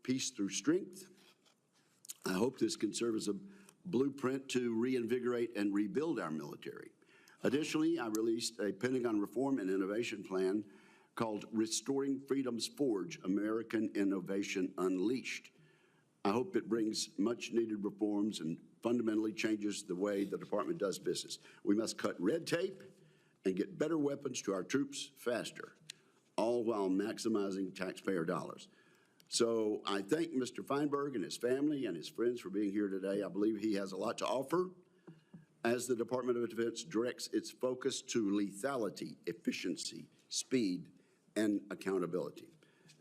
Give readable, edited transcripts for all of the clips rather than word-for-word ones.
peace through strength. I hope this can serve as a blueprint to reinvigorate and rebuild our military. Additionally, I released a Pentagon Reform and Innovation Plan called Restoring Freedom's Forge, American Innovation Unleashed. I hope it brings much-needed reforms and fundamentally changes the way the department does business. We must cut red tape and get better weapons to our troops faster, all while maximizing taxpayer dollars. So I thank Mr. Feinberg and his family and his friends for being here today. I believe he has a lot to offer as the Department of Defense directs its focus to lethality, efficiency, speed, and accountability.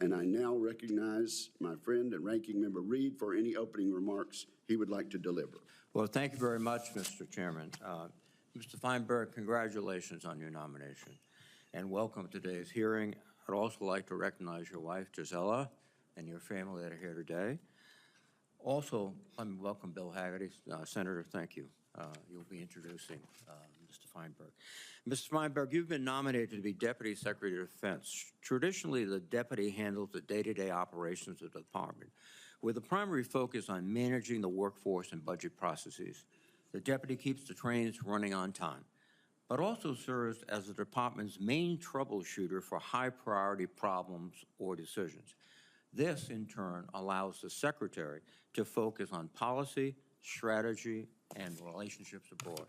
And I now recognize my friend and ranking member Reed for any opening remarks he would like to deliver. Well, thank you very much, Mr. Chairman. Mr. Feinberg, congratulations on your nomination and welcome to today's hearing. I'd also like to recognize your wife, Gisela, and your family that are here today. Also, let me welcome Bill Hagerty. Senator, thank you. You'll be introducing Mr. Feinberg. Mr. Feinberg, you've been nominated to be Deputy Secretary of Defense. Traditionally, the deputy handles the day-to-day operations of the department, with a primary focus on managing the workforce and budget processes. The deputy keeps the trains running on time, but also serves as the department's main troubleshooter for high-priority problems or decisions. This, in turn, allows the secretary to focus on policy, strategy, and relationships abroad.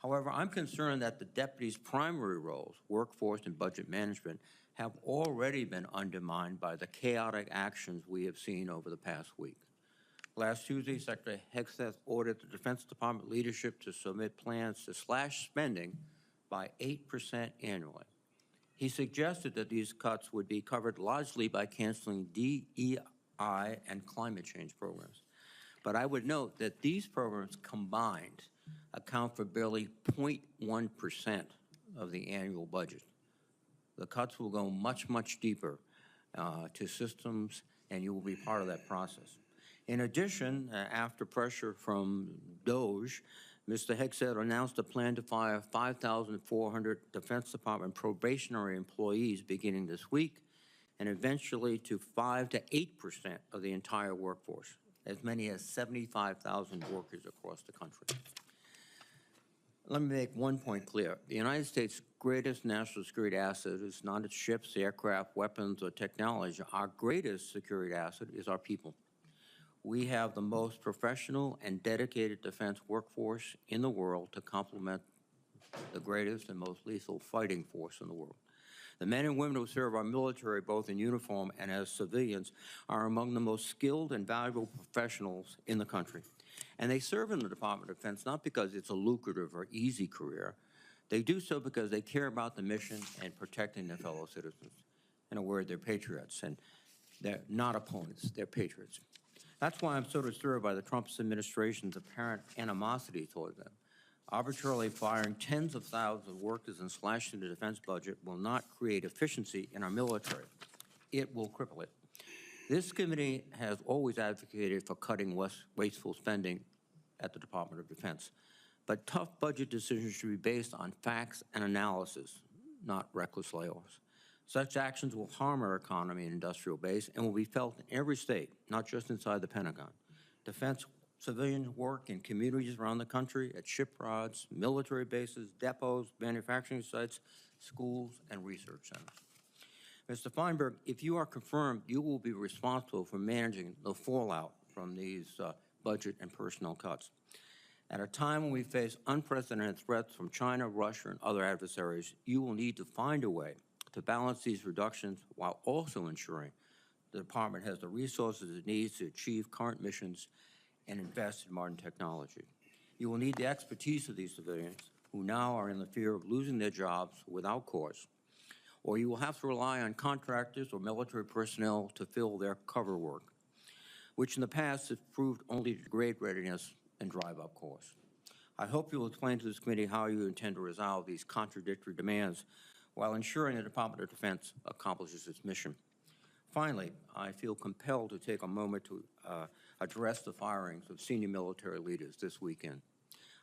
However, I'm concerned that the deputy's primary roles, workforce and budget management, have already been undermined by the chaotic actions we have seen over the past week. Last Tuesday, Secretary Hegseth ordered the Defense Department leadership to submit plans to slash spending by 8% annually. He suggested that these cuts would be covered largely by canceling DEI and climate change programs. But I would note that these programs combined account for barely 0.1% of the annual budget. The cuts will go much, much deeper to systems, and you will be part of that process. In addition, after pressure from DOGE, Mr. Hegseth announced a plan to fire 5,400 Defense Department probationary employees beginning this week, and eventually to 5 to 8% of the entire workforce, as many as 75,000 workers across the country. Let me make one point clear. The United States' greatest national security asset is not its ships, aircraft, weapons, or technology. Our greatest security asset is our people. We have the most professional and dedicated defense workforce in the world to complement the greatest and most lethal fighting force in the world. The men and women who serve our military, both in uniform and as civilians, are among the most skilled and valuable professionals in the country. And they serve in the Department of Defense not because it's a lucrative or easy career. They do so because they care about the mission and protecting their fellow citizens. In a word, they're patriots, and they're not opponents, they're patriots. That's why I'm so disturbed by the Trump administration's apparent animosity toward them. Arbitrarily firing tens of thousands of workers and slashing the defense budget will not create efficiency in our military. It will cripple it. This committee has always advocated for cutting wasteful spending at the Department of Defense. But tough budget decisions should be based on facts and analysis, not reckless layoffs. Such actions will harm our economy and industrial base and will be felt in every state, not just inside the Pentagon. Defense civilians work in communities around the country, at shipyards, military bases, depots, manufacturing sites, schools, and research centers. Mr. Feinberg, if you are confirmed, you will be responsible for managing the fallout from these budget and personnel cuts. At a time when we face unprecedented threats from China, Russia, and other adversaries, you will need to find a way to balance these reductions while also ensuring the department has the resources it needs to achieve current missions and invest in modern technology. You will need the expertise of these civilians who now are in the fear of losing their jobs without cause, or you will have to rely on contractors or military personnel to fill their cover work, which in the past has proved only to degrade readiness and drive up costs. I hope you will explain to this committee how you intend to resolve these contradictory demands while ensuring the Department of Defense accomplishes its mission. Finally, I feel compelled to take a moment to address the firings of senior military leaders this weekend.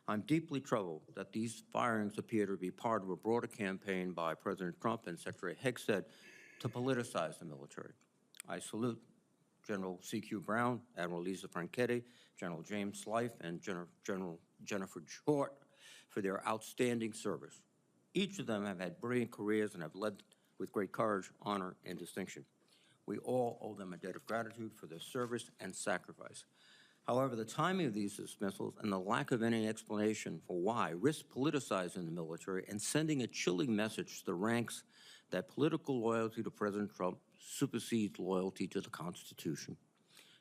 I'm deeply troubled that these firings appear to be part of a broader campaign by President Trump and Secretary Hegseth to politicize the military. I salute General C.Q. Brown, Admiral Lisa Franchetti, General James Life, and General Jennifer Short for their outstanding service. Each of them have had brilliant careers and have led with great courage, honor, and distinction. We all owe them a debt of gratitude for their service and sacrifice. However, the timing of these dismissals and the lack of any explanation for why risk politicizing the military and sending a chilling message to the ranks that political loyalty to President Trump supersedes loyalty to the Constitution.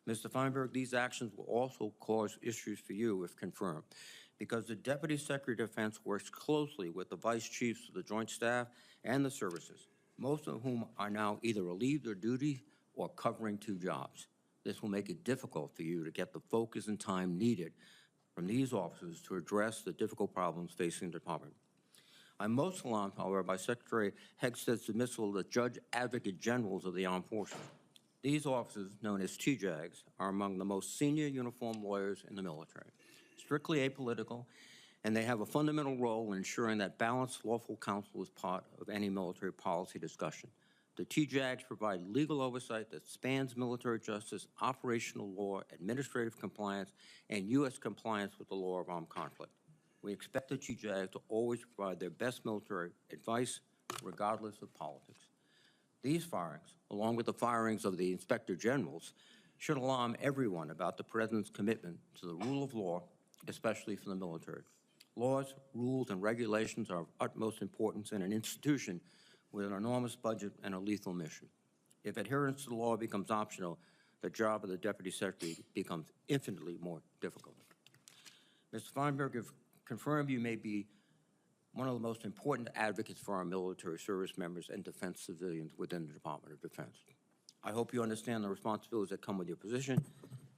Mr. Feinberg, these actions will also cause issues for you if confirmed, because the Deputy Secretary of Defense works closely with the Vice Chiefs of the Joint Staff and the services, most of whom are now either relieved of duty or covering two jobs. This will make it difficult for you to get the focus and time needed from these officers to address the difficult problems facing the department. I'm most alarmed, however, by Secretary Hegsted's dismissal of the Judge Advocate Generals of the Armed Forces. These officers, known as TJAGs, are among the most senior uniformed lawyers in the military, strictly apolitical, and they have a fundamental role in ensuring that balanced, lawful counsel is part of any military policy discussion. The TJAGs provide legal oversight that spans military justice, operational law, administrative compliance, and U.S. compliance with the law of armed conflict. We expect the TJAGs to always provide their best military advice, regardless of politics. These firings, along with the firings of the Inspector Generals, should alarm everyone about the President's commitment to the rule of law, especially for the military. Laws, rules, and regulations are of utmost importance in an institution with an enormous budget and a lethal mission. If adherence to the law becomes optional, the job of the Deputy Secretary becomes infinitely more difficult. Mr. Feinberg, if confirmed, you may be one of the most important advocates for our military service members and defense civilians within the Department of Defense. I hope you understand the responsibilities that come with your position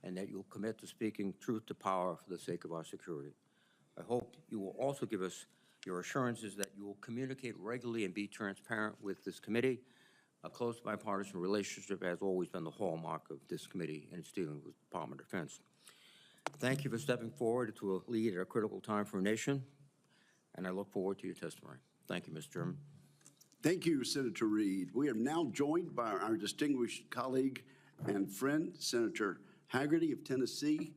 and that you'll commit to speaking truth to power for the sake of our security. I hope you will also give us your assurances that you will communicate regularly and be transparent with this committee. A close bipartisan relationship has always been the hallmark of this committee in its dealing with the Department of Defense. Thank you for stepping forward to a lead at a critical time for our nation, and I look forward to your testimony. Thank you, Mr. Chairman. Thank you, Senator Reed. We are now joined by our distinguished colleague and friend, Senator Hagerty of Tennessee,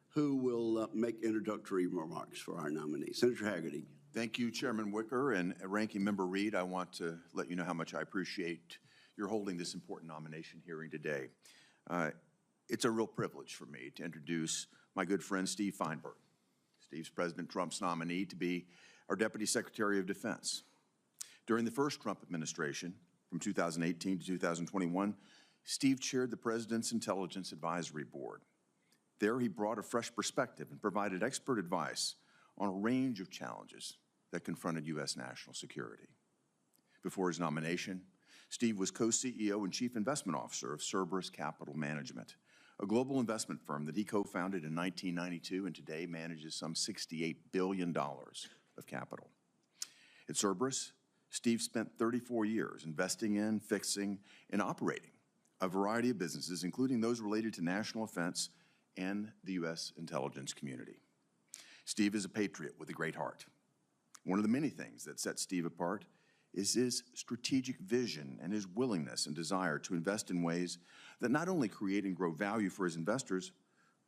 who will make introductory remarks for our nominee. Senator Hagerty. Thank you, Chairman Wicker and Ranking Member Reed. I want to let you know how much I appreciate your holding this important nomination hearing today. It's a real privilege for me to introduce my good friend Steve Feinberg. Steve's President Trump's nominee to be our Deputy Secretary of Defense. During the first Trump administration, from 2018 to 2021, Steve chaired the President's Intelligence Advisory Board. There, he brought a fresh perspective and provided expert advice on a range of challenges that confronted U.S. national security. Before his nomination, Steve was co-CEO and Chief Investment Officer of Cerberus Capital Management, a global investment firm that he co-founded in 1992 and today manages some $68 billion of capital. At Cerberus, Steve spent 34 years investing in, fixing, and operating a variety of businesses, including those related to national defense and the U.S. intelligence community. Steve is a patriot with a great heart. One of the many things that sets Steve apart is his strategic vision and his willingness and desire to invest in ways that not only create and grow value for his investors,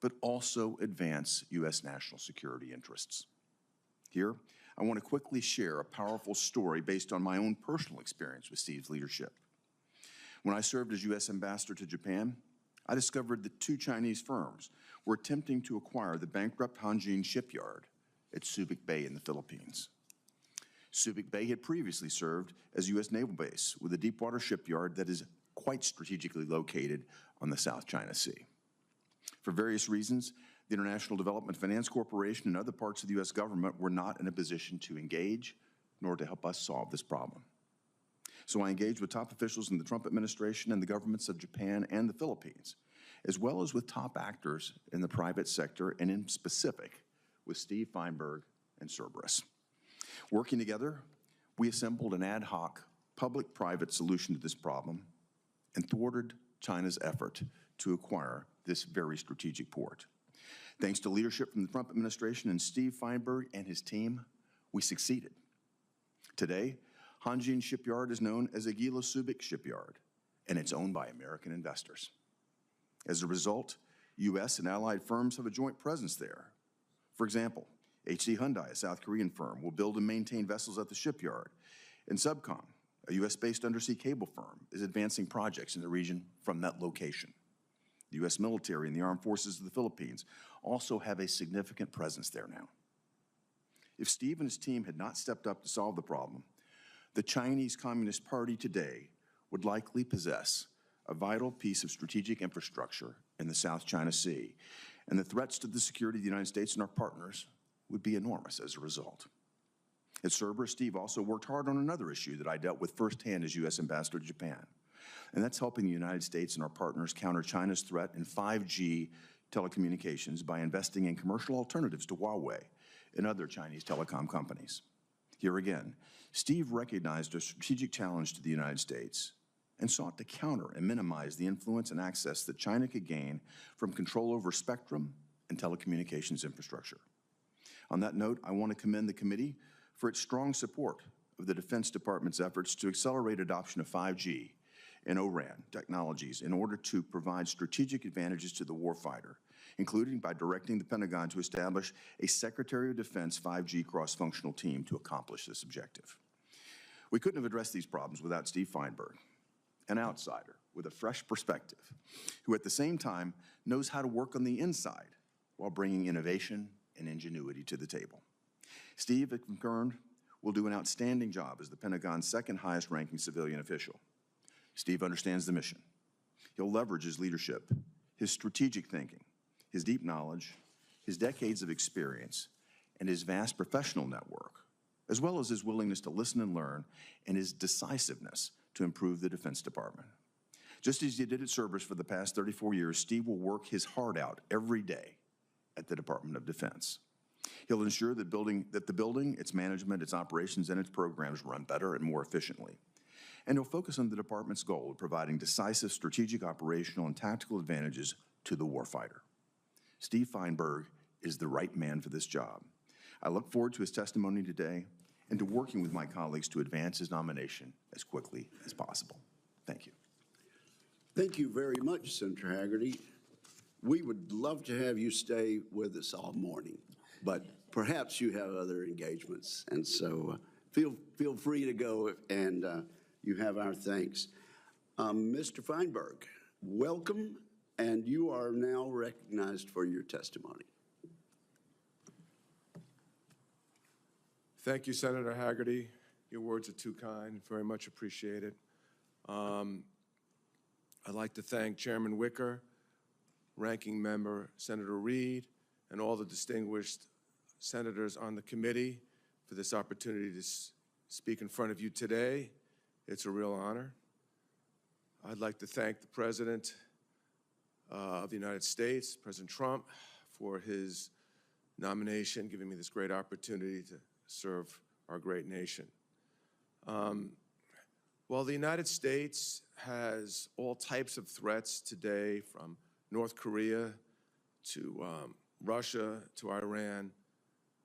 but also advance U.S. national security interests. Here, I want to quickly share a powerful story based on my own personal experience with Steve's leadership. When I served as U.S. Ambassador to Japan, I discovered that two Chinese firms were attempting to acquire the bankrupt Hanjin shipyard at Subic Bay in the Philippines. Subic Bay had previously served as U.S. naval base with a deepwater shipyard that is quite strategically located on the South China Sea. For various reasons, the International Development Finance Corporation and other parts of the U.S. government were not in a position to engage nor to help us solve this problem. So I engaged with top officials in the Trump administration and the governments of Japan and the Philippines, as well as with top actors in the private sector and in specific with Steve Feinberg and Cerberus. Working together, we assembled an ad hoc public-private solution to this problem and thwarted China's effort to acquire this very strategic port. Thanks to leadership from the Trump administration and Steve Feinberg and his team, we succeeded. Today, Hanjin Shipyard is known as Aguila Subic Shipyard, and it's owned by American investors. As a result, U.S. and allied firms have a joint presence there. For example, HD Hyundai, a South Korean firm, will build and maintain vessels at the shipyard, and Subcom, a U.S.-based undersea cable firm, is advancing projects in the region from that location. The U.S. military and the armed forces of the Philippines also have a significant presence there now. If Steve and his team had not stepped up to solve the problem, the Chinese Communist Party today would likely possess a vital piece of strategic infrastructure in the South China Sea, and the threats to the security of the United States and our partners would be enormous as a result. At Cerberus, Steve also worked hard on another issue that I dealt with firsthand as U.S. Ambassador to Japan, and that's helping the United States and our partners counter China's threat in 5G telecommunications by investing in commercial alternatives to Huawei and other Chinese telecom companies. Here again, Steve recognized a strategic challenge to the United States and sought to counter and minimize the influence and access that China could gain from control over spectrum and telecommunications infrastructure. On that note, I want to commend the committee for its strong support of the Defense Department's efforts to accelerate adoption of 5G and O-RAN technologies in order to provide strategic advantages to the warfighter, including by directing the Pentagon to establish a Secretary of Defense 5G cross-functional team to accomplish this objective. We couldn't have addressed these problems without Steve Feinberg, an outsider with a fresh perspective, who at the same time knows how to work on the inside while bringing innovation and ingenuity to the table. Steve, if confirmed, will do an outstanding job as the Pentagon's second highest ranking civilian official. Steve understands the mission. He'll leverage his leadership, his strategic thinking, his deep knowledge, his decades of experience, and his vast professional network, as well as his willingness to listen and learn and his decisiveness to improve the Defense Department. Just as he did at Cerberus for the past 34 years, Steve will work his heart out every day at the Department of Defense. He'll ensure that the building, its management, its operations, and its programs run better and more efficiently. And he'll focus on the department's goal of providing decisive strategic, operational, and tactical advantages to the warfighter. Steve Feinberg is the right man for this job. I look forward to his testimony today and to working with my colleagues to advance his nomination as quickly as possible. Thank you. Thank you very much, Senator Hagerty. We would love to have you stay with us all morning, but perhaps you have other engagements, and so feel free to go, and you have our thanks. Mr. Feinberg, welcome, and you are now recognized for your testimony. Thank you, Senator Hagerty. Your words are too kind, very much appreciated. I'd like to thank Chairman Wicker, Ranking Member Senator Reid, and all the distinguished senators on the committee for this opportunity to speak in front of you today. It's a real honor. I'd like to thank the President of the United States, President Trump, for his nomination, giving me this great opportunity to serve our great nation. While the United States has all types of threats today, from North Korea to Russia to Iran,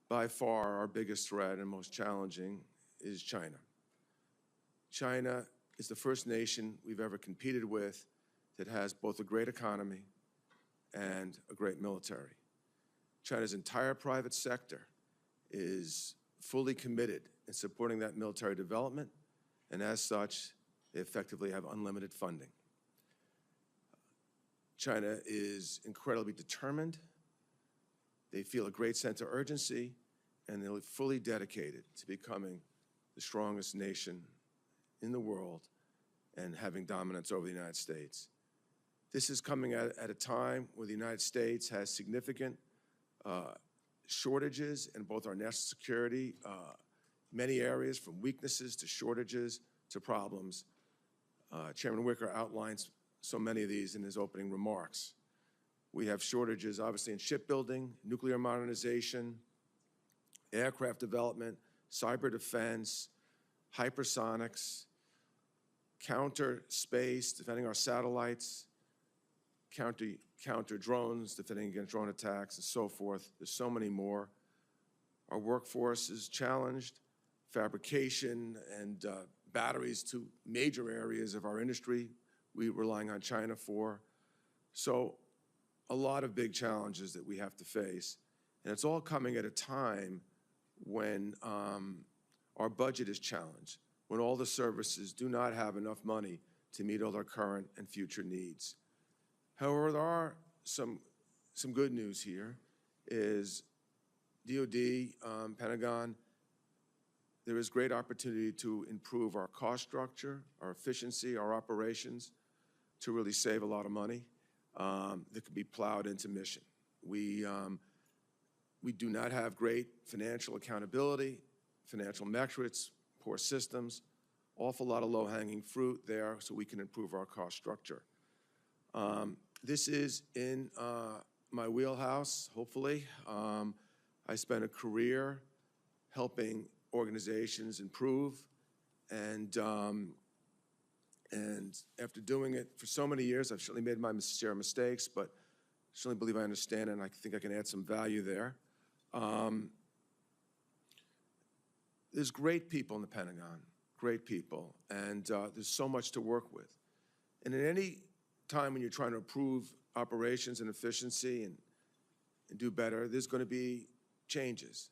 by far our biggest threat and most challenging is China. China is the first nation we've ever competed with that has both a great economy and a great military. China's entire private sector is fully committed in supporting that military development, and as such, they effectively have unlimited funding. China is incredibly determined. They feel a great sense of urgency, and they're fully dedicated to becoming the strongest nation in the world and having dominance over the United States. This is coming at a time where the United States has significant shortages in both our national security, many areas from weaknesses to shortages to problems. Chairman Wicker outlines so many of these in his opening remarks. We have shortages, obviously, in shipbuilding, nuclear modernization, aircraft development, cyber defense, hypersonics, counter space, defending our satellites, counter drones, defending against drone attacks, and so forth. There's so many more. Our workforce is challenged. Fabrication and batteries, two major areas of our industry we're relying on China for. So a lot of big challenges that we have to face, and it's all coming at a time when our budget is challenged, when all the services do not have enough money to meet all our current and future needs. However, there are some good news here, is DOD, Pentagon, there is great opportunity to improve our cost structure, our efficiency, our operations, to really save a lot of money that could be plowed into mission. We do not have great financial accountability, financial metrics, poor systems, awful lot of low-hanging fruit there, so we can improve our cost structure. This is in my wheelhouse, hopefully. I spent a career helping organizations improve, and after doing it for so many years, I've certainly made my share of mistakes, but I certainly believe I understand it, and I think I can add some value there. There's great people in the Pentagon, great people, and there's so much to work with. And at any time when you're trying to improve operations and efficiency and do better, there's going to be changes.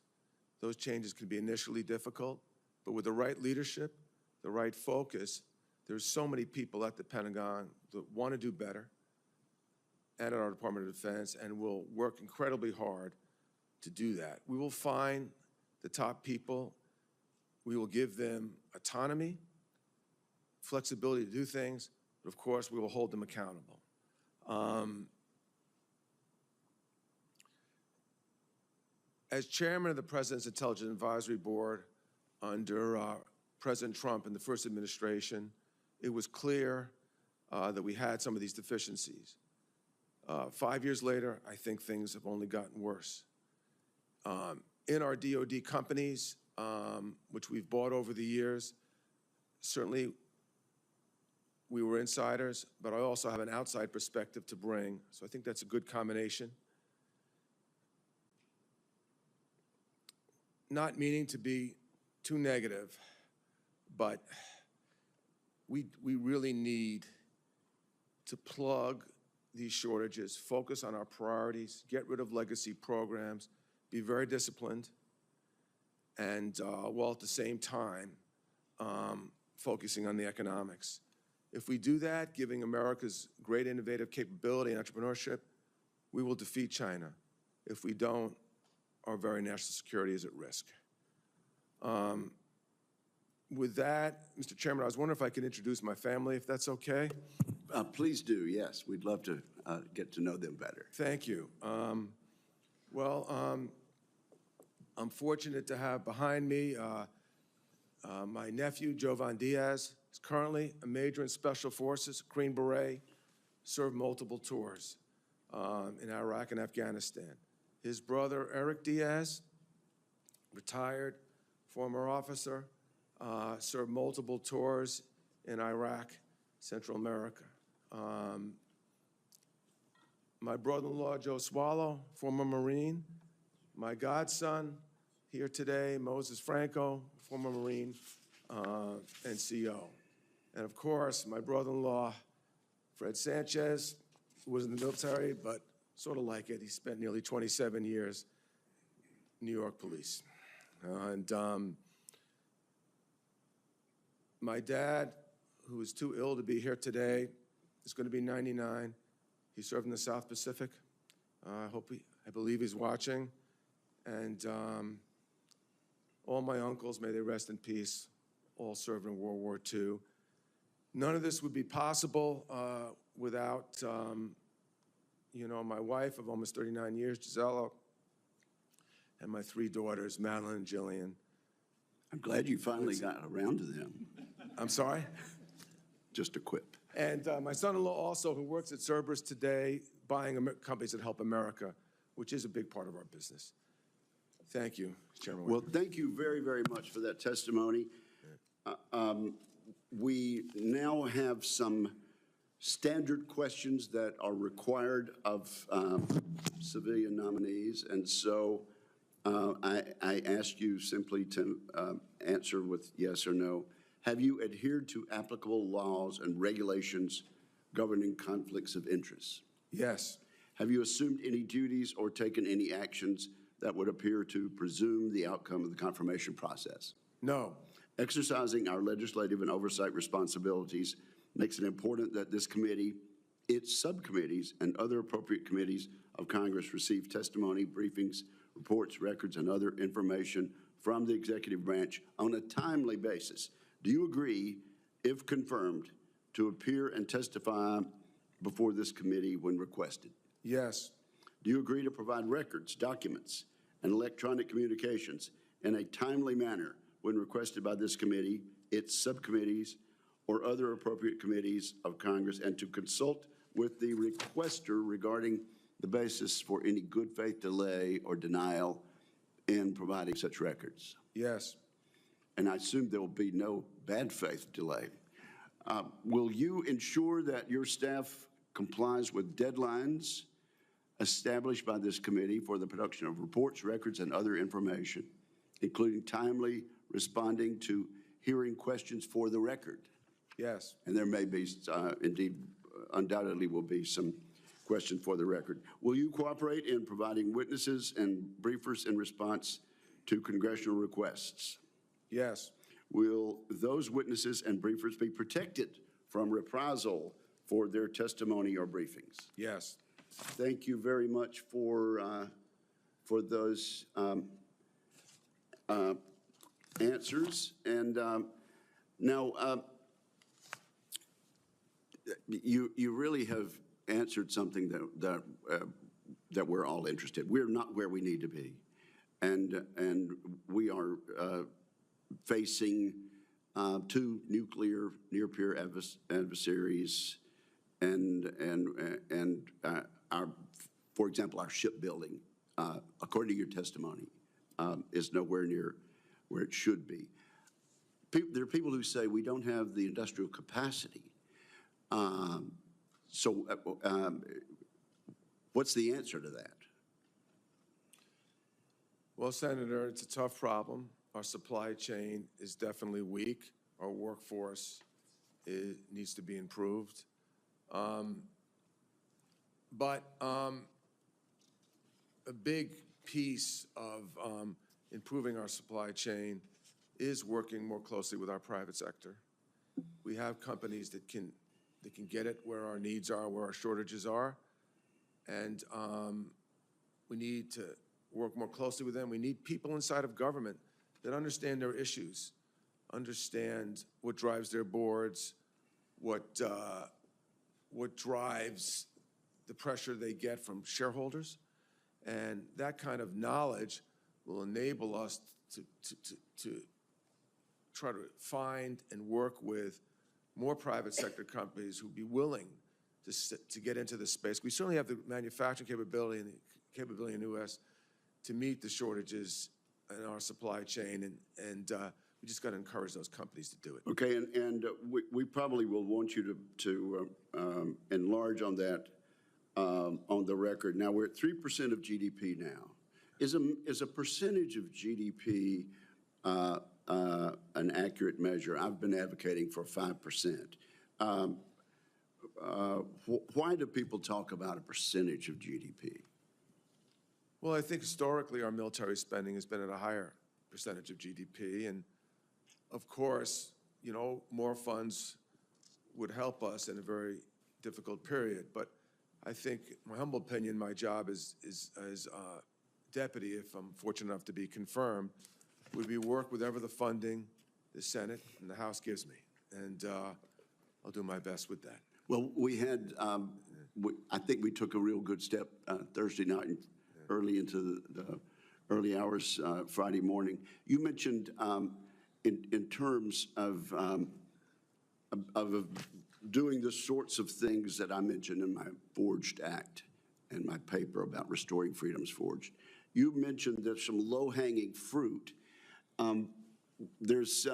Those changes can be initially difficult, but with the right leadership, the right focus, there's so many people at the Pentagon that want to do better, and at our Department of Defense, and will work incredibly hard to do that. We will find the top people. We will give them autonomy, flexibility to do things, but of course, we will hold them accountable. As chairman of the President's Intelligence Advisory Board under President Trump in the first administration, it was clear that we had some of these deficiencies. 5 years later, I think things have only gotten worse. In our DoD companies, which we've bought over the years, certainly we were insiders, but I also have an outside perspective to bring, so I think that's a good combination. Not meaning to be too negative, but we really need to plug these shortages, focus on our priorities, get rid of legacy programs, be very disciplined, and while at the same time focusing on the economics. If we do that, giving America's great innovative capability and entrepreneurship, we will defeat China. If we don't, our very national security is at risk. With that, Mr. Chairman, I was wondering if I could introduce my family, if that's okay? Please do, yes. We'd love to get to know them better. Thank you. I'm fortunate to have behind me my nephew, Jovan Diaz. He's currently a major in Special Forces, Green Beret, served multiple tours in Iraq and Afghanistan. His brother, Eric Diaz, retired, former officer, served multiple tours in Iraq, Central America. My brother-in-law, Joe Swallow, former Marine. My godson here today, Moses Franco, former Marine and CO. And of course, my brother-in-law, Fred Sanchez, who was in the military, but sort of like it. He spent nearly 27 years New York Police. My dad, who is too ill to be here today, is going to be 99. He served in the South Pacific. I believe he's watching. And all my uncles, may they rest in peace, all served in World War II. None of this would be possible without, my wife of almost 39 years, Gisela, and my 3 daughters, Madeline and Jillian. I'm glad you finally got around to them. I'm sorry? Just a quip. And my son-in-law also, who works at Cerberus today, buying companies that help America, which is a big part of our business. Thank you, Chairman. Well, thank you very, very much for that testimony. We now have some standard questions that are required of civilian nominees, and so I ask you simply to answer with yes or no. Have you adhered to applicable laws and regulations governing conflicts of interest? Yes. Have you assumed any duties or taken any actions that would appear to presume the outcome of the confirmation process? No. Exercising our legislative and oversight responsibilities makes it important that this committee, its subcommittees, and other appropriate committees of Congress receive testimony, briefings, reports, records, and other information from the executive branch on a timely basis. Do you agree, if confirmed, to appear and testify before this committee when requested? Yes. Do you agree to provide records, documents, and electronic communications in a timely manner when requested by this committee, its subcommittees, or other appropriate committees of Congress, and to consult with the requester regarding the basis for any good faith delay or denial in providing such records? Yes. And I assume there will be no bad faith delay. Will you ensure that your staff complies with deadlines established by this committee for the production of reports, records, and other information, including timely responding to hearing questions for the record? Yes. And there may be, indeed, undoubtedly will be some questions for the record. Will you cooperate in providing witnesses and briefers in response to congressional requests? Yes. Will those witnesses and briefers be protected from reprisal for their testimony or briefings? Yes. Thank you very much for those answers. And now, you really have answered something that we're all interested. We're not where we need to be, and we are facing two nuclear near-peer adversaries, and our, for example, our shipbuilding, according to your testimony, is nowhere near where it should be. There are people who say we don't have the industrial capacity. What's the answer to that? Well, Senator, it's a tough problem. Our supply chain is definitely weak. Our workforce needs to be improved. But a big piece of improving our supply chain is working more closely with our private sector. We have companies that can get it where our needs are, where our shortages are, and we need to work more closely with them. We need people inside of government that understand their issues, understand what drives their boards, what drives the pressure they get from shareholders, and that kind of knowledge will enable us to try to find and work with more private sector companies who'd be willing to get into this space. We certainly have the manufacturing capability and the capability in the U.S. to meet the shortages in our supply chain, and we just got to encourage those companies to do it. Okay, and we probably will want you to enlarge on that on the record. Now, we're at 3% of GDP now. Is a percentage of GDP an accurate measure? I've been advocating for 5%. Why do people talk about a percentage of GDP? Well, I think historically our military spending has been at a higher percentage of GDP, and of course, you know, more funds would help us in a very difficult period. But I think, in my humble opinion, my job as deputy, if I'm fortunate enough to be confirmed, would be work with whatever the funding the Senate and the House gives me, and I'll do my best with that. Well, we had, I think we took a real good step Thursday night and early into the early hours Friday morning. You mentioned in terms of doing the sorts of things that I mentioned in my Forged Act and my paper about restoring freedoms forged. You mentioned there's some low-hanging fruit. There's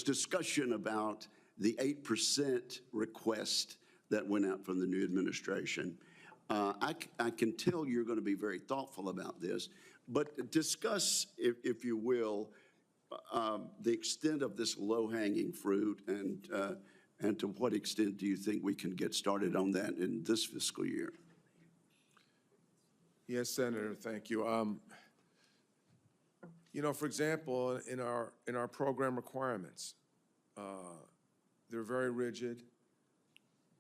discussion about the 8% request that went out from the new administration. I can tell you're going to be very thoughtful about this, but discuss, if you will, the extent of this low-hanging fruit And to what extent do you think we can get started on that in this fiscal year? Yes, Senator, thank you. You know, for example, in our program requirements, they're very rigid,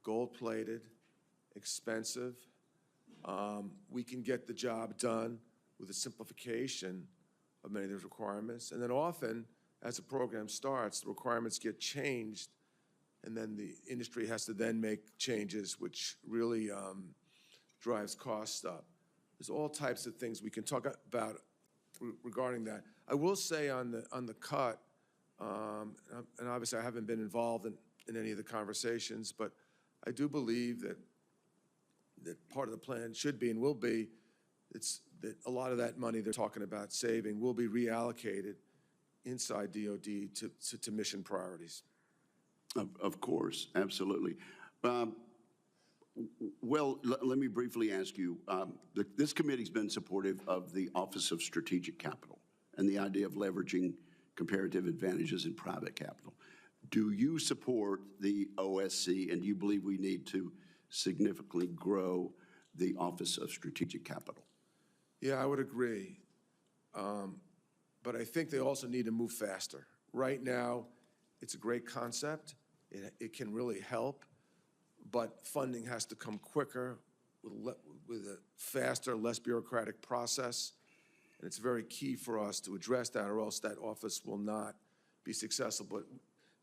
gold-plated, expensive. We can get the job done with a simplification of many of those requirements. And then often, as the program starts, the requirements get changed, and then the industry has to then make changes, which really drives costs up. There's all types of things we can talk about regarding that. I will say on the cut, and obviously I haven't been involved in any of the conversations, but I do believe that part of the plan should be and will be, that a lot of that money they're talking about saving will be reallocated inside DOD to mission priorities. Of course, absolutely. Well, let me briefly ask you, this committee's been supportive of the Office of Strategic Capital and the idea of leveraging comparative advantages in private capital. Do you support the OSC, and do you believe we need to significantly grow the Office of Strategic Capital? Yeah, I would agree. But I think they also need to move faster. Right now, it's a great concept. It can really help, but funding has to come quicker with a faster, less bureaucratic process. And it's very key for us to address that, or else that office will not be successful.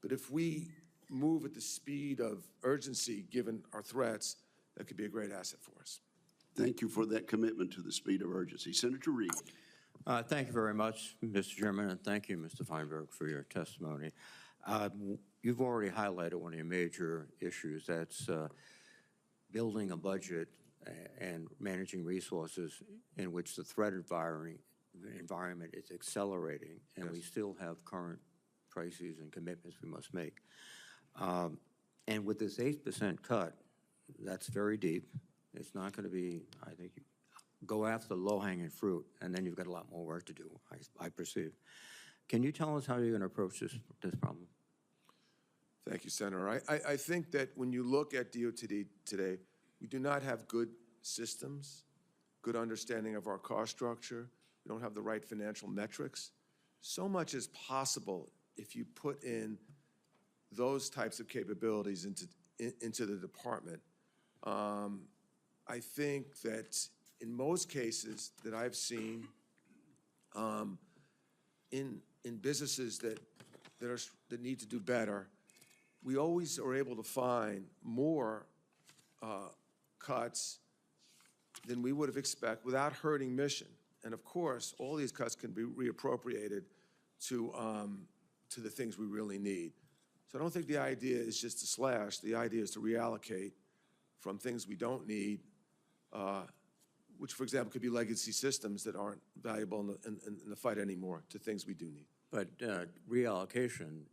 But if we move at the speed of urgency, given our threats, that could be a great asset for us. Thank you for that commitment to the speed of urgency. Senator Reid. Thank you very much, Mr. Chairman, and thank you, Mr. Feinberg, for your testimony. You've already highlighted one of your major issues, that's building a budget and managing resources in which the threat environment is accelerating, and Yes. we still have current crises and commitments we must make. And with this 8% cut, that's very deep. It's not going to be, I think, go after the low-hanging fruit, and then you've got a lot more work to do, I perceive. Can you tell us how you're going to approach this problem? Thank you, Senator. I think that when you look at DOTD today, we do not have good systems, good understanding of our cost structure. We don't have the right financial metrics. So much is possible if you put in those types of capabilities into the department. I think that in most cases that I've seen, in businesses that need to do better, we always are able to find more cuts than we would have expected without hurting mission. And of course, all these cuts can be reappropriated to the things we really need. So I don't think the idea is just to slash. The idea is to reallocate from things we don't need, which, for example, could be legacy systems that aren't valuable in the fight anymore, to things we do need. But reallocation,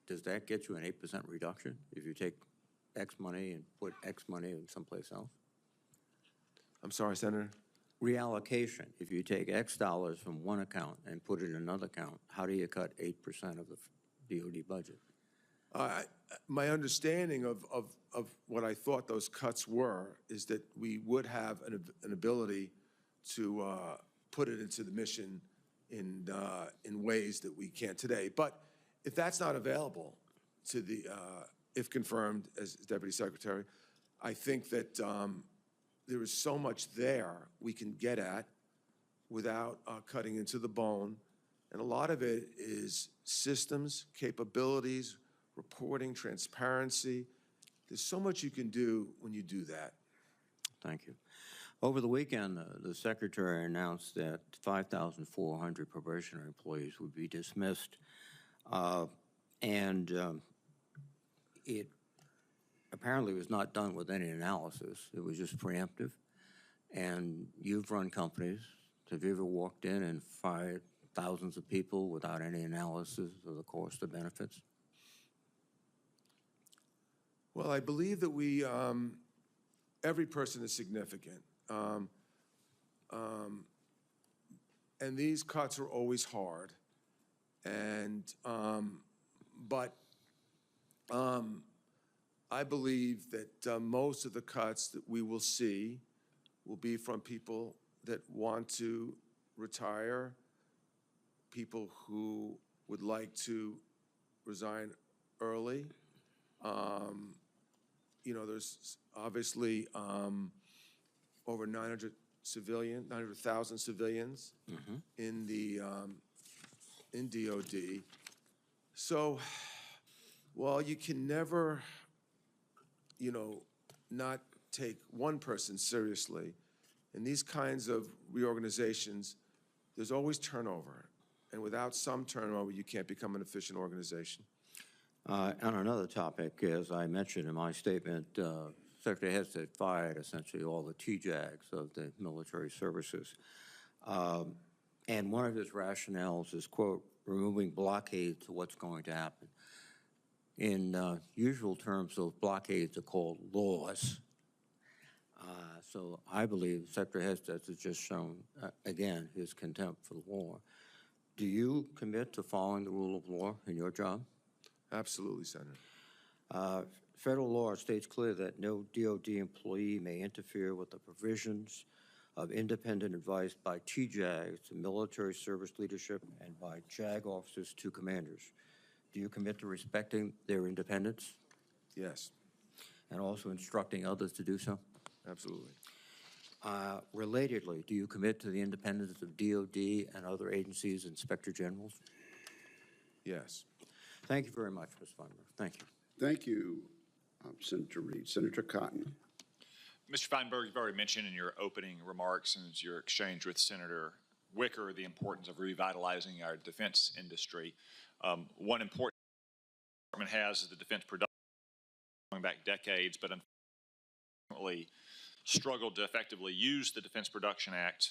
does that get you an 8% reduction if you take X money and put X money in someplace else? I'm sorry, Senator? Reallocation, if you take X dollars from one account and put it in another account, how do you cut 8% of the DOD budget? My understanding of what I thought those cuts were is that we would have an ability to put it into the mission in ways that we can't today. But if that's not available to the, if confirmed as Deputy Secretary, I think that there is so much there we can get at without cutting into the bone. And a lot of it is systems, capabilities, reporting, transparency. There's so much you can do when you do that. Thank you. Over the weekend, the Secretary announced that 5,400 probationary employees would be dismissed, and it apparently was not done with any analysis. It was just preemptive. And you've run companies. Have you ever walked in and fired thousands of people without any analysis of the cost or benefits? Well, I believe that we, every person is significant. And these cuts are always hard. And, but I believe that most of the cuts that we will see will be from people that want to retire, people who would like to resign early. You know, there's obviously over 900,000 civilians in the in DOD. So, while you can never, you know, not take one person seriously, in these kinds of reorganizations, there's always turnover. And without some turnover, you can't become an efficient organization. On another topic, as I mentioned in my statement, Secretary Hested fired essentially all the TJAGs of the military services. And one of his rationales is, quote, removing blockades to what's going to happen. In usual terms, those blockades are called laws. So I believe Secretary Hested has just shown, again, his contempt for the law. Do you commit to following the rule of law in your job? Absolutely, Senator. Federal law states clear that no DOD employee may interfere with the provisions of independent advice by TJAGs to military service leadership and by JAG officers to commanders. Do you commit to respecting their independence Yes, and also instructing others to do so? absolutely. Relatedly, do you commit to the independence of DOD and other agencies, inspector generals? Yes. Thank you very much, Ms. Feinberg. Thank you. Thank you, Senator Reed. Senator Cotton. Mr. Feinberg, you've already mentioned in your opening remarks and your exchange with Senator Wicker the importance of revitalizing our defense industry. One important department has is the defense production going back decades, but unfortunately struggled to effectively use the Defense Production Act.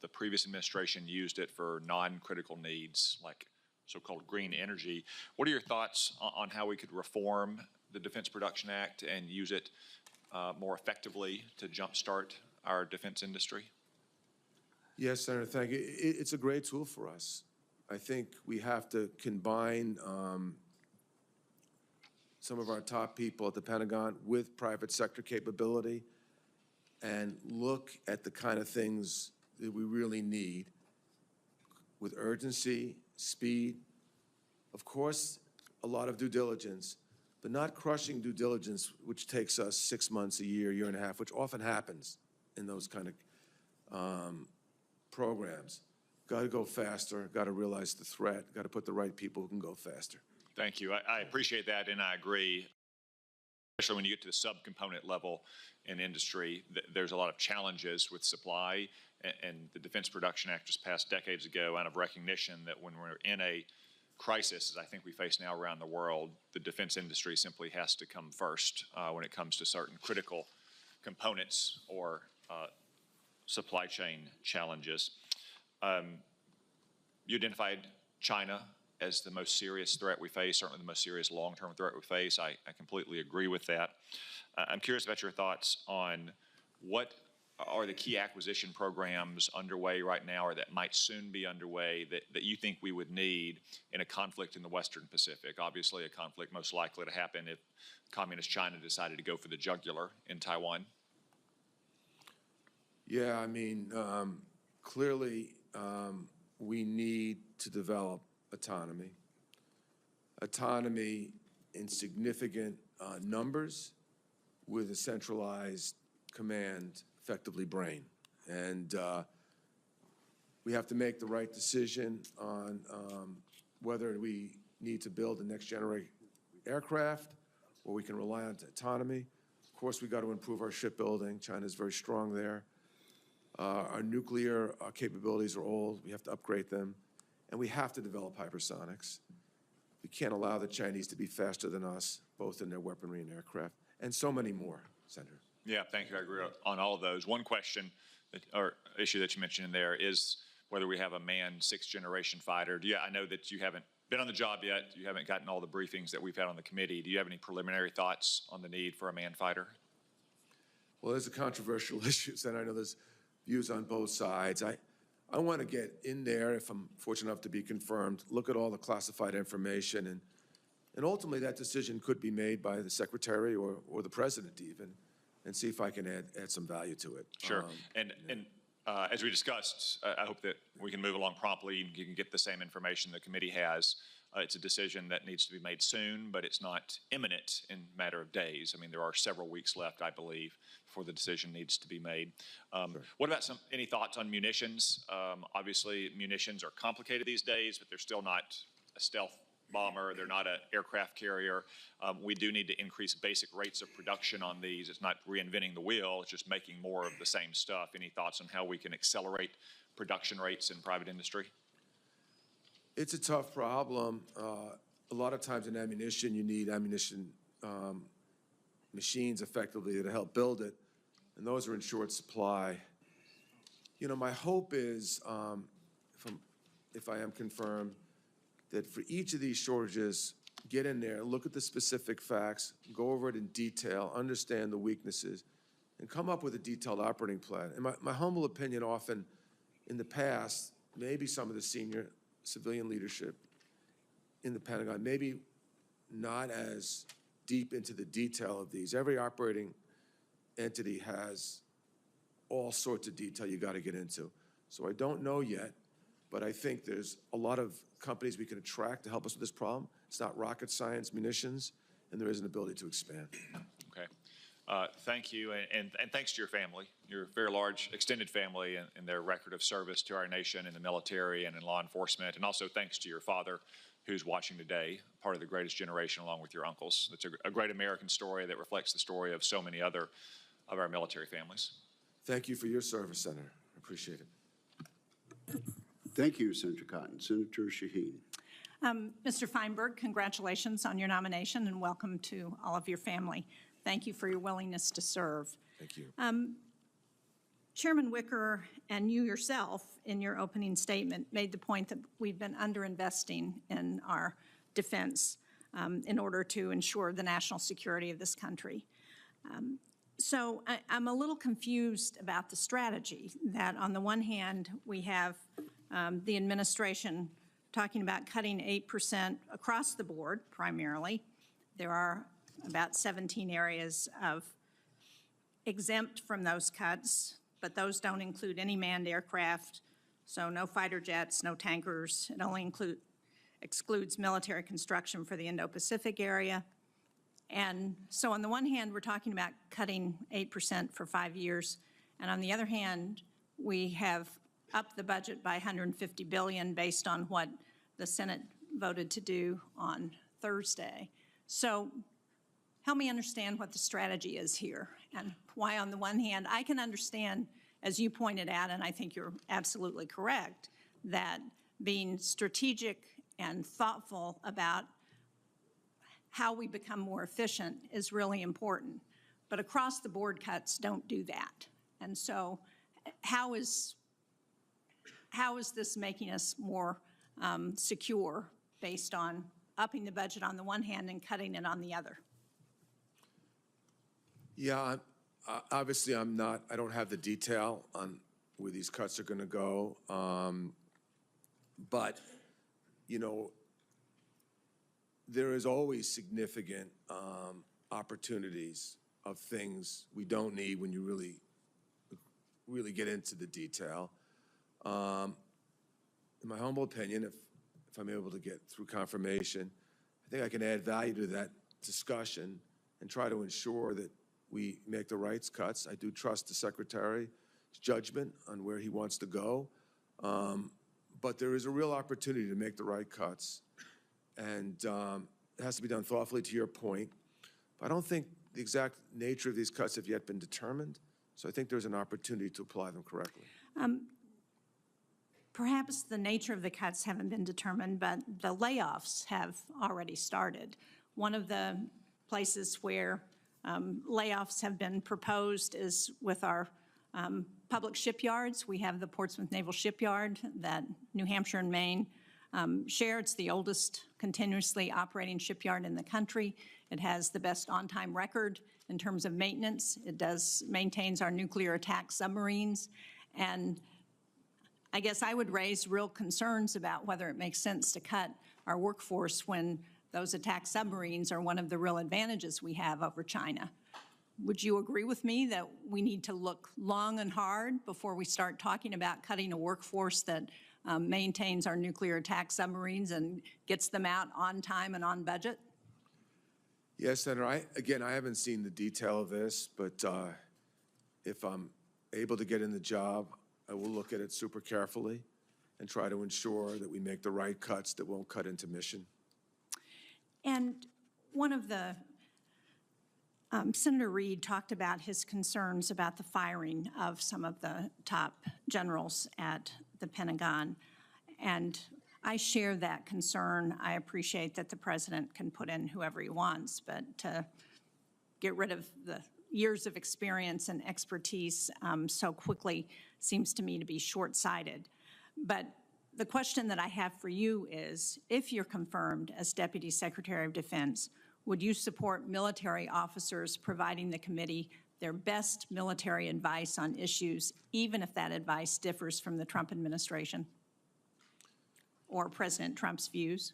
The previous administration used it for non-critical needs like so-called green energy. What are your thoughts on how we could reform the Defense Production Act and use it more effectively to jumpstart our defense industry? Yes, Senator, thank you. It's a great tool for us. I think we have to combine some of our top people at the Pentagon with private sector capability and look at the kind of things that we really need with urgency, speed, of course, a lot of due diligence, but not crushing due diligence, which takes us 6 months, a year, year and a half, which often happens in those kind of programs. Got to go faster, got to realize the threat, got to put the right people who can go faster. Thank you. I appreciate that, and I agree. Especially when you get to the subcomponent level in industry, there's a lot of challenges with supply, and the Defense Production Act was passed decades ago out of recognition that when we're in a crisis, as I think we face now around the world, the defense industry simply has to come first when it comes to certain critical components or supply chain challenges. You identified China as the most serious threat we face, certainly the most serious long-term threat we face. I completely agree with that. I'm curious about your thoughts on what are the key acquisition programs underway right now or that might soon be underway that you think we would need in a conflict in the Western Pacific? Obviously, a conflict most likely to happen if Communist China decided to go for the jugular in Taiwan. Yeah, I mean, clearly we need to develop autonomy. Autonomy in significant numbers with a centralized command, effectively brain. And we have to make the right decision on whether we need to build a next generation aircraft or we can rely on autonomy. Of course, we got to improve our shipbuilding. China's very strong there. Our nuclear capabilities are old. We have to upgrade them. And we have to develop hypersonics. We can't allow the Chinese to be faster than us, both in their weaponry and aircraft, and so many more, Senator. Yeah, thank you. I agree on all of those. One question or issue that you mentioned in there is whether we have a manned sixth-generation fighter. I know that you haven't been on the job yet. You haven't gotten all the briefings that we've had on the committee. Do you have any preliminary thoughts on the need for a manned fighter? Well, there's a controversial issue, and I know there's views on both sides. I want to get in there, if I'm fortunate enough to be confirmed, look at all the classified information and And ultimately, that decision could be made by the secretary or the president even, and see if I can add some value to it. Sure. As we discussed, I hope that we can move along promptly and you can get the same information the committee has. It's a decision that needs to be made soon, but it's not imminent in a matter of days. I mean, there are several weeks left, I believe, before the decision needs to be made. Sure. What about any thoughts on munitions? Obviously, munitions are complicated these days, but they're still not a stealth bomber. They're not an aircraft carrier. We do need to increase basic rates of production on these. It's not reinventing the wheel. It's just making more of the same stuff. Any thoughts on how we can accelerate production rates in private industry? It's a tough problem. A lot of times in ammunition, you need ammunition machines effectively to help build it, and those are in short supply. You know, my hope is, if I am confirmed, that for each of these shortages, get in there, look at the specific facts, go over it in detail, understand the weaknesses, and come up with a detailed operating plan. And my humble opinion, often in the past, maybe some of the senior civilian leadership in the Pentagon, maybe not as deep into the detail of these. Every operating entity has all sorts of detail you got to get into. So I don't know yet, but I think there's a lot of companies we can attract to help us with this problem. It's not rocket science munitions, and there is an ability to expand. Okay. Thank you, and thanks to your family, your very large extended family, and their record of service to our nation in the military and in law enforcement, and also thanks to your father, who's watching today, part of the greatest generation along with your uncles. It's a great American story that reflects the story of so many other of our military families. Thank you for your service, Senator. I appreciate it. Thank you, Senator Cotton. Senator Shaheen. Mr. Feinberg, congratulations on your nomination and welcome to all of your family. Thank you for your willingness to serve. Thank you. Chairman Wicker and you yourself, in your opening statement, made the point that we've been underinvesting in our defense in order to ensure the national security of this country. So I'm a little confused about the strategy that on the one hand, we have the administration talking about cutting 8% across the board primarily. There are about 17 areas of exempt from those cuts, but those don't include any manned aircraft, so no fighter jets, no tankers. It only excludes military construction for the Indo-Pacific area. And so on the one hand, we're talking about cutting 8% for 5 years, and on the other hand, we have upped the budget by $150 billion based on what the Senate voted to do on Thursday. So help me understand what the strategy is here and why on the one hand, I can understand, as you pointed out, and I think you're absolutely correct, that being strategic and thoughtful about how we become more efficient is really important. But across the board cuts don't do that. And so how is this making us more secure based on upping the budget on the one hand and cutting it on the other? Yeah, obviously I don't have the detail on where these cuts are going to go. But, you know, there is always significant opportunities of things we don't need when you really get into the detail. In my humble opinion, if I'm able to get through confirmation, I think I can add value to that discussion and try to ensure that we make the right cuts. I do trust the Secretary's judgment on where he wants to go. But there is a real opportunity to make the right cuts. And it has to be done thoughtfully, to your point. But I don't think the exact nature of these cuts have yet been determined. So I think there's an opportunity to apply them correctly. Perhaps the nature of the cuts haven't been determined, but the layoffs have already started. One of the places where layoffs have been proposed is with our public shipyards. We have the Portsmouth Naval Shipyard that New Hampshire and Maine share. It's the oldest continuously operating shipyard in the country. It has the best on-time record in terms of maintenance. It maintains our nuclear attack submarines. And I guess I would raise real concerns about whether it makes sense to cut our workforce when those attack submarines are one of the real advantages we have over China. Would you agree with me that we need to look long and hard before we start talking about cutting a workforce that maintains our nuclear attack submarines and gets them out on time and on budget? Yes, Senator. I haven't seen the detail of this, but if I'm able to get in the job, I will look at it super carefully and try to ensure that we make the right cuts that won't cut into mission. And one of the, Senator Reid talked about his concerns about the firing of some of the top generals at the Pentagon. And I share that concern. I appreciate that the president can put in whoever he wants, but to get rid of the years of experience and expertise so quickly seems to me to be short-sighted. But the question that I have for you is, if you're confirmed as Deputy Secretary of Defense, would you support military officers providing the committee their best military advice on issues, even if that advice differs from the Trump administration or President Trump's views?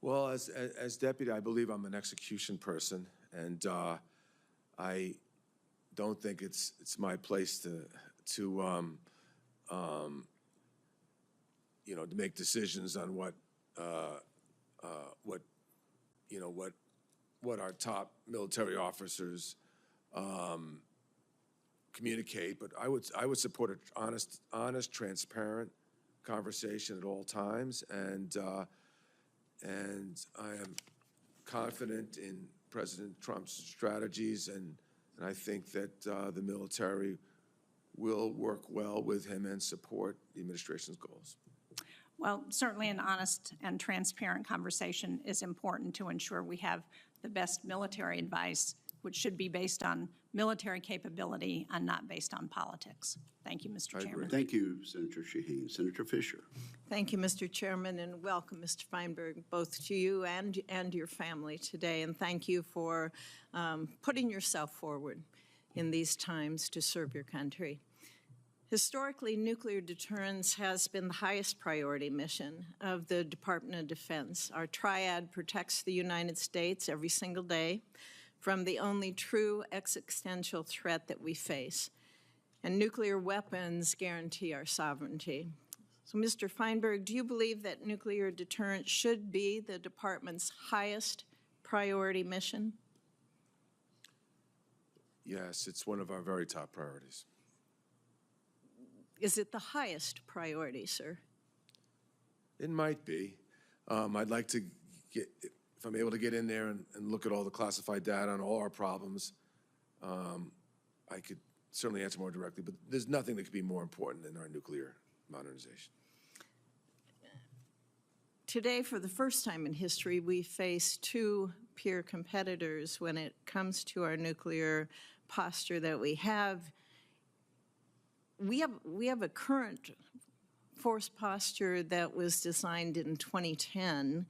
Well, as deputy, I believe I'm an execution person, and I don't think it's my place to make decisions on what our top military officers communicate. But I would support an honest, transparent conversation at all times, and I am confident in President Trump's strategies, and I think that the military will work well with him and support the administration's goals. Well, certainly an honest and transparent conversation is important to ensure we have the best military advice, which should be based on military capability and not based on politics. Thank you, Mr. Chairman. Thank you, Senator Shaheen. Senator Fisher. Thank you, Mr. Chairman, and welcome, Mr. Feinberg, both to you and your family today. And thank you for putting yourself forward in these times to serve your country. Historically, nuclear deterrence has been the highest priority mission of the Department of Defense. Our triad protects the United States every single day from the only true existential threat that we face. And nuclear weapons guarantee our sovereignty. So, Mr. Feinberg, do you believe that nuclear deterrence should be the department's highest priority mission? Yes, it's one of our very top priorities. Is it the highest priority, sir? It might be. I'd like to get, if I'm able to get in there and look at all the classified data on all our problems, I could certainly answer more directly, but there's nothing that could be more important than our nuclear modernization. Today, for the first time in history, we face two peer competitors when it comes to our nuclear posture that we have. We have a current force posture that was designed in 2010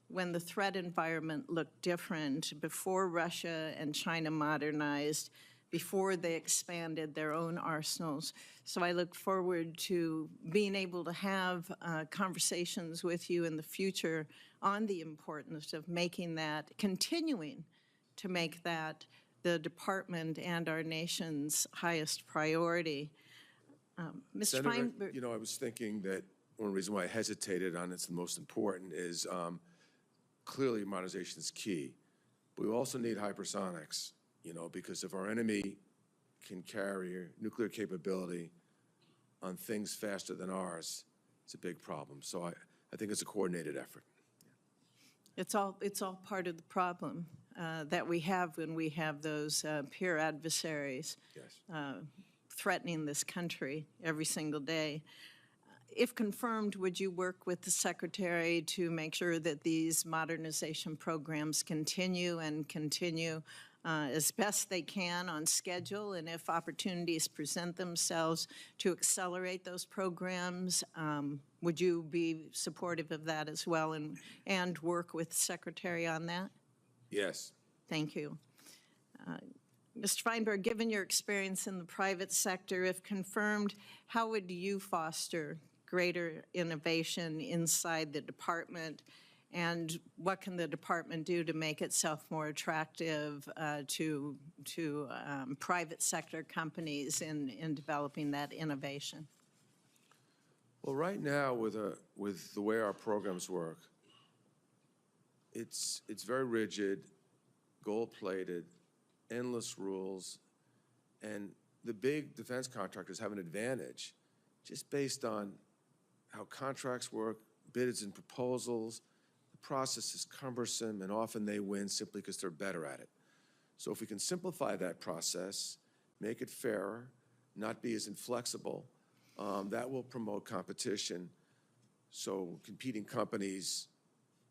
when the threat environment looked different, before Russia and China modernized, before they expanded their own arsenals. So I look forward to being able to have conversations with you in the future on the importance of making that, continuing to make that the department and our nation's highest priority. Mr. Senator, Feinberg, I was thinking that one reason why I hesitated on it's the most important is clearly modernization is key. But we also need hypersonics, because if our enemy can carry nuclear capability on things faster than ours, it's a big problem. So I think it's a coordinated effort. it's all part of the problem that we have when we have those peer adversaries. Yes. Threatening this country every single day. If confirmed, would you work with the Secretary to make sure that these modernization programs continue as best they can on schedule, and if opportunities present themselves to accelerate those programs, would you be supportive of that as well and work with the Secretary on that? Yes. Thank you. Mr. Feinberg, given your experience in the private sector, if confirmed, how would you foster greater innovation inside the department And what can the department do to make itself more attractive to private sector companies in developing that innovation? Well, right now, with the way our programs work, it's very rigid, gold-plated, endless rules, and the big defense contractors have an advantage just based on how contracts work, bids and proposals. The process is cumbersome, and often they win simply because they're better at it. So if we can simplify that process, make it fairer, not be as inflexible, that will promote competition, so competing companies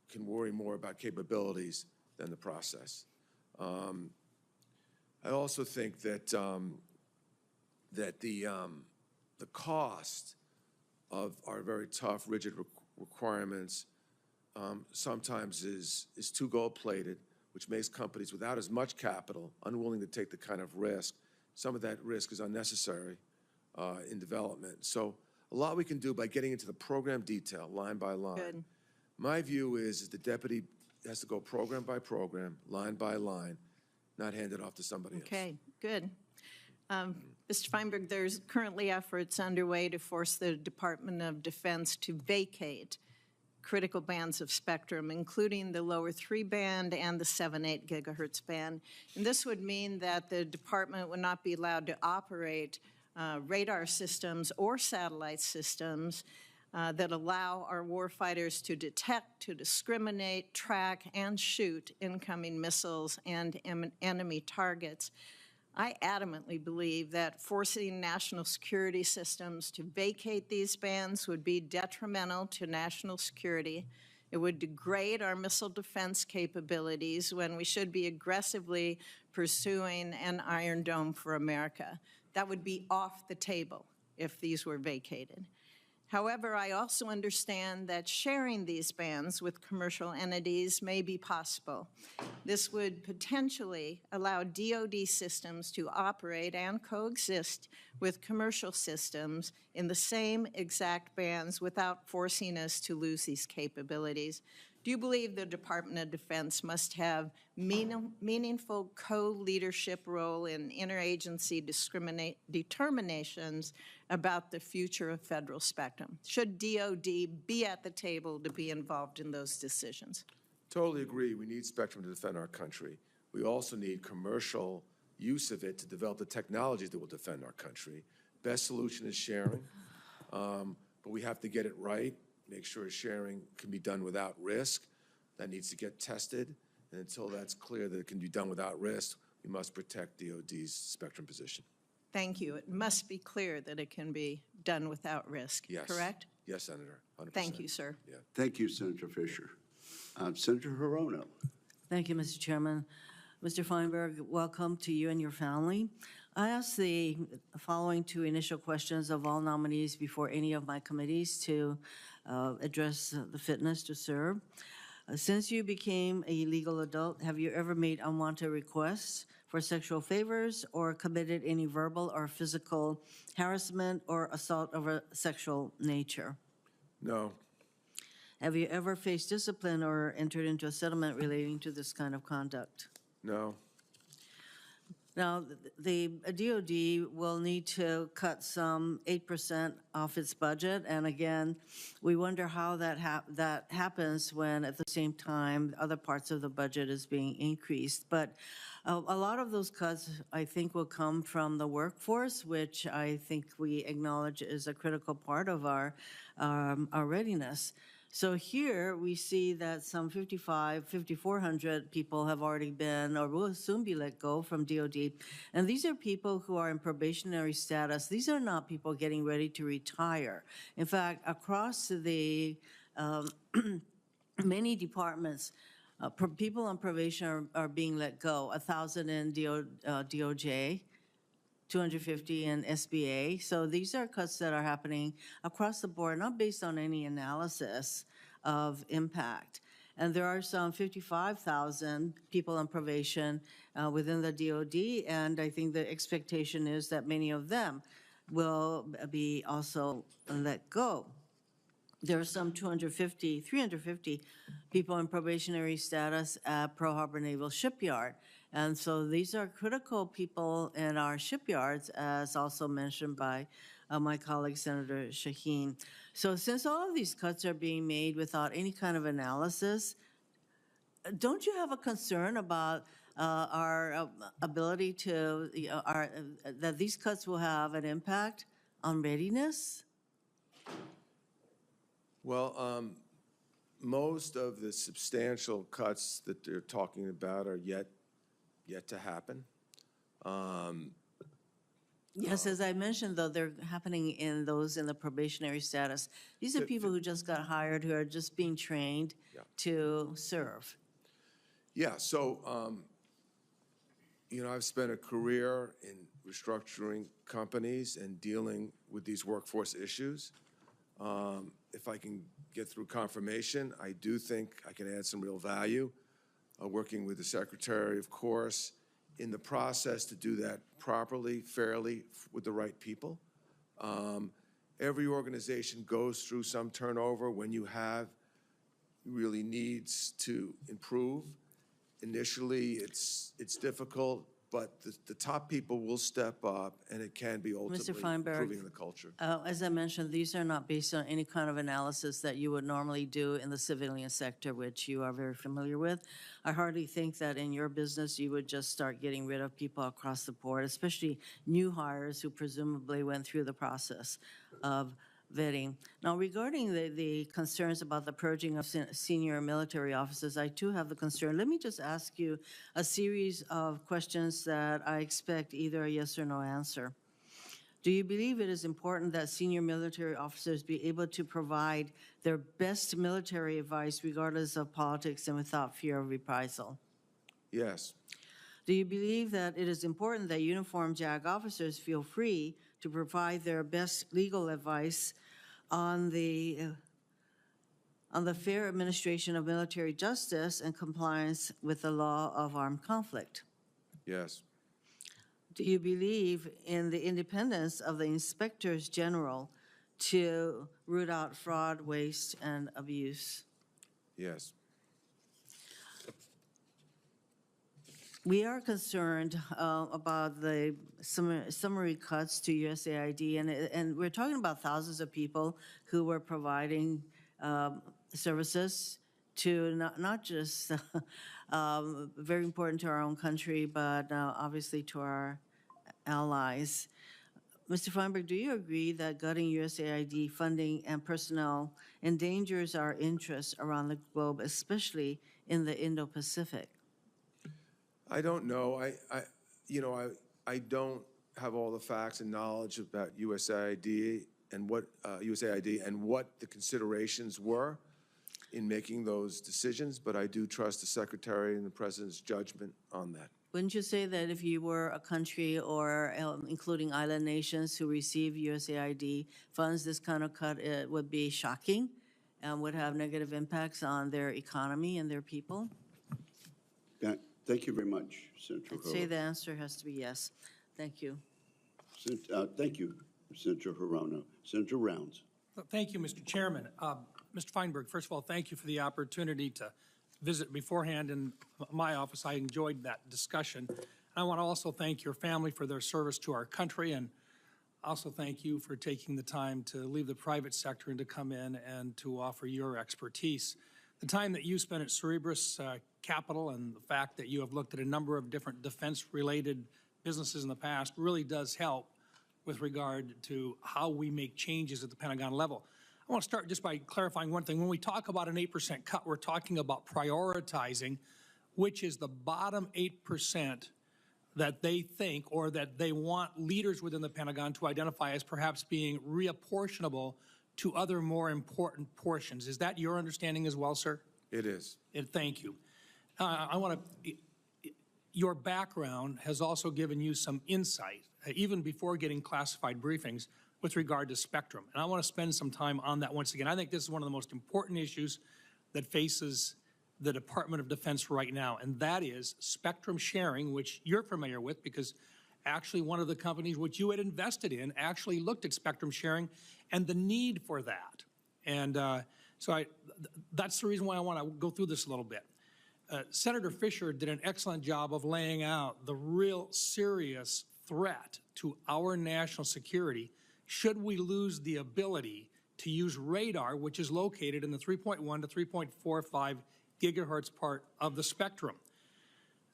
can worry more about capabilities than the process. I also think that the cost of our very tough, rigid requirements sometimes is too gold-plated, which makes companies without as much capital unwilling to take the kind of risk. Some of that risk is unnecessary in development. So a lot we can do by getting into the program detail, line by line. Good. My view is the deputy has to go program by program, line by line, not hand it off to somebody else. Okay, good. Mr. Feinberg, there's currently efforts underway to force the Department of Defense to vacate critical bands of spectrum, including the lower 3 band and the 7-8 gigahertz band. And this would mean that the department would not be allowed to operate radar systems or satellite systems that allow our warfighters to detect, to discriminate, track, and shoot incoming missiles and enemy targets. I adamantly believe that forcing national security systems to vacate these bands would be detrimental to national security. It would degrade our missile defense capabilities when we should be aggressively pursuing an Iron Dome for America. That would be off the table if these were vacated. However, I also understand that sharing these bands with commercial entities may be possible. This would potentially allow DoD systems to operate and coexist with commercial systems in the same exact bands without forcing us to lose these capabilities. Do you believe the Department of Defense must have meaningful co-leadership role in interagency determinations about the future of federal spectrum? Should DoD be at the table to be involved in those decisions? Totally agree. We need spectrum to defend our country. We also need commercial use of it to develop the technologies that will defend our country. Best solution is sharing, but we have to get it right, make sure sharing can be done without risk. That needs to get tested, and until that's clear that it can be done without risk, we must protect DoD's spectrum position. Thank you. It must be clear that it can be done without risk, Yes. correct? Yes, Senator, 100%. Thank you, sir. Yeah. Thank you, Senator Fisher. Senator Hirono. Thank you, Mr. Chairman. Mr. Feinberg, welcome to you and your family. I asked the following 2 initial questions of all nominees before any of my committees to address the fitness to serve. Since you became a legal adult, have you ever made unwanted requests for sexual favors or committed any verbal or physical harassment or assault of a sexual nature? No. Have you ever faced discipline or entered into a settlement relating to this kind of conduct? No. Now, the DoD will need to cut some 8% off its budget, and again, we wonder how that happens when at the same time other parts of the budget is being increased. But a lot of those cuts, I think, will come from the workforce, which I think we acknowledge is a critical part of our readiness. So here we see that some 5,400 people have already been or will soon be let go from DoD. And these are people who are in probationary status. These are not people getting ready to retire. In fact, across the many departments, people on probation are being let go, 1,000 in DOJ, 250 in SBA. So these are cuts that are happening across the board, not based on any analysis of impact. And there are some 55,000 people on probation within the DoD, and I think the expectation is that many of them will be also let go. there are some 350 people in probationary status at Pearl Harbor Naval Shipyard. And so these are critical people in our shipyards, as also mentioned by my colleague, Senator Shaheen. So since all of these cuts are being made without any kind of analysis, don't you have a concern about our ability to, that these cuts will have an impact on readiness? Well, most of the substantial cuts that they're talking about are yet to happen. Yes, as I mentioned, though, they're happening in those in the probationary status. These are people who just got hired, who are just being trained to serve. Yeah, so, you know, I've spent a career in restructuring companies and dealing with these workforce issues. If I can get through confirmation, I do think I can add some real value, working with the Secretary, of course, in the process to do that properly, fairly, with the right people. Every organization goes through some turnover when you have really needs to improve. Initially, it's difficult, but the top people will step up, and it can be ultimately improving the culture. As I mentioned, these are not based on any kind of analysis that you would normally do in the civilian sector, which you are very familiar with. I hardly think that in your business you would just start getting rid of people across the board, especially new hires who presumably went through the process of vetting. Now, regarding the concerns about the purging of senior military officers, I too have the concern. Let me just ask you a series of questions that I expect either a yes or no answer. Do you believe it is important that senior military officers be able to provide their best military advice regardless of politics and without fear of reprisal? Yes. Do you believe that it is important that uniformed JAG officers feel free to provide their best legal advice on the fair administration of military justice and compliance with the law of armed conflict? Yes. Do you believe in the independence of the inspectors general to root out fraud, waste, and abuse? Yes. We are concerned about the summary cuts to USAID, and we're talking about thousands of people who were providing services to not just very important to our own country, but obviously to our allies. Mr. Feinberg, do you agree that gutting USAID funding and personnel endangers our interests around the globe, especially in the Indo-Pacific? I don't know. I don't have all the facts and knowledge about USAID and what the considerations were in making those decisions, but I do trust the Secretary and the President's judgment on that. Wouldn't you say that if you were a country or including island nations who receive USAID funds, this kind of cut would be shocking and would have negative impacts on their economy and their people? Thank you very much, Senator I'd say the answer has to be yes. Thank you. Thank you, Senator Hirono. Senator Rounds. Thank you, Mr. Chairman. Mr. Feinberg, first of all, thank you for the opportunity to visit beforehand in my office. I enjoyed that discussion. I want to also thank your family for their service to our country, and also thank you for taking the time to leave the private sector and to come in and to offer your expertise. The time that you spent at Cerberus Capital and the fact that you have looked at a number of different defense-related businesses in the past really does help with regard to how we make changes at the Pentagon level. I want to start just by clarifying one thing. When we talk about an 8% cut, we're talking about prioritizing which is the bottom 8% that they think or that they want leaders within the Pentagon to identify as perhaps being reapportionable to other more important portions. Is that your understanding as well, sir? It is. Thank you. Your background has also given you some insight, even before getting classified briefings, with regard to spectrum. And I want to spend some time on that once again. I think this is one of the most important issues that faces the Department of Defense right now, and that is spectrum sharing, which you're familiar with because actually one of the companies which you had invested in actually looked at spectrum sharing and the need for that. And that's the reason why I want to go through this a little bit. Senator Fisher did an excellent job of laying out the real serious threat to our national security should we lose the ability to use radar, which is located in the 3.1 to 3.45 gigahertz part of the spectrum.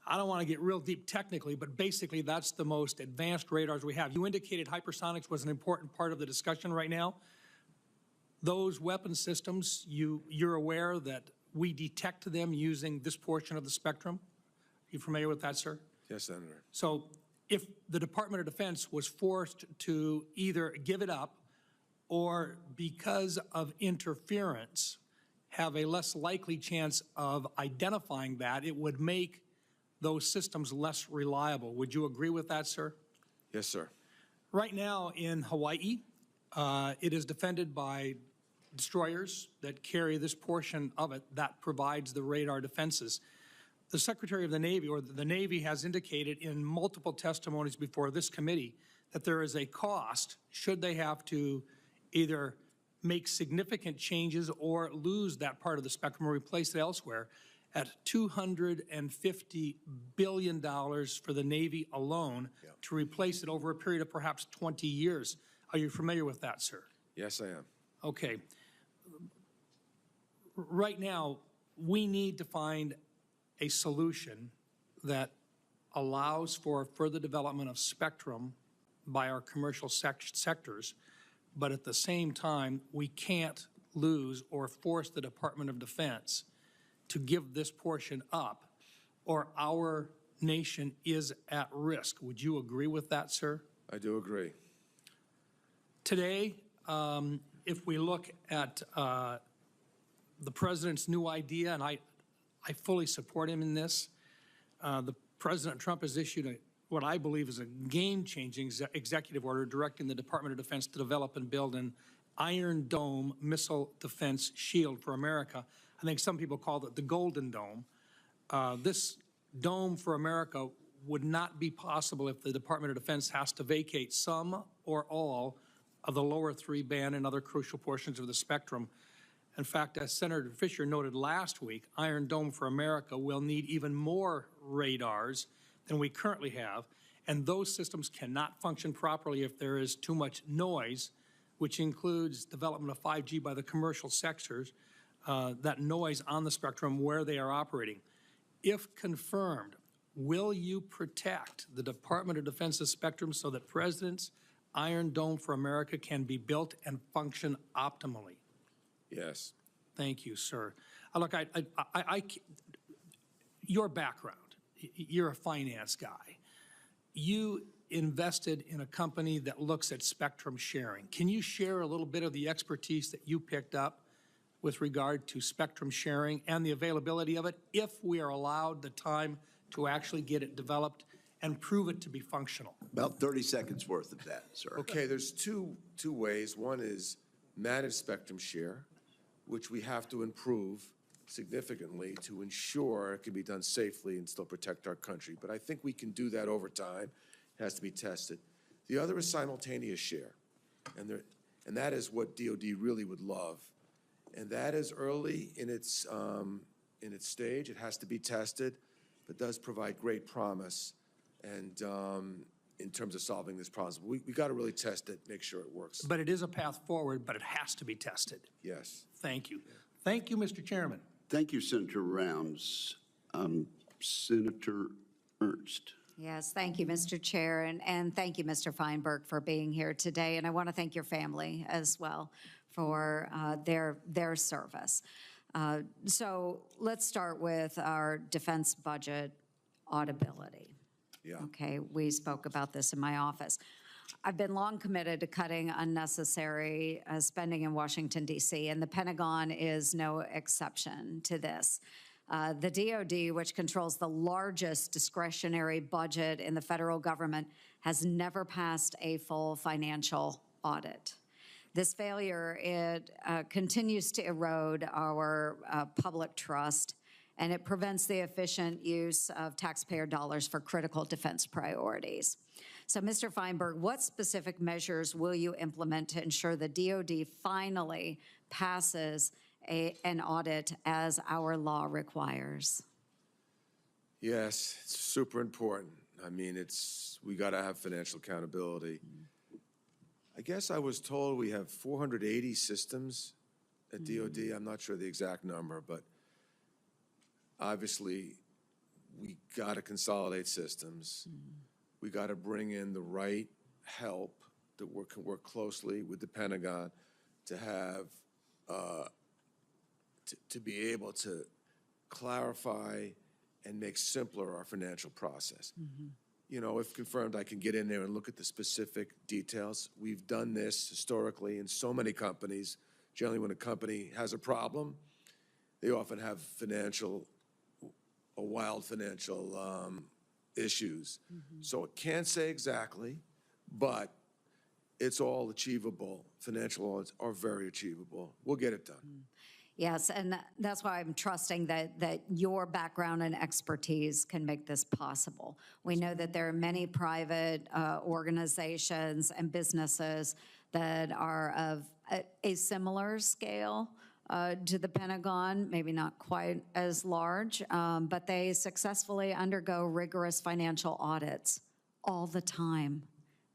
I don't want to get real deep technically, but basically that's the most advanced radars we have. You indicated hypersonics was an important part of the discussion right now. Those weapon systems, you're aware that we detect them using this portion of the spectrum? Are you familiar with that, sir? Yes, Senator. So if the Department of Defense was forced to either give it up or because of interference have a less likely chance of identifying that, it would make those systems less reliable. Would you agree with that, sir? Yes, sir. Right now in Hawaii, it is defended by destroyers that carry this portion of it that provides the radar defenses. The Secretary of the Navy, or the Navy, has indicated in multiple testimonies before this committee that there is a cost should they have to either make significant changes or lose that part of the spectrum or replace it elsewhere at $250 billion for the Navy alone to replace it over a period of perhaps 20 years. Are you familiar with that, sir? Yes, I am. Okay. Right now, we need to find a solution that allows for further development of spectrum by our commercial sectors, but at the same time, we can't lose or force the Department of Defense to give this portion up, or our nation is at risk. Would you agree with that, sir? I do agree. Today, if we look at the president's new idea, and I fully support him in this, President Trump has issued what I believe is a game-changing executive order directing the Department of Defense to develop and build an Iron Dome missile defense shield for America. I think some people call it the Golden Dome. This dome for America would not be possible if the Department of Defense has to vacate some or all of the lower 3 band and other crucial portions of the spectrum. In fact, as Senator Fisher noted last week, Iron Dome for America will need even more radars than we currently have, and those systems cannot function properly if there is too much noise, which includes development of 5G by the commercial sectors, that noise on the spectrum where they are operating. If confirmed, will you protect the Department of Defense's spectrum so that President's Iron Dome for America can be built and function optimally? Yes. Thank you, sir. Look, your background, you're a finance guy. You invested in a company that looks at spectrum sharing. Can you share a little bit of the expertise that you picked up with regard to spectrum sharing and the availability of it, if we are allowed the time to actually get it developed and prove it to be functional? About 30 seconds worth of that, sir. Okay, there's two ways. One is managed spectrum share, which we have to improve significantly to ensure it can be done safely and still protect our country. But I think we can do that over time. It has to be tested. The other is simultaneous share, and that is what DoD really would love. And that is early in its stage. It has to be tested, but does provide great promise. And in terms of solving this problem, we got to really test it, make sure it works. But it is a path forward, but it has to be tested. Yes. Thank you. Thank you, Mr. Chairman. Thank you, Senator Rounds. Senator Ernst. Yes, thank you, Mr. Chair, and thank you, Mr. Feinberg, for being here today. And I want to thank your family as well for their service. So let's start with our defense budget audibility. Yeah. Okay, we spoke about this in my office. I've been long committed to cutting unnecessary spending in Washington, D.C., and the Pentagon is no exception to this. The DoD, which controls the largest discretionary budget in the federal government, has never passed a full financial audit. This failure, it continues to erode our public trust, and it prevents the efficient use of taxpayer dollars for critical defense priorities. So, Mr. Feinberg, what specific measures will you implement to ensure the DoD finally passes an audit as our law requires? Yes, it's super important. I mean, we got to have financial accountability. I guess I was told we have 480 systems at DOD. I'm not sure the exact number, but obviously we got to consolidate systems. We got to bring in the right help that can work closely with the Pentagon to have, to be able to clarify and make simpler our financial process. You know, if confirmed, I can get in there and look at the specific details. We've done this historically in so many companies. Generally, when a company has a problem, they often have wild financial issues. So it can't say exactly, but it's all achievable. Financial audits are very achievable. We'll get it done. Yes, and that's why I'm trusting that your background and expertise can make this possible. We know that there are many private organizations and businesses that are of a similar scale to the Pentagon, maybe not quite as large, but they successfully undergo rigorous financial audits all the time.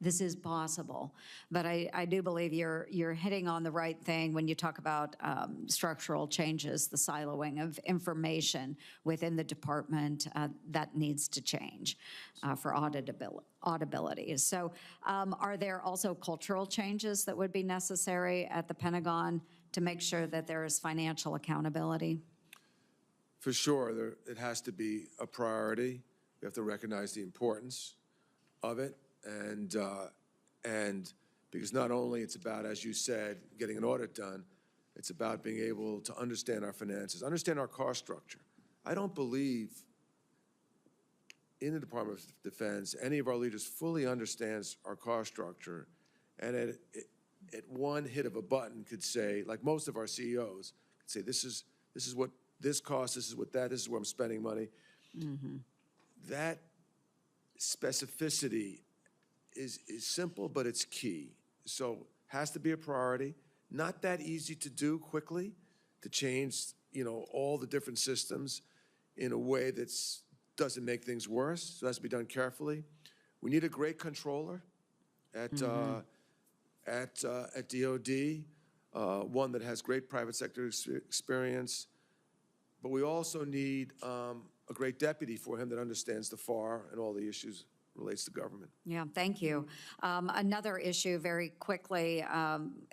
This is possible. But I do believe you're hitting on the right thing when you talk about structural changes, the siloing of information within the department that needs to change for auditability. So are there also cultural changes that would be necessary at the Pentagon to make sure that there is financial accountability? For sure, it has to be a priority. We have to recognize the importance of it. And because not only it's about, as you said, getting an audit done, it's about being able to understand our finances, understand our cost structure. I don't believe in the Department of Defense any of our leaders fully understands our cost structure, and at one hit of a button could say, like most of our CEOs, could say, this is what this costs, this is what that, this is where I'm spending money. That specificity is simple, but it's key. So has to be a priority. Not that easy to do quickly, to change, you know, all the different systems in a way that doesn't make things worse. So it has to be done carefully. We need a great controller at DOD, one that has great private sector experience. But we also need a great deputy for him that understands the FAR and all the issues relates to government. Yeah, thank you. Another issue very quickly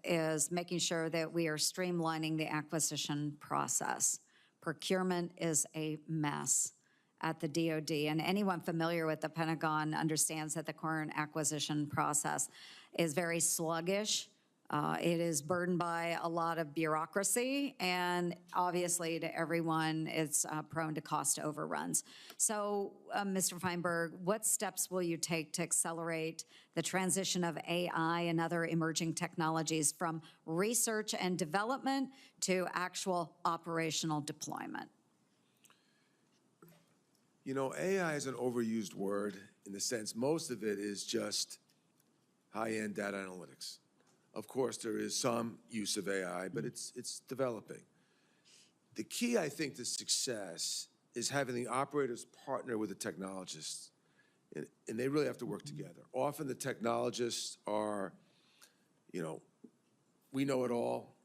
is making sure that we are streamlining the acquisition process. Procurement is a mess at the DOD, and anyone familiar with the Pentagon understands that the current acquisition process is very sluggish. It is burdened by a lot of bureaucracy, and obviously to everyone, it's prone to cost overruns. So, Mr. Feinberg, what steps will you take to accelerate the transition of AI and other emerging technologies from research and development to actual operational deployment? You know, AI is an overused word in the sense most of it is just high-end data analytics. Of course, there is some use of AI, but it's developing. The key, I think, to success is having the operators partner with the technologists, and they really have to work together. Often the technologists are, you know, we know it all,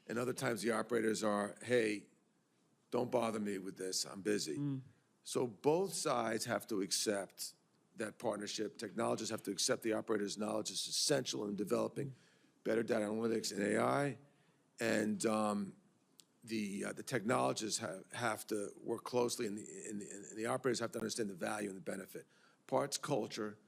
and other times the operators are, hey, don't bother me with this, I'm busy. So both sides have to accept that partnership. Technologists have to accept the operator's knowledge is essential in developing better data analytics and AI, and the technologists have to work closely, and the operators have to understand the value and the benefit. Parts culture.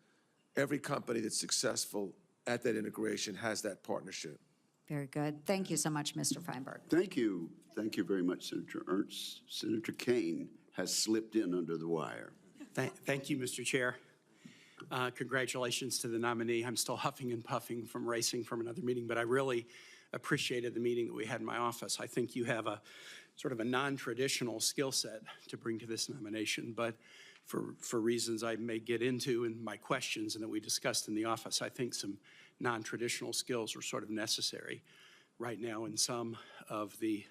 Every company that's successful at that integration has that partnership. Very good. Thank you so much, Mr. Feinberg. Thank you. Thank you very much, Senator Ernst. Senator Kane has slipped in under the wire. Thank you, Mr. Chair. Congratulations to the nominee. I'm still huffing and puffing from racing from another meeting, but I really appreciated the meeting that we had in my office. I think you have a sort of a non-traditional skill set to bring to this nomination, but for reasons I may get into in my questions and that we discussed in the office, I think some non-traditional skills are sort of necessary. right now in some of the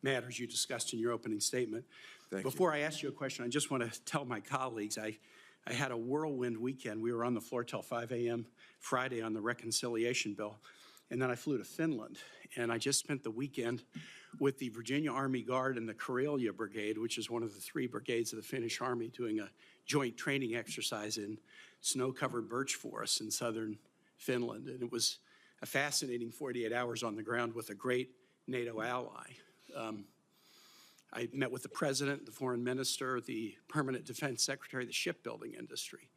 matters you discussed in your opening statement. Thank you. Before I ask you a question, I just want to tell my colleagues, I had a whirlwind weekend. We were on the floor till 5 a.m. Friday on the reconciliation bill, and then I flew to Finland. And I just spent the weekend with the Virginia Army Guard and the Karelia Brigade, which is one of the 3 brigades of the Finnish Army, doing a joint training exercise in snow-covered birch forests in southern Finland. And it was a fascinating 48 hours on the ground with a great NATO ally. I met with the president, the foreign minister, the permanent defense secretary, the shipbuilding industry.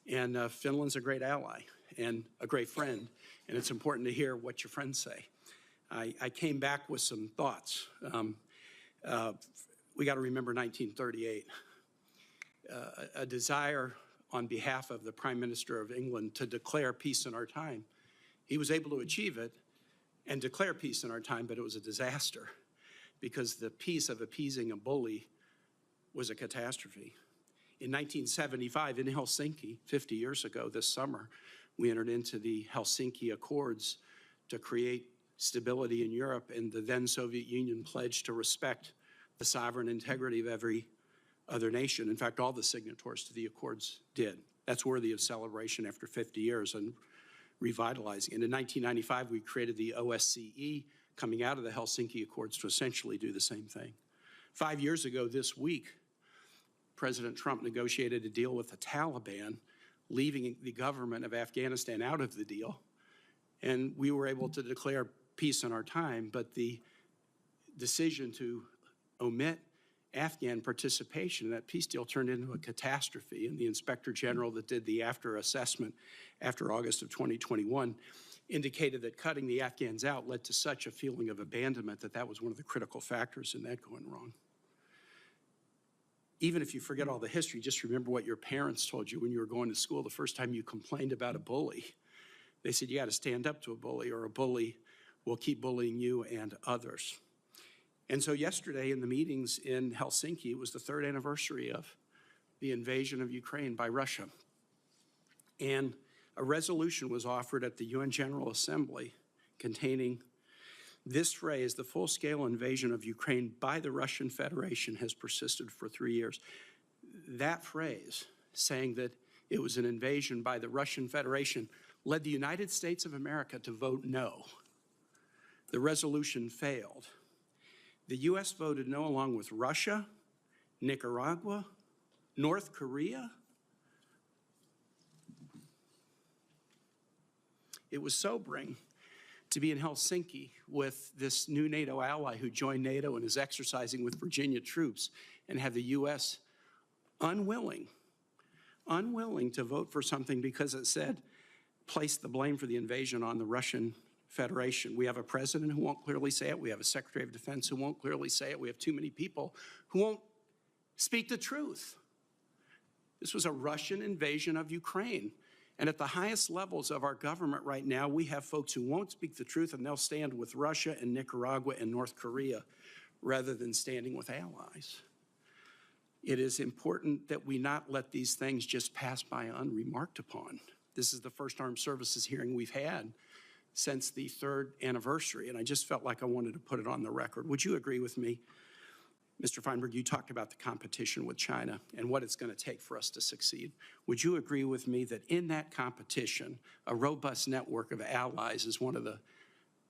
And Finland's a great ally and a great friend, and it's important to hear what your friends say. I came back with some thoughts. We got to remember 1938. A desire on behalf of the Prime Minister of England to declare peace in our time. He was able to achieve it and declare peace in our time, but it was a disaster because the peace of appeasing a bully was a catastrophe. In 1975 in Helsinki, 50 years ago this summer, we entered into the Helsinki Accords to create stability in Europe, and the then Soviet Union pledged to respect the sovereign integrity of every other nation. In fact, all the signatories to the Accords did. That's worthy of celebration after 50 years and revitalizing. And in 1995, we created the OSCE, coming out of the Helsinki Accords to essentially do the same thing. 5 years ago this week, President Trump negotiated a deal with the Taliban, leaving the government of Afghanistan out of the deal. And we were able to declare peace in our time, but the decision to omit Afghan participation in that peace deal turned into a catastrophe. And the Inspector General that did the after assessment after August of 2021 indicated that cutting the Afghans out led to such a feeling of abandonment that that was one of the critical factors in that going wrong. Even if you forget all the history, just remember what your parents told you when you were going to school the first time you complained about a bully. They said you got to stand up to a bully or a bully will keep bullying you and others. And so yesterday in the meetings in Helsinki, it was the 3rd anniversary of the invasion of Ukraine by Russia. And a resolution was offered at the UN General Assembly containing this phrase: the full-scale invasion of Ukraine by the Russian Federation has persisted for 3 years. That phrase, saying that it was an invasion by the Russian Federation, led the United States of America to vote no. The resolution failed. The U.S. voted no along with Russia, Nicaragua, North Korea. It was sobering to be in Helsinki with this new NATO ally who joined NATO and is exercising with Virginia troops, and have the U.S. unwilling to vote for something because it said, place the blame for the invasion on the Russian Federation. We have a president who won't clearly say it. We have a Secretary of Defense who won't clearly say it. We have too many people who won't speak the truth. This was a Russian invasion of Ukraine. And at the highest levels of our government right now, we have folks who won't speak the truth, and they'll stand with Russia and Nicaragua and North Korea rather than standing with allies. It is important that we not let these things just pass by unremarked upon. This is the first armed services hearing we've had since the 3rd anniversary, and I just felt like I wanted to put it on the record. Would you agree with me? Mr. Feinberg, you talked about the competition with China and what it's going to take for us to succeed. Would you agree with me that in that competition, a robust network of allies is one of the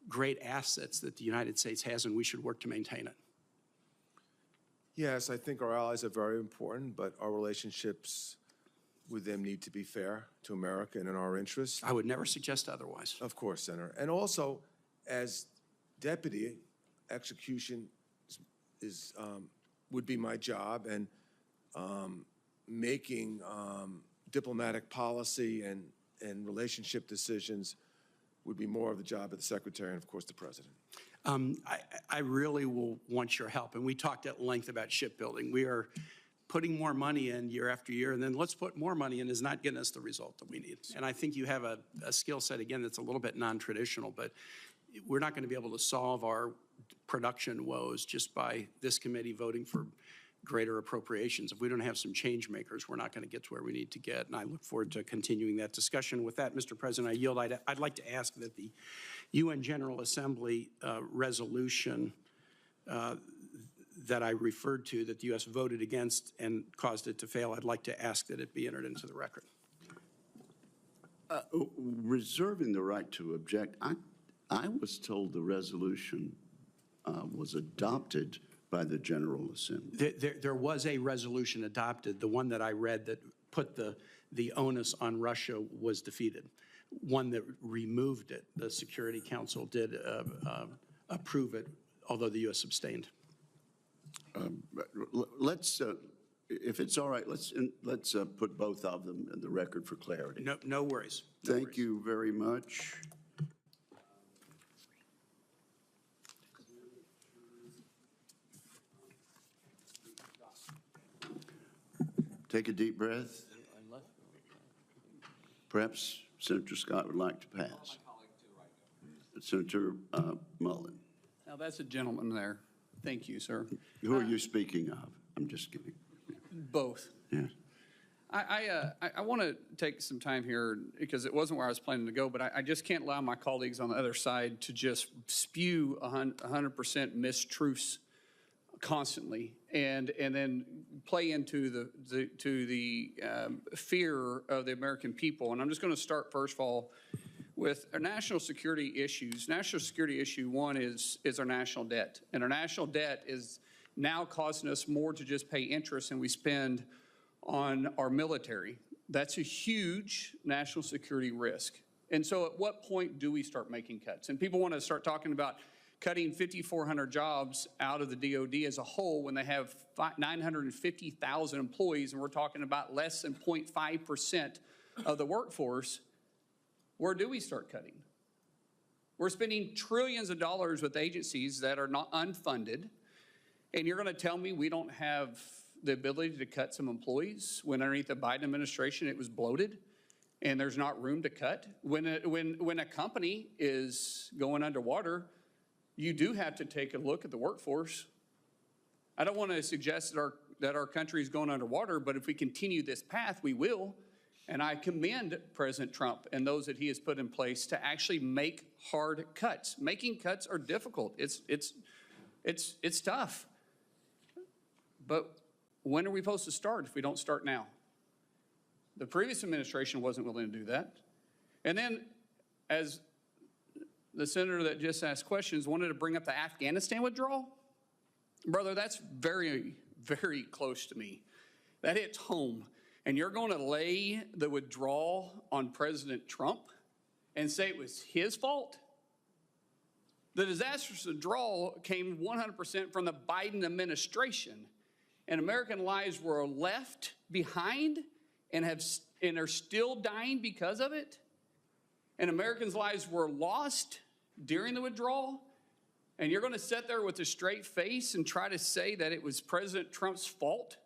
great assets that the United States has, and we should work to maintain it? Yes, I think our allies are very important, but our relationships with them need to be fair to America and in our interest. I would never suggest otherwise. Of course, Senator. And also, as deputy, execution would be my job, and making diplomatic policy and relationship decisions would be more of the job of the Secretary and, of course, the President. I really will want your help, and we talked at length about shipbuilding. We are putting more money in year after year, and then let's put more money in is not getting us the result that we need. And I think you have a skill set, again, that's a little bit non-traditional, but we're not going to be able to solve our production woes just by this committee voting for greater appropriations. If we don't have some change makers, we're not going to get to where we need to get. And I look forward to continuing that discussion. With that, Mr. President, I yield. I'd like to ask that the UN General Assembly resolution that I referred to, that the U.S. voted against and caused it to fail, I'd like to ask that it be entered into the record. Reserving the right to object, I was told the resolution was adopted by the General Assembly. There was a resolution adopted. The one that I read that put the onus on Russia was defeated. One that removed it, the Security Council did approve it, although the U.S. abstained. Let's, if it's all right, let's put both of them in the record for clarity. No worries. Thank you very much. Take a deep breath. Perhaps Senator Scott would like to pass. Senator Mullen. Now, that's a gentleman there. Thank you, sir. Who are you speaking of? I'm just kidding. Both. Yeah. I want to take some time here because it wasn't where I was planning to go, but I just can't allow my colleagues on the other side to just spew 100% mistruths constantly and then play into the fear of the American people. And I'm just going to start, first of all, with our national security issues. National security issue one is our national debt. And our national debt is now costing us more to just pay interest than we spend on our military. That's a huge national security risk. And so at what point do we start making cuts? And people want to start talking about cutting 5,400 jobs out of the DOD as a whole when they have 950,000 employees, and we're talking about less than 0.5% of the workforce. Where do we start cutting? We're spending trillions of dollars with agencies that are not unfunded, and you're going to tell me we don't have the ability to cut some employees when underneath the Biden administration it was bloated and there's not room to cut? When a company is going underwater, you do have to take a look at the workforce. I don't want to suggest that our country is going underwater, but if we continue this path, we will. And I commend President Trump and those that he has put in place to actually make hard cuts. Making cuts are difficult. It's tough. But when are we supposed to start if we don't start now? The previous administration wasn't willing to do that. And then, as the senator that just asked questions wanted to bring up the Afghanistan withdrawal, brother, that's very, very close to me. That hits home. And you're going to lay the withdrawal on President Trump and say it was his fault? The disastrous withdrawal came 100% from the Biden administration, and American lives were left behind and are still dying because of it. And Americans' lives were lost during the withdrawal. And you're going to sit there with a straight face and try to say that it was President Trump's fault?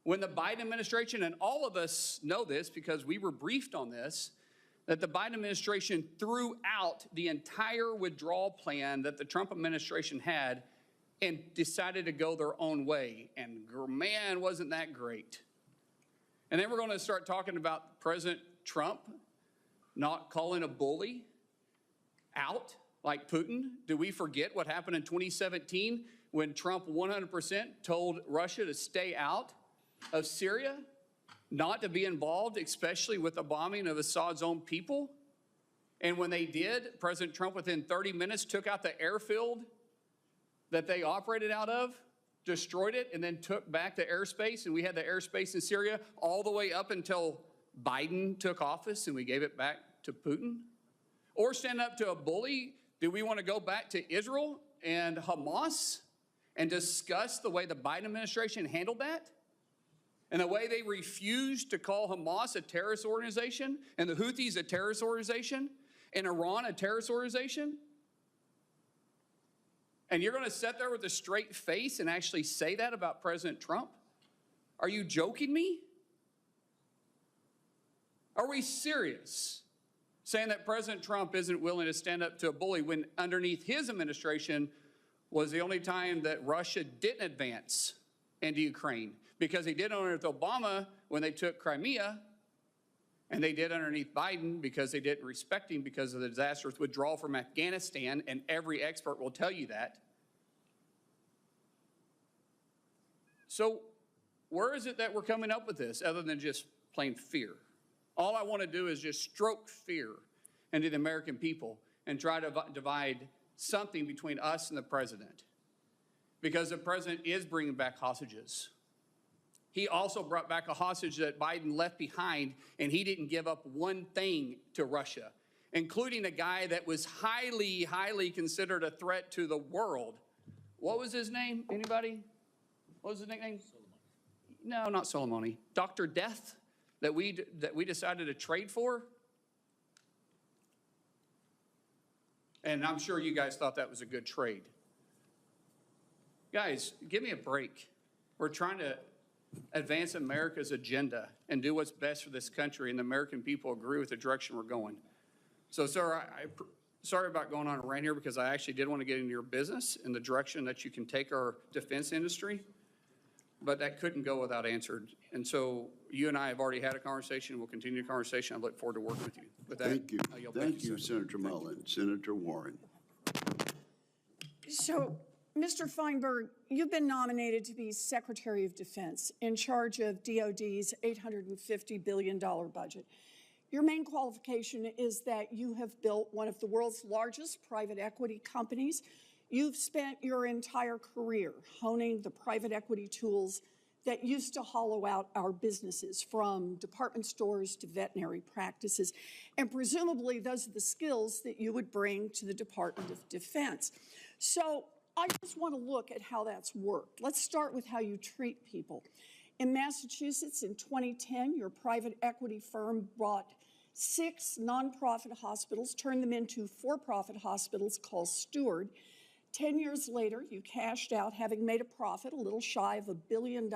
When the Biden administration, and all of us know this because we were briefed on this, that the Biden administration threw out the entire withdrawal plan that the Trump administration had and decided to go their own way. And man, wasn't that great. And then we're going to start talking about President Trump not calling a bully out like Putin. Do we forget what happened in 2017 when Trump 100% told Russia to stay out of Syria, not to be involved, especially with the bombing of Assad's own people? And when they did, President Trump within 30 minutes took out the airfield that they operated out of, destroyed it, and then took back the airspace, and we had the airspace in Syria all the way up until Biden took office and we gave it back to Putin? Or stand up to a bully? Do we want to go back to Israel and Hamas and discuss the way the Biden administration handled that? And the way they refused to call Hamas a terrorist organization and the Houthis a terrorist organization and Iran a terrorist organization? And you're going to sit there with a straight face and actually say that about President Trump? Are you joking me? Are we serious saying that President Trump isn't willing to stand up to a bully when underneath his administration was the only time that Russia didn't advance into Ukraine, because they did underneath Obama when they took Crimea, and they did underneath Biden because they didn't respect him because of the disastrous withdrawal from Afghanistan, and every expert will tell you that. So where is it that we're coming up with this other than just plain fear? All I want to do is just stroke fear into the American people and try to divide something between us and the president, because the president is bringing back hostages. He also brought back a hostage that Biden left behind, and he didn't give up one thing to Russia, including a guy that was highly, highly considered a threat to the world. What was his name? Anybody? What was his nickname? No, not Soleimani. Dr. Death that we decided to trade for. And I'm sure you guys thought that was a good trade. Guys, give me a break. We're trying to advance America's agenda and do what's best for this country, and the American people agree with the direction we're going. So, sir, sorry about going on a rant here, because I actually did want to get into your business and the direction that you can take our defense industry, but that couldn't go without answered. And so you and I have already had a conversation. We'll continue the conversation. I look forward to working with you. With that, Thank you. I yield back Thank to you, Senator Mullen. Senator Warren. So, Mr. Feinberg, you've been nominated to be Secretary of Defense in charge of DOD's $850 billion budget. Your main qualification is that you have built one of the world's largest private equity companies. You've spent your entire career honing the private equity tools that used to hollow out our businesses, from department stores to veterinary practices. And presumably those are the skills that you would bring to the Department of Defense. So I just want to look at how that's worked. Let's start with how you treat people. In Massachusetts in 2010, your private equity firm bought 6 nonprofit hospitals, turned them into for-profit hospitals called Steward. 10 years later, you cashed out, having made a profit, a little shy of $1 billion,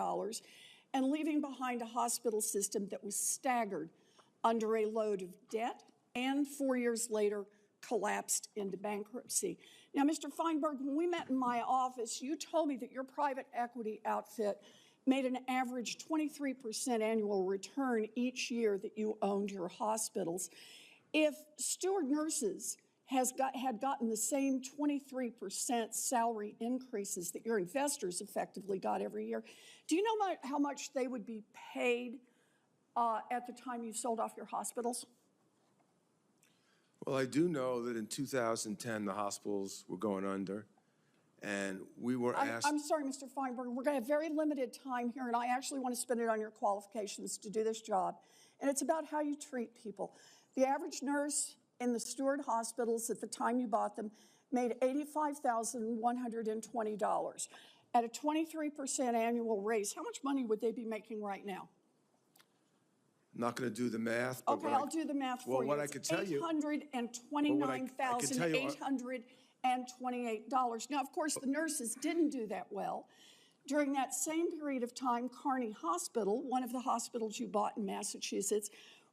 and leaving behind a hospital system that was staggered under a load of debt, and 4 years later, collapsed into bankruptcy. Now, Mr. Feinberg, when we met in my office, you told me that your private equity outfit made an average 23% annual return each year that you owned your hospitals. If Steward Nurses had gotten the same 23% salary increases that your investors effectively got every year, do you know how much they would be paid at the time you sold off your hospitals? Well, I do know that in 2010, the hospitals were going under, and we were asked— I'm sorry, Mr. Feinberg, we're going to have very limited time here, and I actually want to spend it on your qualifications to do this job. And it's about how you treat people. The average nurse in the Steward hospitals at the time you bought them made $85,120. At a 23% annual raise, how much money would they be making right now? I'm not going to do the math. But okay, I'll do the math for you. Well, what I could tell you— $829,828. Now, of course, the nurses didn't do that well. During that same period of time, Kearney Hospital, one of the hospitals you bought in Massachusetts,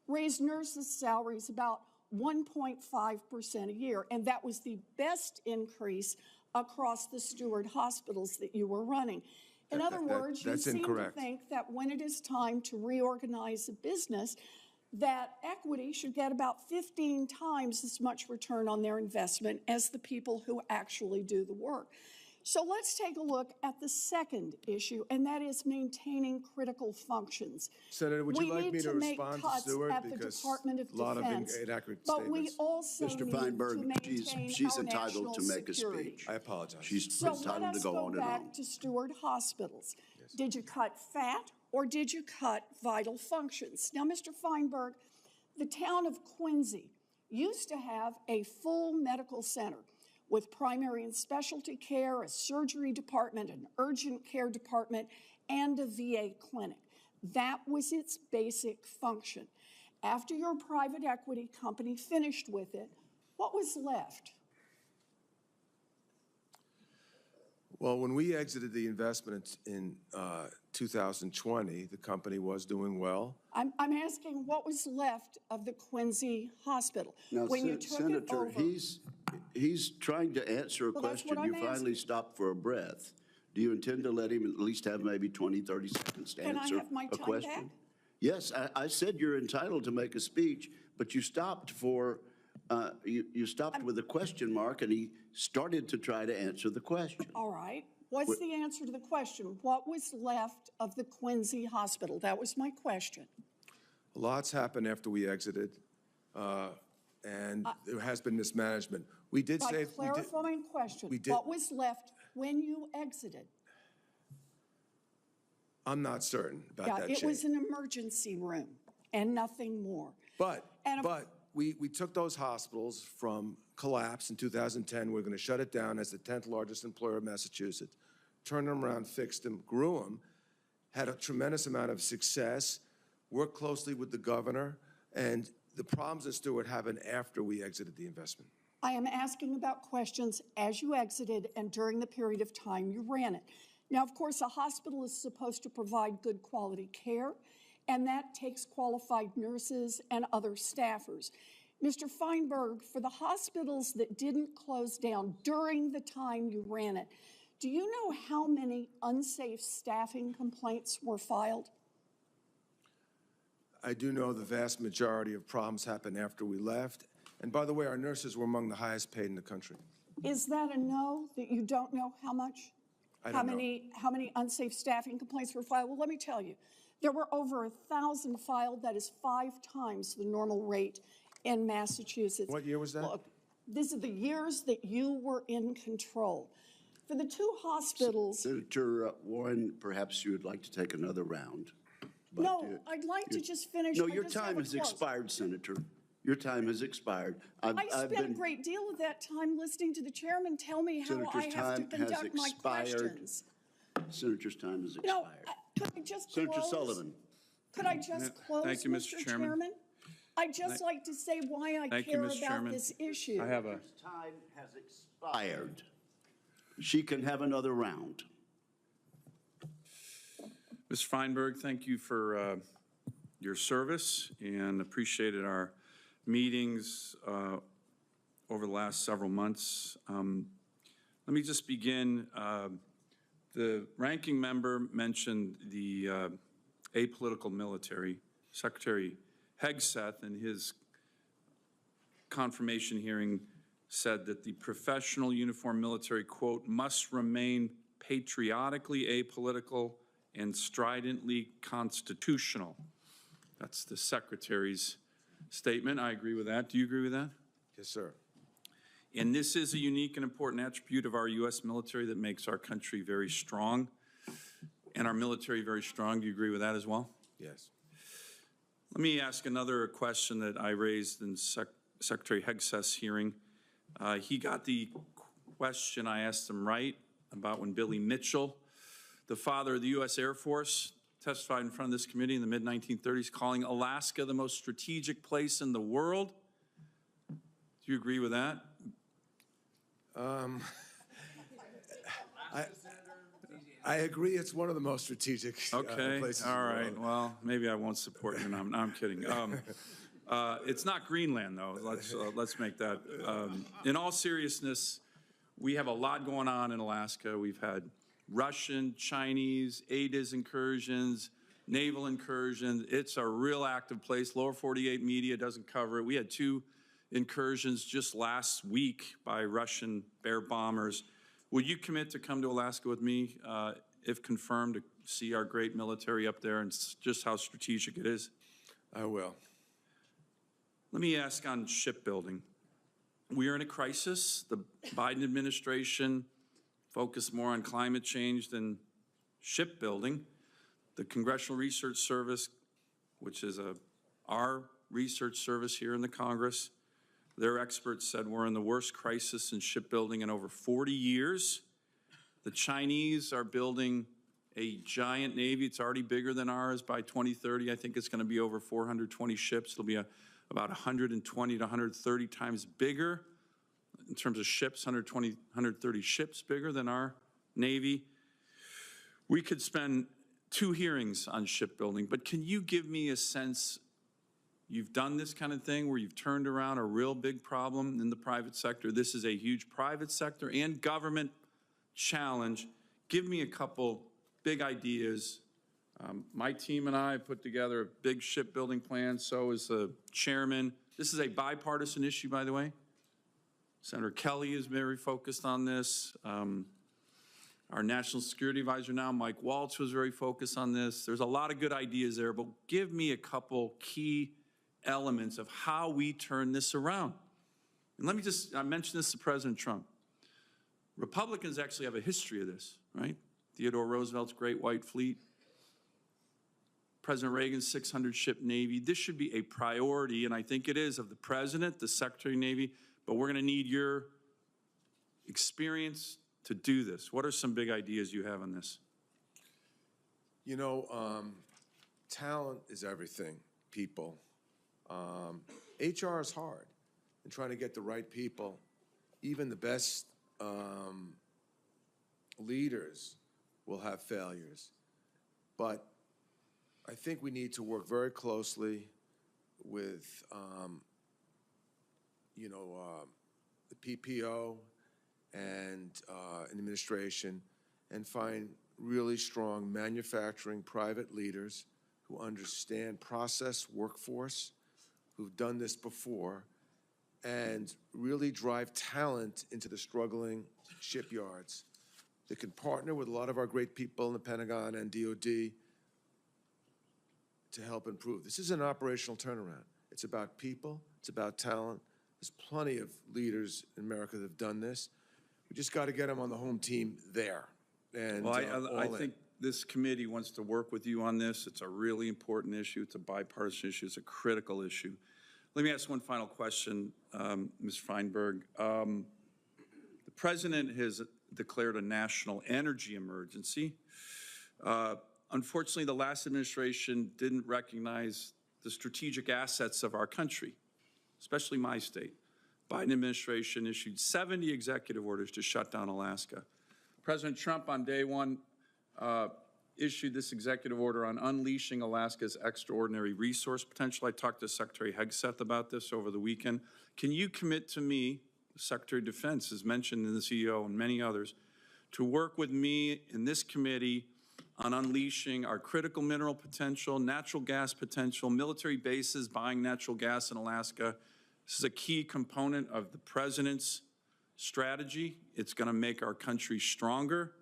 raised nurses' salaries about 1.5% a year, and that was the best increase across the Steward hospitals that you were running. In other words, you seem to think that when it is time to reorganize a business, that equity should get about 15 times as much return on their investment as the people who actually do the work. So let's take a look at the second issue, and that is maintaining critical functions. Senator, would you like me to respond to Stewart? At the Department of Defense, inaccurate but we statements. also Mr. need Feinberg, to maintain she's our entitled to national make a security. speech. I apologize. She's So let entitled to us go go on and on. back to Steward hospitals. Yes. Did you cut fat or did you cut vital functions? Now, Mr. Feinberg, the town of Quincy used to have a full medical center with primary and specialty care, a surgery department, an urgent care department, and a VA clinic. That was its basic function. After your private equity company finished with it, what was left? Well, when we exited the investment in 2020, the company was doing well. I'm asking what was left of the Quincy Hospital Now, when you took Senator, it over. he's trying to answer a question. That's what You I'm finally asking. stopped for a breath. Do you intend to let him at least have maybe 20, 30 seconds to Can I answer have my a time question? back? Yes, I said you're entitled to make a speech, but you stopped for, you stopped with a question mark, and he started to try to answer the question. All right. What's the answer to the question? What was left of the Quincy Hospital? That was my question. A lot's happened after we exited, and there has been mismanagement. We did By say, clarifying question, we did- what was left when you exited? I'm not certain about Yeah, that it change. was an emergency room and nothing more. But And we took those hospitals from collapse in 2010. We're going to shut it down as the 10th largest employer of Massachusetts. Turned them around, fixed them, grew them, had a tremendous amount of success, worked closely with the governor, and the problems that Stewart happened after we exited the investment. I am asking about questions as you exited and during the period of time you ran it. Now, of course, a hospital is supposed to provide good quality care, and that takes qualified nurses and other staffers. Mr. Feinberg, for the hospitals that didn't close down during the time you ran it, do you know how many unsafe staffing complaints were filed? I do know the vast majority of problems happened after we left. And by the way, our nurses were among the highest paid in the country. Is that a no, that you don't know how much? I don't know. How many unsafe staffing complaints were filed? Well, let me tell you, there were over 1,000 filed. That is 5 times the normal rate in Massachusetts. What year was that? Look, these are the years that you were in control. For the 2 hospitals. Senator Warren, perhaps you would like to take another round. But, No, I'd like to just finish. No, I your just have time a has close. expired, Senator. Your time has expired. I spent a great deal of that time listening to the chairman tell me how I Senator's have to time has conduct my expired. questions. Senator's time has No, expired. could I just Senator close? Sullivan. Could I just close, Thank you, Mr. Mr. Chairman. Chairman? I'd just like to say why I Thank you, care Mr. about Chairman. this issue. I have a, Senator's time has expired. She can have another round. Mr. Feinberg, thank you for your service and appreciated our meetings over the last several months. Let me just begin. The ranking member mentioned the apolitical military. Secretary Hegseth in his confirmation hearing said that the professional uniformed military, quote, must remain patriotically apolitical and stridently constitutional. That's the Secretary's statement. I agree with that. Do you agree with that? Yes, sir. And this is a unique and important attribute of our U.S. military that makes our country very strong and our military very strong. Do you agree with that as well? Yes. Let me ask another question that I raised in Secretary Hegseth's hearing. He got the question I asked him right about when Billy Mitchell, the father of the U.S. Air Force, testified in front of this committee in the mid-1930s, calling Alaska the most strategic place in the world. Do you agree with that? I agree it's one of the most strategic Okay, places in all the right. world. Well, maybe I won't support your nomination. No, I'm kidding. It's not Greenland, though. Let's make that. In all seriousness, we have a lot going on in Alaska. We've had Russian, Chinese, ADIZ incursions, naval incursions. It's a real active place. Lower 48 media doesn't cover it. We had 2 incursions just last week by Russian bear bombers. Will you commit to come to Alaska with me, if confirmed, to see our great military up there and just how strategic it is? I will. Let me ask on shipbuilding. We are in a crisis. The Biden administration focused more on climate change than shipbuilding. The Congressional Research Service, which is our research service here in the Congress, their experts said we're in the worst crisis in shipbuilding in over 40 years. The Chinese are building a giant Navy. It's already bigger than ours by 2030. I think it's going to be over 420 ships. It'll be about 120 to 130 times bigger in terms of ships, 120, 130 ships bigger than our Navy. We could spend 2 hearings on shipbuilding, but can you give me a sense? You've done this kind of thing where you've turned around a real big problem in the private sector. This is a huge private sector and government challenge. give me a couple big ideas. My team and I put together a big shipbuilding plan, so is the chairman. This is a bipartisan issue, by the way. Senator Kelly is very focused on this. Our National Security Advisor now, Mike Waltz, was very focused on this. There's a lot of good ideas there, but give me a couple key elements of how we turn this around. And let me I mentioned this to President Trump. Republicans actually have a history of this, right? Theodore Roosevelt's Great White Fleet, President Reagan's 600-ship Navy. This should be a priority, and I think it is, of the President, the Secretary of Navy, but we're going to need your experience to do this. What are some big ideas you have on this? You know, talent is everything, people. HR is hard, and trying to get the right people, even the best leaders will have failures. But I think we need to work very closely with, the PPO and administration, and find really strong manufacturing private leaders who understand process workforce, who've done this before, and really drive talent into the struggling shipyards that can partner with a lot of our great people in the Pentagon and DOD to help improve. This is an operational turnaround. It's about people, it's about talent. There's plenty of leaders in America that have done this. We just got to get them on the home team there. And Well, I think this committee wants to work with you on this. It's a really important issue. It's a bipartisan issue. It's a critical issue. Let me ask one final question, Ms. Feinberg. The President has declared a national energy emergency. Unfortunately, the last administration didn't recognize the strategic assets of our country, especially my state. Biden administration issued 70 executive orders to shut down Alaska. President Trump on day one issued this executive order on unleashing Alaska's extraordinary resource potential. I talked to Secretary Hegseth about this over the weekend. Can you commit to me, the Secretary of Defense is mentioned in the CEO and many others, to work with me in this committee on unleashing our critical mineral potential, natural gas potential, military bases buying natural gas in Alaska? This is a key component of the President's strategy. It's going to make our country stronger,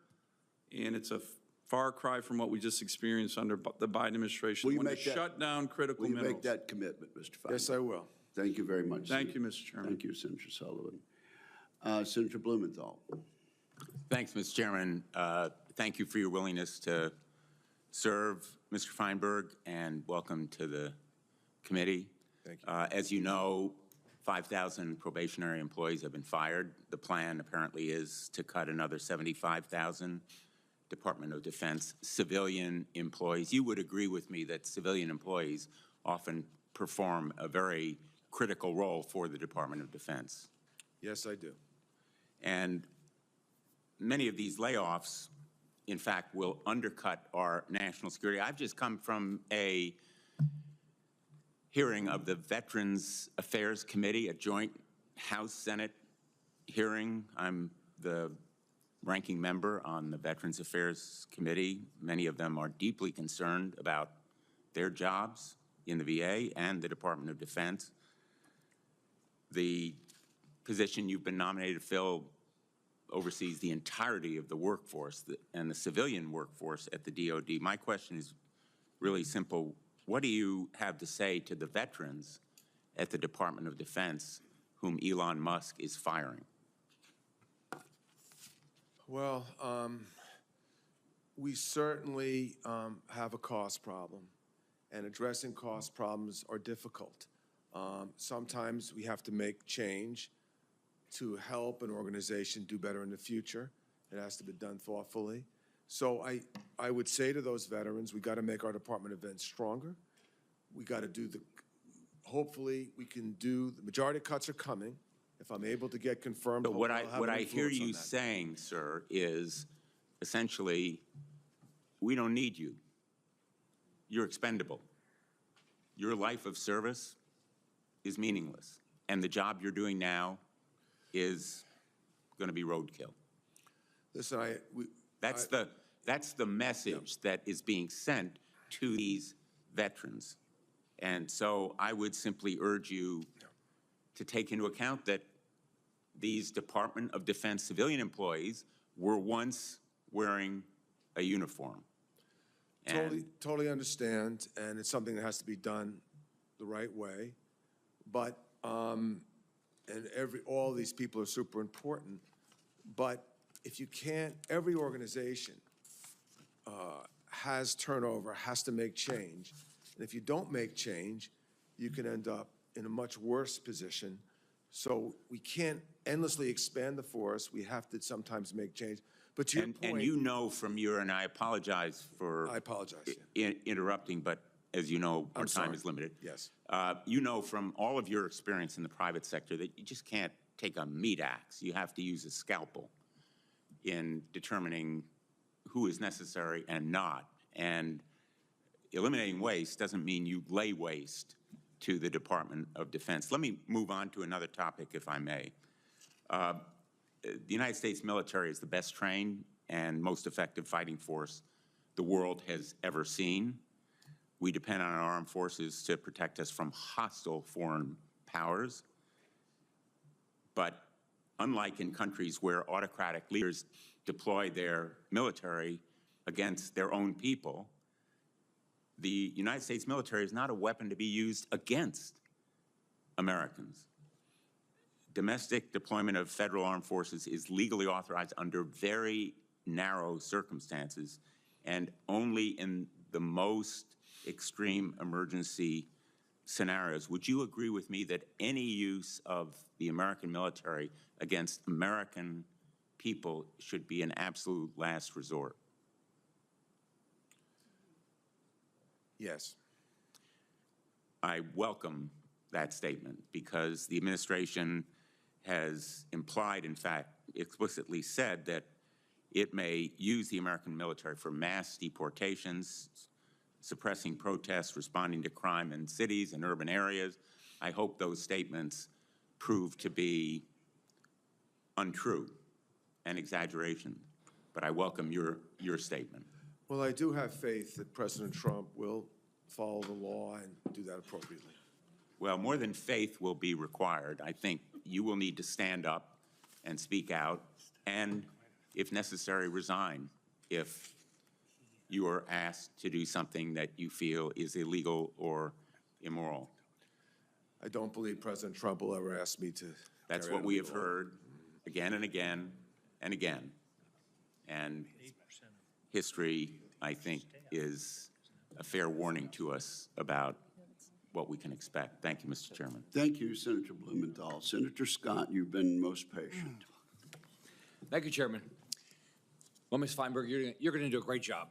and it's a far cry from what we just experienced under the Biden administration. Will you make that, shut down critical minerals? Will you make that commitment, Mr. Feinberg? Yes, I will. Thank you very much. Thank you, Mr. Chairman. Thank you, Senator Sullivan. Senator Blumenthal. Thanks, Mr. Chairman. Thank you for your willingness to serve, Mr. Feinberg, and welcome to the committee. Thank you. As you know, 5,000 probationary employees have been fired. The plan apparently is to cut another 75,000 Department of Defense civilian employees. You would agree with me that civilian employees often perform a very critical role for the Department of Defense. Yes, I do. And many of these layoffs, in fact, will undercut our national security. I've just come from a hearing of the Veterans Affairs Committee, a joint House-Senate hearing. I'm the ranking member on the Veterans Affairs Committee. Many of them are deeply concerned about their jobs in the VA and the Department of Defense. The position you've been nominated to fill oversees the entirety of the workforce and the civilian workforce at the DOD. My question is really simple. What do you have to say to the veterans at the Department of Defense whom Elon Musk is firing? Well, we certainly have a cost problem, and addressing cost problems are difficult. Sometimes we have to make change to help an organization do better in the future. It has to be done thoughtfully. So I would say to those veterans, we got to make our Department of Defense stronger. We got to do hopefully we can do, the majority of cuts are coming. If I'm able to get confirmed, but what I hear you saying, sir, is essentially, we don't need you. You're expendable. Your life of service is meaningless. And the job you're doing now is going to be roadkill. Listen, That's the message that is being sent to these veterans. And so I would simply urge you to take into account that these Department of Defense civilian employees were once wearing a uniform. Totally understand, and it's something that has to be done the right way. But, and all these people are super important, but if you can't, every organization has turnover, has to make change. And if you don't make change, you can end up in a much worse position. So we can't endlessly expand the force. We have to sometimes make change. But to your point, and you know from your, and I apologize for interrupting, but as you know, our time is limited. Yes. You know from all of your experience in the private sector that you just can't take a meat axe. You have to use a scalpel in determining who is necessary and not. And eliminating waste doesn't mean you lay waste to the Department of Defense. Let me move on to another topic, if I may. The United States military is the best trained and most effective fighting force the world has ever seen. We depend on our armed forces to protect us from hostile foreign powers. But unlike in countries where autocratic leaders deploy their military against their own people, the United States military is not a weapon to be used against Americans. Domestic deployment of federal armed forces is legally authorized under very narrow circumstances and only in the most extreme emergency scenarios. Would you agree with me that any use of the American military against American people should be an absolute last resort? Yes. I welcome that statement because the administration has implied, in fact, explicitly said that it may use the American military for mass deportations, suppressing protests, responding to crime in cities and urban areas. I hope those statements prove to be untrue and exaggeration, but I welcome your statement. Well, I do have faith that President Trump will follow the law and do that appropriately. Well, more than faith will be required. I think you will need to stand up and speak out and, if necessary, resign if you are asked to do something that you feel is illegal or immoral. I don't believe President Trump will ever ask me to. That's what we have heard again and again and again. And history, I think, is a fair warning to us about what we can expect. Thank you, Mr. Chairman. Thank you, Senator Blumenthal. Senator Scott, you've been most patient. Thank you, Chairman. Well, Ms. Feinberg, you're going to do a great job.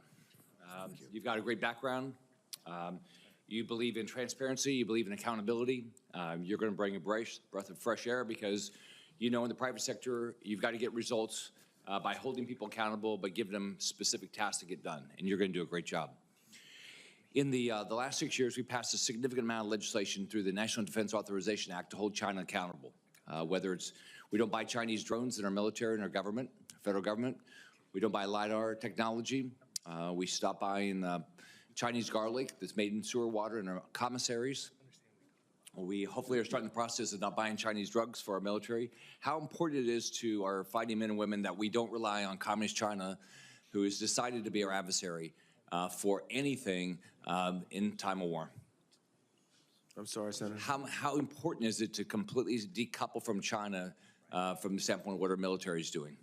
You've got a great background. You believe in transparency. You believe in accountability. You're going to bring a breath of fresh air because you know in the private sector, you've got to get results by holding people accountable, but giving them specific tasks to get done, and you're going to do a great job. In the last 6 years, we passed a significant amount of legislation through the National Defense Authorization Act to hold China accountable, whether it's we don't buy Chinese drones in our military and our government, federal government. We don't buy LiDAR technology. We stop buying Chinese garlic that's made in sewer water in our commissaries. We hopefully are starting the process of not buying Chinese drugs for our military. How important it is to our fighting men and women that we don't rely on Communist China, who has decided to be our adversary, for anything in time of war. I'm sorry, Senator. How important is it to completely decouple from China from the standpoint of what our military is doing?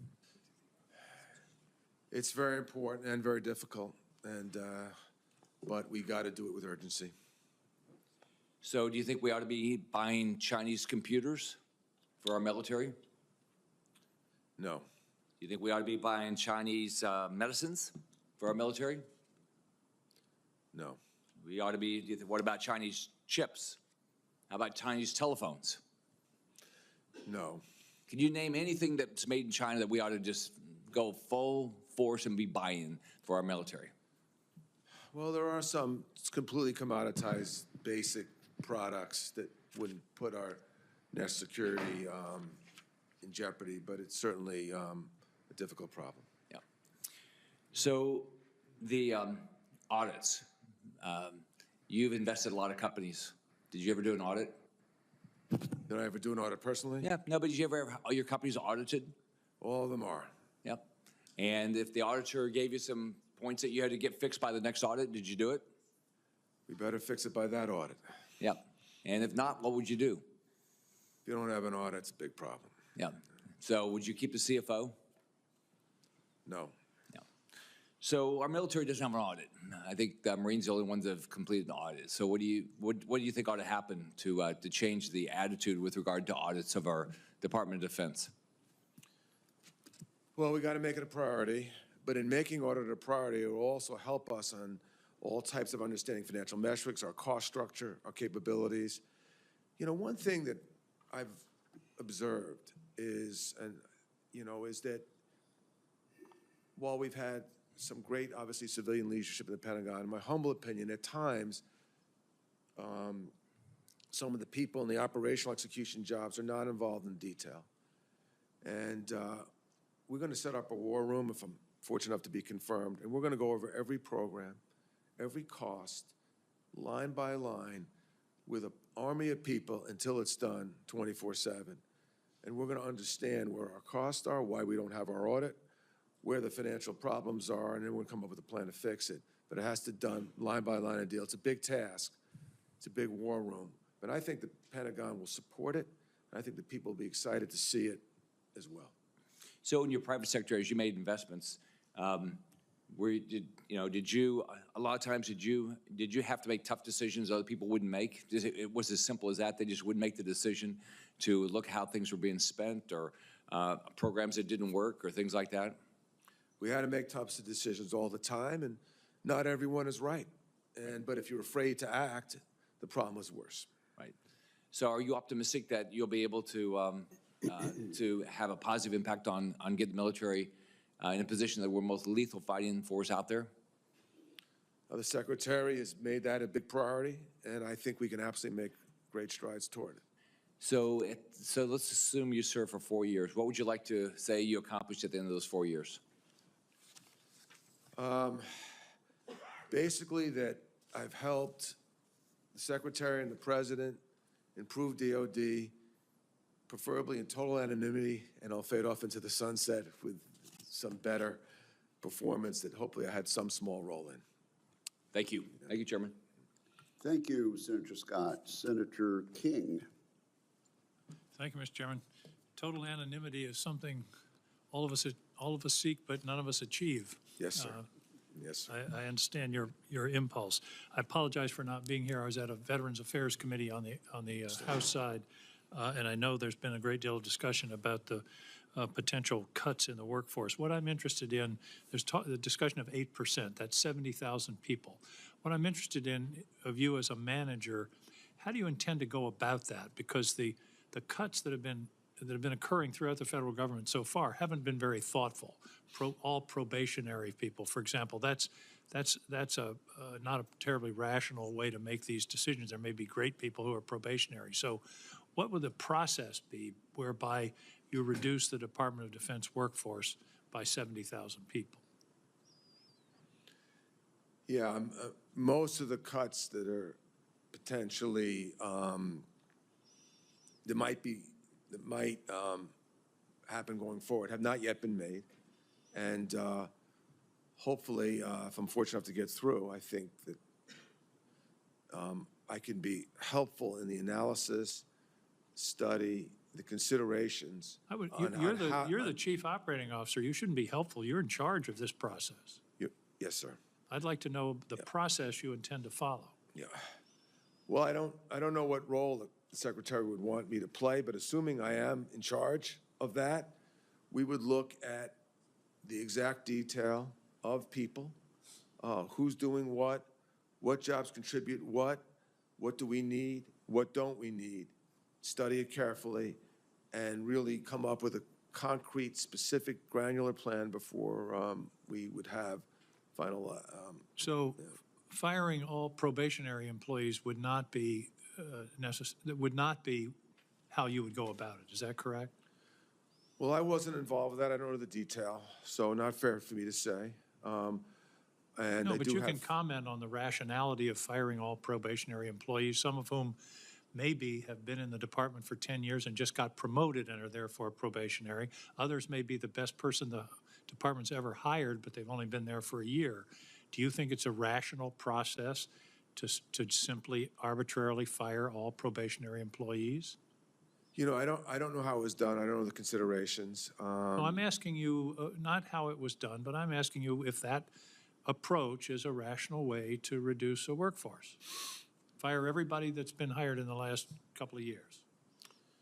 It's very important and very difficult, and but we got to do it with urgency. So do you think we ought to be buying Chinese computers for our military? No. Do you think we ought to be buying Chinese medicines for our military? No. We ought to be, what about Chinese chips? How about Chinese telephones? No. Can you name anything that's made in China that we ought to just go full force and be buying for our military? Well, there are some completely commoditized basic products that wouldn't put our national security in jeopardy, but it's certainly a difficult problem. Yeah. So the audits, you've invested in a lot of companies. Did you ever do an audit? Did I ever do an audit personally? Yeah, no, but did you ever have all your companies audited? All of them are. Yep. And if the auditor gave you some points that you had to get fixed by the next audit, did you do it? We better fix it by that audit. Yep. And if not, what would you do? If you don't have an audit, it's a big problem. Yeah. So would you keep the CFO? No. No. So our military doesn't have an audit. I think the Marines are the only ones that have completed an audit. So what do you think ought to happen to change the attitude with regard to audits of our Department of Defense? Well, we got to make it a priority, but in making audit a priority, it will also help us on all types of understanding financial metrics, our cost structure, our capabilities. You know, one thing that I've observed is that while we've had some great, obviously, civilian leadership in the Pentagon, in my humble opinion, at times, some of the people in the operational execution jobs are not involved in detail. And we're going to set up a war room, if I'm fortunate enough to be confirmed, and we're going to go over every program, every cost, line by line, with an army of people until it's done 24/7. And we're going to understand where our costs are, why we don't have our audit, where the financial problems are, and then we'll come up with a plan to fix it. But it has to be done line by line a deal. It's a big task. It's a big war room. But I think the Pentagon will support it. And I think the people will be excited to see it as well. So in your private sector, as you made investments, a lot of times did you have to make tough decisions other people wouldn't make? It was as simple as that? They just wouldn't make the decision to look how things were being spent, or programs that didn't work, or things like that? We had to make tough decisions all the time, and not everyone is right. But if you're afraid to act, the problem was worse. Right. So are you optimistic that you'll be able to have a positive impact on getting the military in a position that we're most lethal fighting force out there? The Secretary has made that a big priority, and I think we can absolutely make great strides toward it. So let's assume you serve for 4 years. What would you like to say you accomplished at the end of those 4 years? Basically that I've helped the Secretary and the President improve DOD, preferably in total anonymity, and I'll fade off into the sunset with some better performance that hopefully I had some small role in. Thank you. Thank you, Chairman. Thank you, Senator Scott. Senator King. Thank you, Mr. Chairman. Total anonymity is something all of us seek, but none of us achieve. Yes, sir. Yes, sir. I understand your impulse. I apologize for not being here. I was at a Veterans Affairs Committee on the House side, and I know there's been a great deal of discussion about the potential cuts in the workforce. What I'm interested in, there's the discussion of 8%. That's 70,000 people. What I'm interested in of you as a manager, how do you intend to go about that? Because the cuts that have been occurring throughout the federal government so far haven't been very thoughtful. All probationary people, for example, that's not a terribly rational way to make these decisions. There may be great people who are probationary. So what would the process be whereby you reduce the Department of Defense workforce by 70,000 people? Yeah, most of the cuts that are potentially that might happen going forward have not yet been made, and hopefully, if I'm fortunate enough to get through, I think that I can be helpful in the analysis, study, the considerations. You're the chief operating officer. You shouldn't be helpful. You're in charge of this process. Yes, sir. I'd like to know the process you intend to follow. Yeah. Well, I don't know what role the Secretary would want me to play, but assuming I am in charge of that, we would look at the exact detail of people, who's doing what jobs contribute what do we need, what don't we need, study it carefully, and really come up with a concrete, specific, granular plan before we would have final. Firing all probationary employees would not be would not be how you would go about it. Is that correct? Well, I wasn't involved with that. I don't know the detail, so not fair for me to say. And No, they but do you have. can comment on the rationality of firing all probationary employees, some of whom maybe have been in the department for 10 years and just got promoted and are therefore probationary. Others may be the best person the department's ever hired, but they've only been there for a year. Do you think it's a rational process to simply arbitrarily fire all probationary employees? You know, I don't know how it was done. I don't know the considerations. No, I'm asking you, not how it was done, but I'm asking you if that approach is a rational way to reduce a workforce. Fire everybody that's been hired in the last couple of years.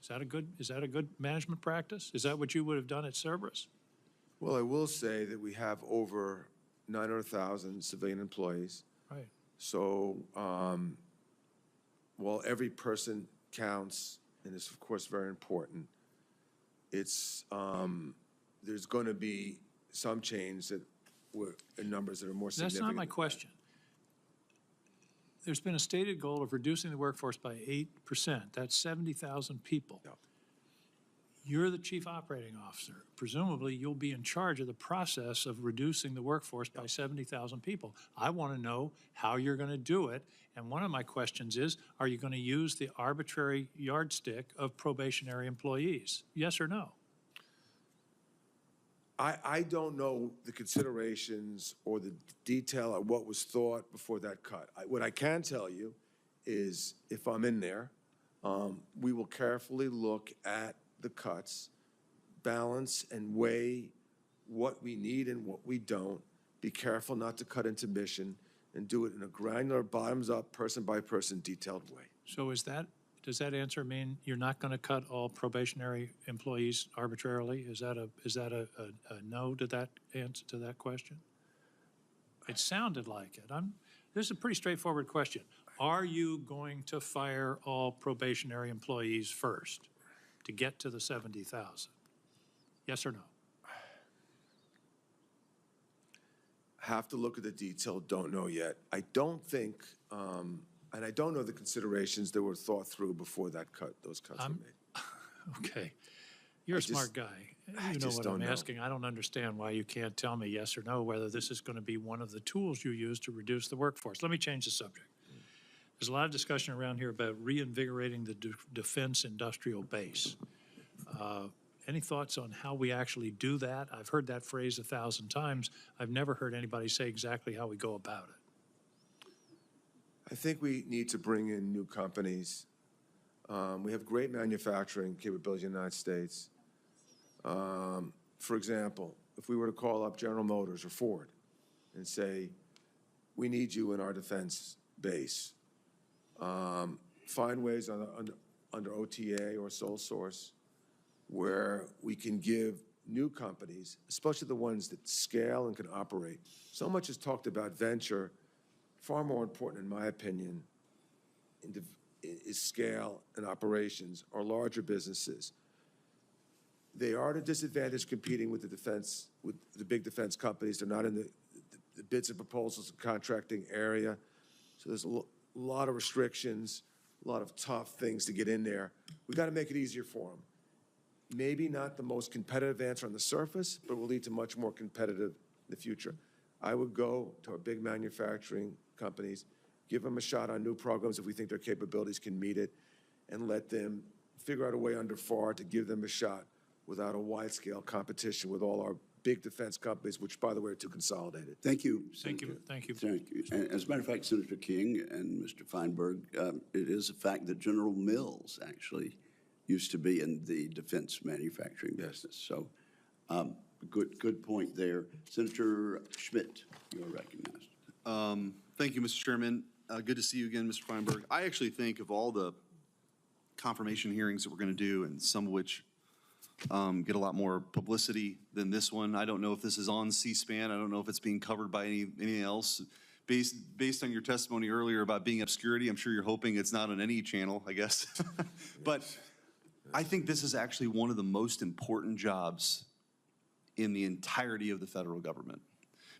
Is that a good management practice? Is that what you would have done at Cerberus? Well, I will say that we have over 900,000 civilian employees. Right. So while every person counts, and is of course very important, it's there's going to be some change that in numbers that are more significant. That's not my question. There's been a stated goal of reducing the workforce by 8%. That's 70,000 people. Yeah. You're the chief operating officer. Presumably, you'll be in charge of the process of reducing the workforce by 70,000 people. I want to know how you're going to do it. And one of my questions is, are you going to use the arbitrary yardstick of probationary employees? Yes or no? I don't know the considerations or the detail of what was thought before that cut. What I can tell you is if I'm in there, we will carefully look at the cuts, balance and weigh what we need and what we don't, be careful not to cut into mission, and do it in a granular, bottoms-up, person-by-person, detailed way. So does that answer mean you're not going to cut all probationary employees arbitrarily? Is that a no to that answer to that question? It sounded like it. This is a pretty straightforward question. Are you going to fire all probationary employees first to get to the 70,000? Yes or no? Have to look at the detail, don't know yet. I don't think, and I don't know the considerations that were thought through before those cuts were made. Okay. You're a smart guy. You know what I'm asking. I don't understand why you can't tell me yes or no whether this is going to be one of the tools you use to reduce the workforce. Let me change the subject. There's a lot of discussion around here about reinvigorating the defense industrial base. Any thoughts on how we actually do that? I've heard that phrase 1,000 times. I've never heard anybody say exactly how we go about it. I think we need to bring in new companies. We have great manufacturing capability in the United States. For example, if we were to call up General Motors or Ford and say, we need you in our defense base, find ways under OTA or sole source where we can give new companies, especially the ones that scale and can operate. So much is talked about venture. Far more important, in my opinion, is scale and operations or larger businesses. They are at a disadvantage competing with the big defense companies. They're not in the bids and proposals and contracting area. So there's a lot of restrictions, a lot of tough things to get in there. We got to make it easier for them. Maybe not the most competitive answer on the surface, but will lead to much more competitive in the future. I would go to our big manufacturing companies, give them a shot on new programs if we think their capabilities can meet it, and let them figure out a way under FAR to give them a shot without a wide-scale competition with all our big defense companies, which, by the way, are too consolidated. Thank you. Thank you. Thank you. Thank you. And as a matter of fact, Senator King and Mr. Feinberg, it is a fact that General Mills actually used to be in the defense manufacturing business. So good point there. Senator Schmidt, you are recognized. Thank you, Mr. Chairman. Good to see you again, Mr. Feinberg. I actually think of all the confirmation hearings that we're going to do, and some of which get a lot more publicity than this one. I don't know if this is on C-SPAN. I don't know if it's being covered by anything else. Based on your testimony earlier about being obscurity, I'm sure you're hoping it's not on any channel, I guess. But I think this is actually one of the most important jobs in the entirety of the federal government.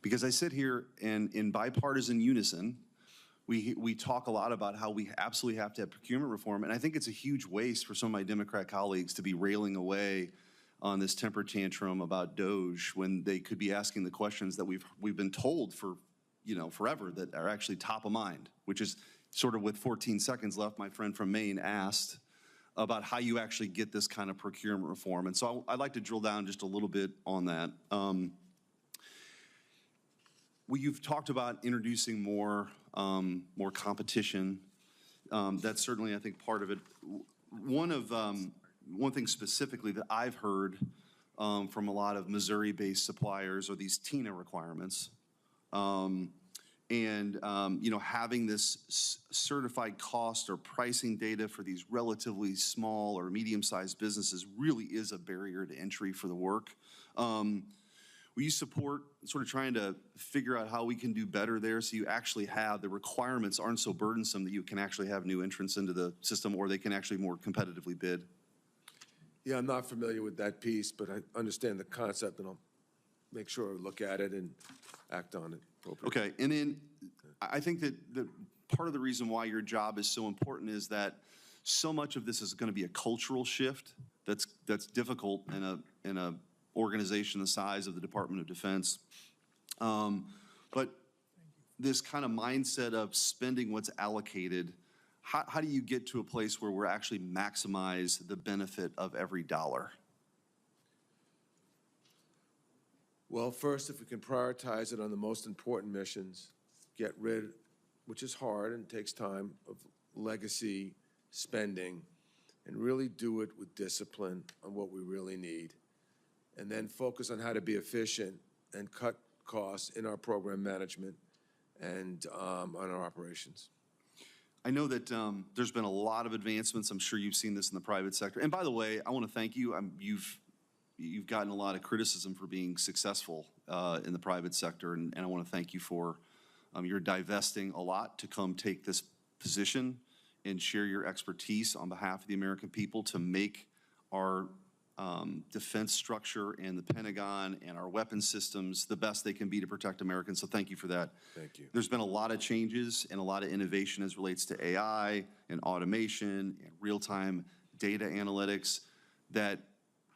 Because I sit here and in bipartisan unison, we talk a lot about how we absolutely have to have procurement reform, and I think it's a huge waste for some of my Democrat colleagues to be railing away on this temper tantrum about DOGE when they could be asking the questions that we've been told for, forever that are actually top of mind, which is sort of with 14 seconds left, my friend from Maine asked about how you actually get this kind of procurement reform. And so I'd like to drill down just a little bit on that. Well, you've talked about introducing more competition. That's certainly, I think, part of it. One thing specifically that I've heard from a lot of Missouri-based suppliers are these TINA requirements. Having this certified cost or pricing data for these relatively small or medium-sized businesses really is a barrier to entry for the work. Will you support sort of trying to figure out how we can do better there so you actually have the requirements aren't so burdensome that you can actually have new entrants into the system or they can actually more competitively bid? Yeah, I'm not familiar with that piece, but I understand the concept, and I'll make sure I look at it and act on it appropriately. Okay, and then I think that part of the reason why your job is so important is that so much of this is going to be a cultural shift that's difficult in a organization the size of the Department of Defense. But this kind of mindset of spending what's allocated, how do you get to a place where we're actually maximize the benefit of every dollar? Well, first, if we can prioritize it on the most important missions, get rid, which is hard and takes time, of legacy spending, and really do it with discipline on what we really need, and then focus on how to be efficient and cut costs in our program management and on our operations. I know that there's been a lot of advancements. I'm sure you've seen this in the private sector. And by the way, I want to thank you. You've gotten a lot of criticism for being successful in the private sector, and I want to thank you for you're divesting a lot to come take this position and share your expertise on behalf of the American people to make our defense structure and the Pentagon and our weapon systems the best they can be to protect Americans. So thank you for that. Thank you. There's been a lot of changes and a lot of innovation as relates to AI and automation and real-time data analytics that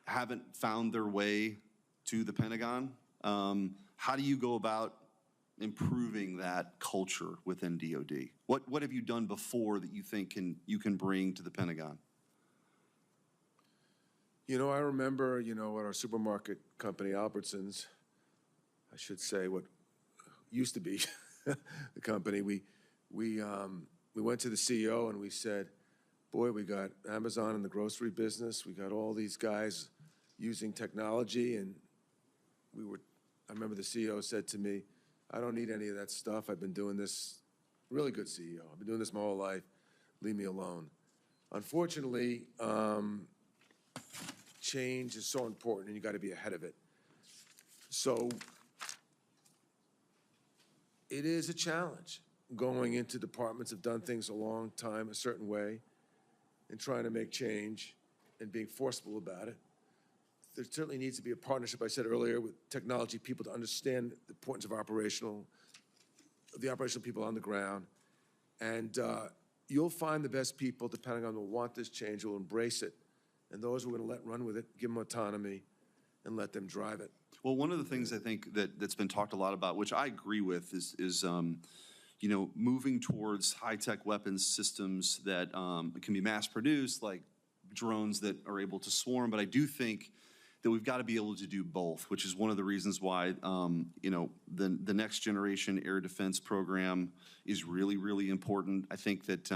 haven't found their way to the Pentagon. How do you go about improving that culture within DoD? What have you done before that you think you can bring to the Pentagon? I remember, at our supermarket company, Albertsons, I should say what used to be the company, we went to the CEO and we said, boy, we got Amazon in the grocery business. We got all these guys using technology, and I remember the CEO said to me, I don't need any of that stuff. I've been doing this, really good CEO. I've been doing this my whole life. Leave me alone. Unfortunately, change is so important, and you got to be ahead of it. So it is a challenge going into departments that have done things a long time a certain way and trying to make change and being forceful about it. There certainly needs to be a partnership, I said earlier, with technology people to understand the importance of the operational people on the ground. And you'll find the best people, depending on will want this change, will embrace it. And those who are going to let run with it, give them autonomy and let them drive it. Well, one of the things I think that's been talked a lot about, which I agree with, is moving towards high-tech weapons systems that can be mass-produced, like drones that are able to swarm. But I do think that we've got to be able to do both, which is one of the reasons why the next generation air defense program is really, really important. I think that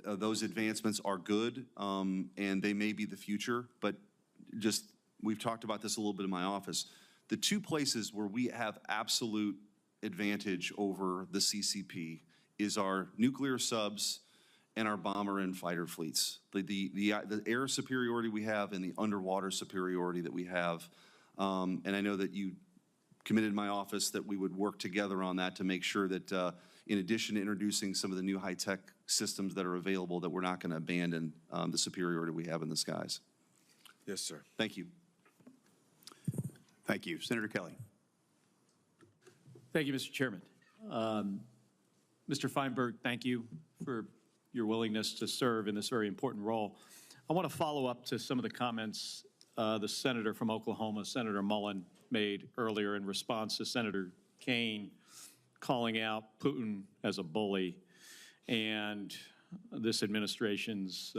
those advancements are good, and they may be the future, but we've talked about this a little bit in my office. The two places where we have absolute advantage over the CCP is our nuclear subs and our bomber and fighter fleets. The air superiority we have and the underwater superiority that we have. And I know that you committed in my office that we would work together on that to make sure that in addition to introducing some of the new high-tech systems that are available, that we're not going to abandon the superiority we have in the skies. Yes, sir. Thank you. Thank you. Senator Kelly. Thank you, Mr. Chairman. Mr. Feinberg, thank you for your willingness to serve in this very important role. I want to follow up to some of the comments the senator from Oklahoma, Senator Mullen, made earlier in response to Senator Kaine calling out Putin as a bully and this administration's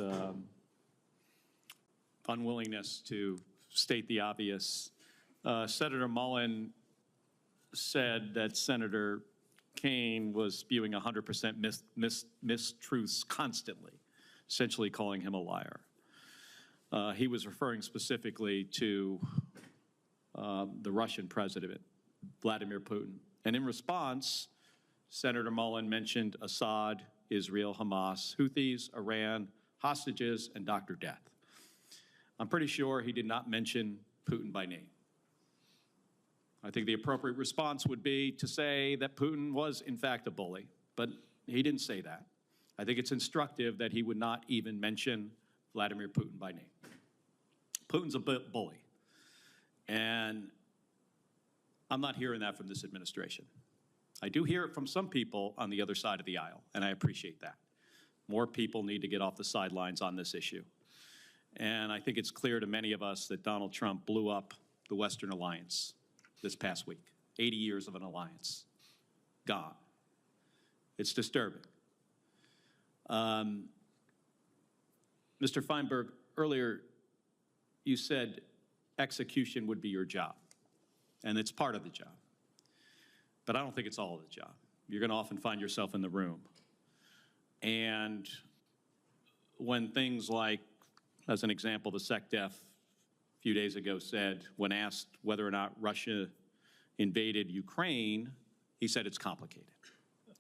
unwillingness to state the obvious. Senator Mullen said that Senator Kaine was spewing 100% mistruths constantly, essentially calling him a liar. He was referring specifically to the Russian president, Vladimir Putin. And in response, Senator Mullen mentioned Assad, Israel, Hamas, Houthis, Iran, hostages, and Dr. Death. I'm pretty sure he did not mention Putin by name. I think the appropriate response would be to say that Putin was, in fact, a bully, but he didn't say that. I think it's instructive that he would not even mention Vladimir Putin by name. Putin's a bully, and I'm not hearing that from this administration. I do hear it from some people on the other side of the aisle, and I appreciate that. More people need to get off the sidelines on this issue. And I think it's clear to many of us that Donald Trump blew up the Western alliance this past week. 80 years of an alliance, gone. It's disturbing. Mr. Feinberg, earlier you said execution would be your job, and it's part of the job. But I don't think it's all of the job. You're going to often find yourself in the room. And when things like, as an example, the SecDef a few days ago said, when asked whether or not Russia invaded Ukraine, he said it's complicated.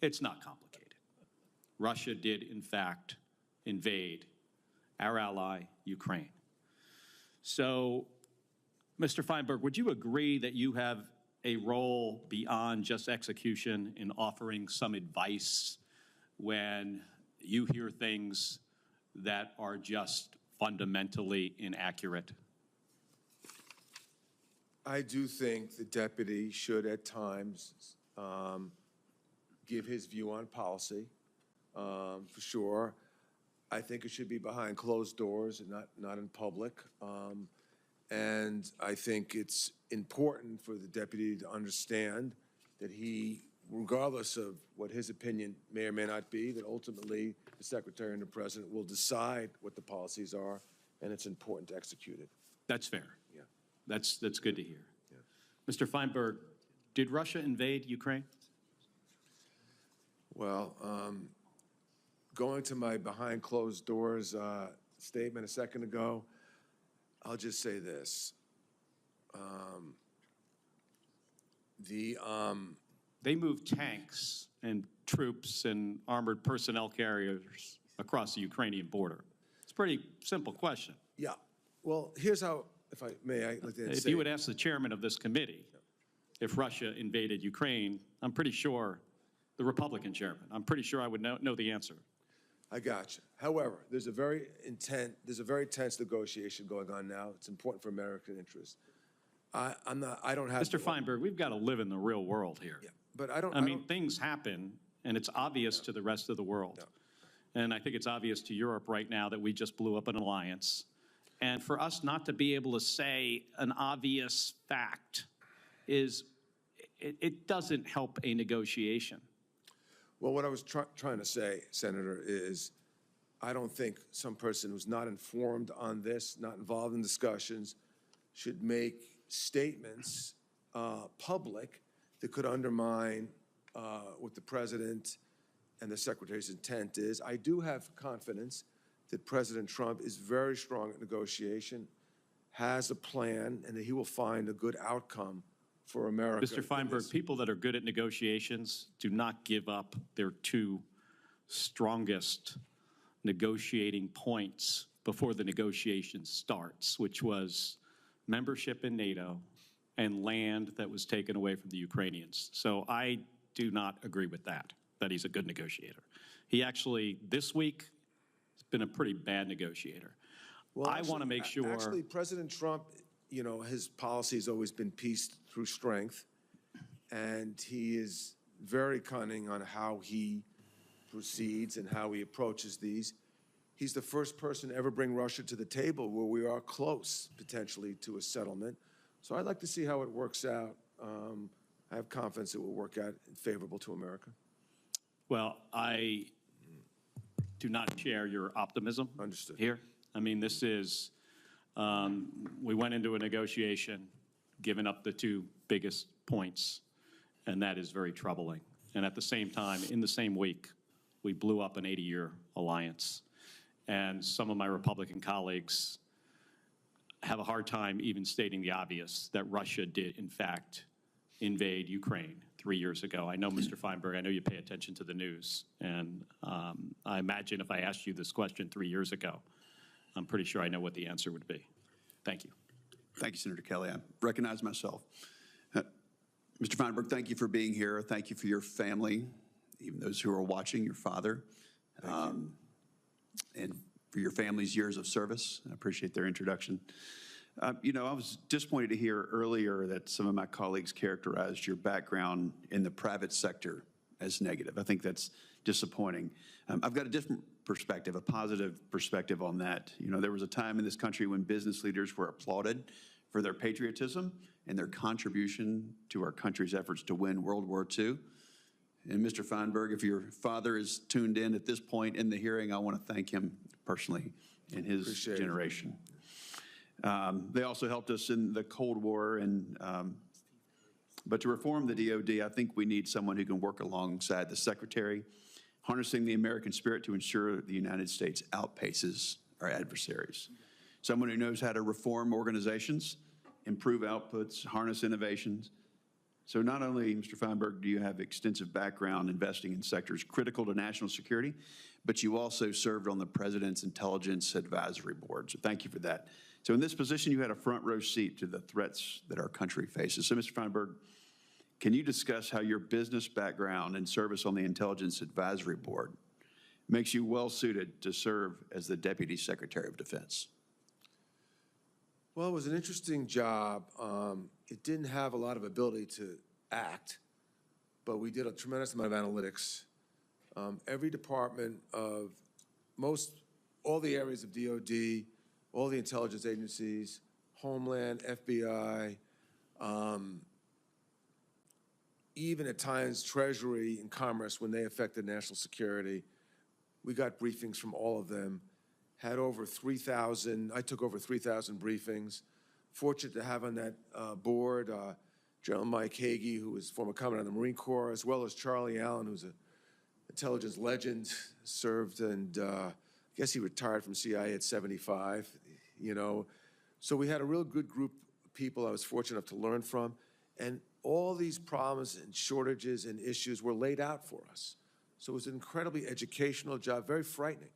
It's not complicated. Russia did, in fact, invade our ally, Ukraine. So, Mr. Feinberg, would you agree that you have a role beyond just execution in offering some advice when you hear things that are just fundamentally inaccurate? I do think the deputy should at times give his view on policy, for sure. I think it should be behind closed doors and not in public. And I think it's important for the deputy to understand that he, regardless of what his opinion may or may not be, that ultimately the secretary and the president will decide what the policies are, and it's important to execute it. That's fair. Yeah. That's good to hear. Yeah. Mr. Feinberg, did Russia invade Ukraine? Well, going to my behind closed doors statement a second ago, I'll just say this. They moved tanks and troops and armored personnel carriers across the Ukrainian border. It's a pretty simple question. Yeah. Well, here's how, if I may, I'd like to If say, you would ask the chairman of this committee if Russia invaded Ukraine, I'm pretty sure, the Republican chairman, I'm pretty sure I would know the answer. I got you. However, there's a very tense negotiation going on now. It's important for American interests. I don't have. Mr. Feinberg, we've got to live in the real world here. Yeah, but I don't. I mean, things happen, and it's obvious to the rest of the world. Yeah. And I think it's obvious to Europe right now that we just blew up an alliance. And for us not to be able to say an obvious fact is, it doesn't help a negotiation. Well, what I was trying to say, Senator, is I don't think some person who's not informed on this, not involved in discussions, should make statements public that could undermine what the president and the secretary's intent is. I do have confidence that President Trump is very strong at negotiation, has a plan, and that he will find a good outcome for America. Mr. Feinberg, people that are good at negotiations do not give up their two strongest negotiating points before the negotiation starts, which was membership in NATO and land that was taken away from the Ukrainians. So I do not agree with that he's a good negotiator. He actually, this week, has been a pretty bad negotiator. Well, I want to make sure. Actually, President Trump, you know, his policy has always been peace through strength, and he is very cunning on how he proceeds and how he approaches these. He's the first person to ever bring Russia to the table where we are close, potentially, to a settlement. So I'd like to see how it works out. I have confidence it will work out favorable to America. Well, I do not share your optimism. Understood. Here. I mean, this is, we went into a negotiation giving up the two biggest points, and that is very troubling. And at the same time, in the same week, we blew up an 80-year alliance. And some of my Republican colleagues have a hard time even stating the obvious, that Russia did, in fact, invade Ukraine 3 years ago. I know, Mr. Feinberg, I know you pay attention to the news. And I imagine if I asked you this question 3 years ago, I'm pretty sure I know what the answer would be. Thank you. Thank you, Senator Kelly. I recognize myself. Mr. Feinberg, thank you for being here. Thank you for your family, even those who are watching, your father, and for your family's years of service. I appreciate their introduction. You know, I was disappointed to hear earlier that some of my colleagues characterized your background in the private sector as negative. I think that's disappointing. I've got a different perspective, a positive perspective on that. You know, there was a time in this country when business leaders were applauded for their patriotism and their contribution to our country's efforts to win World War II. And Mr. Feinberg, if your father is tuned in at this point in the hearing, I want to thank him personally and his generation. They also helped us in the Cold War, and but to reform the DOD, I think we need someone who can work alongside the Secretary, harnessing the American spirit to ensure the United States outpaces our adversaries. Someone who knows how to reform organizations, improve outputs, harness innovations. So not only, Mr. Feinberg, do you have extensive background investing in sectors critical to national security, but you also served on the President's Intelligence Advisory Board. So thank you for that. So in this position, you had a front row seat to the threats that our country faces. So, Mr. Feinberg, can you discuss how your business background and service on the Intelligence Advisory Board makes you well suited to serve as the Deputy Secretary of Defense? Well, it was an interesting job. It didn't have a lot of ability to act, but we did a tremendous amount of analytics. Every department of all the areas of DOD, all the intelligence agencies, Homeland, FBI, even at times Treasury and Commerce when they affected national security. We got briefings from all of them. Had over 3,000, I took over 3,000 briefings. Fortunate to have on that board General Mike Hagee, who was former Commandant of the Marine Corps, as well as Charlie Allen, who's an intelligence legend, served and I guess he retired from CIA at 75, you know. So we had a real good group of people I was fortunate enough to learn from. And all these problems and shortages and issues were laid out for us. So it was an incredibly educational job, very frightening.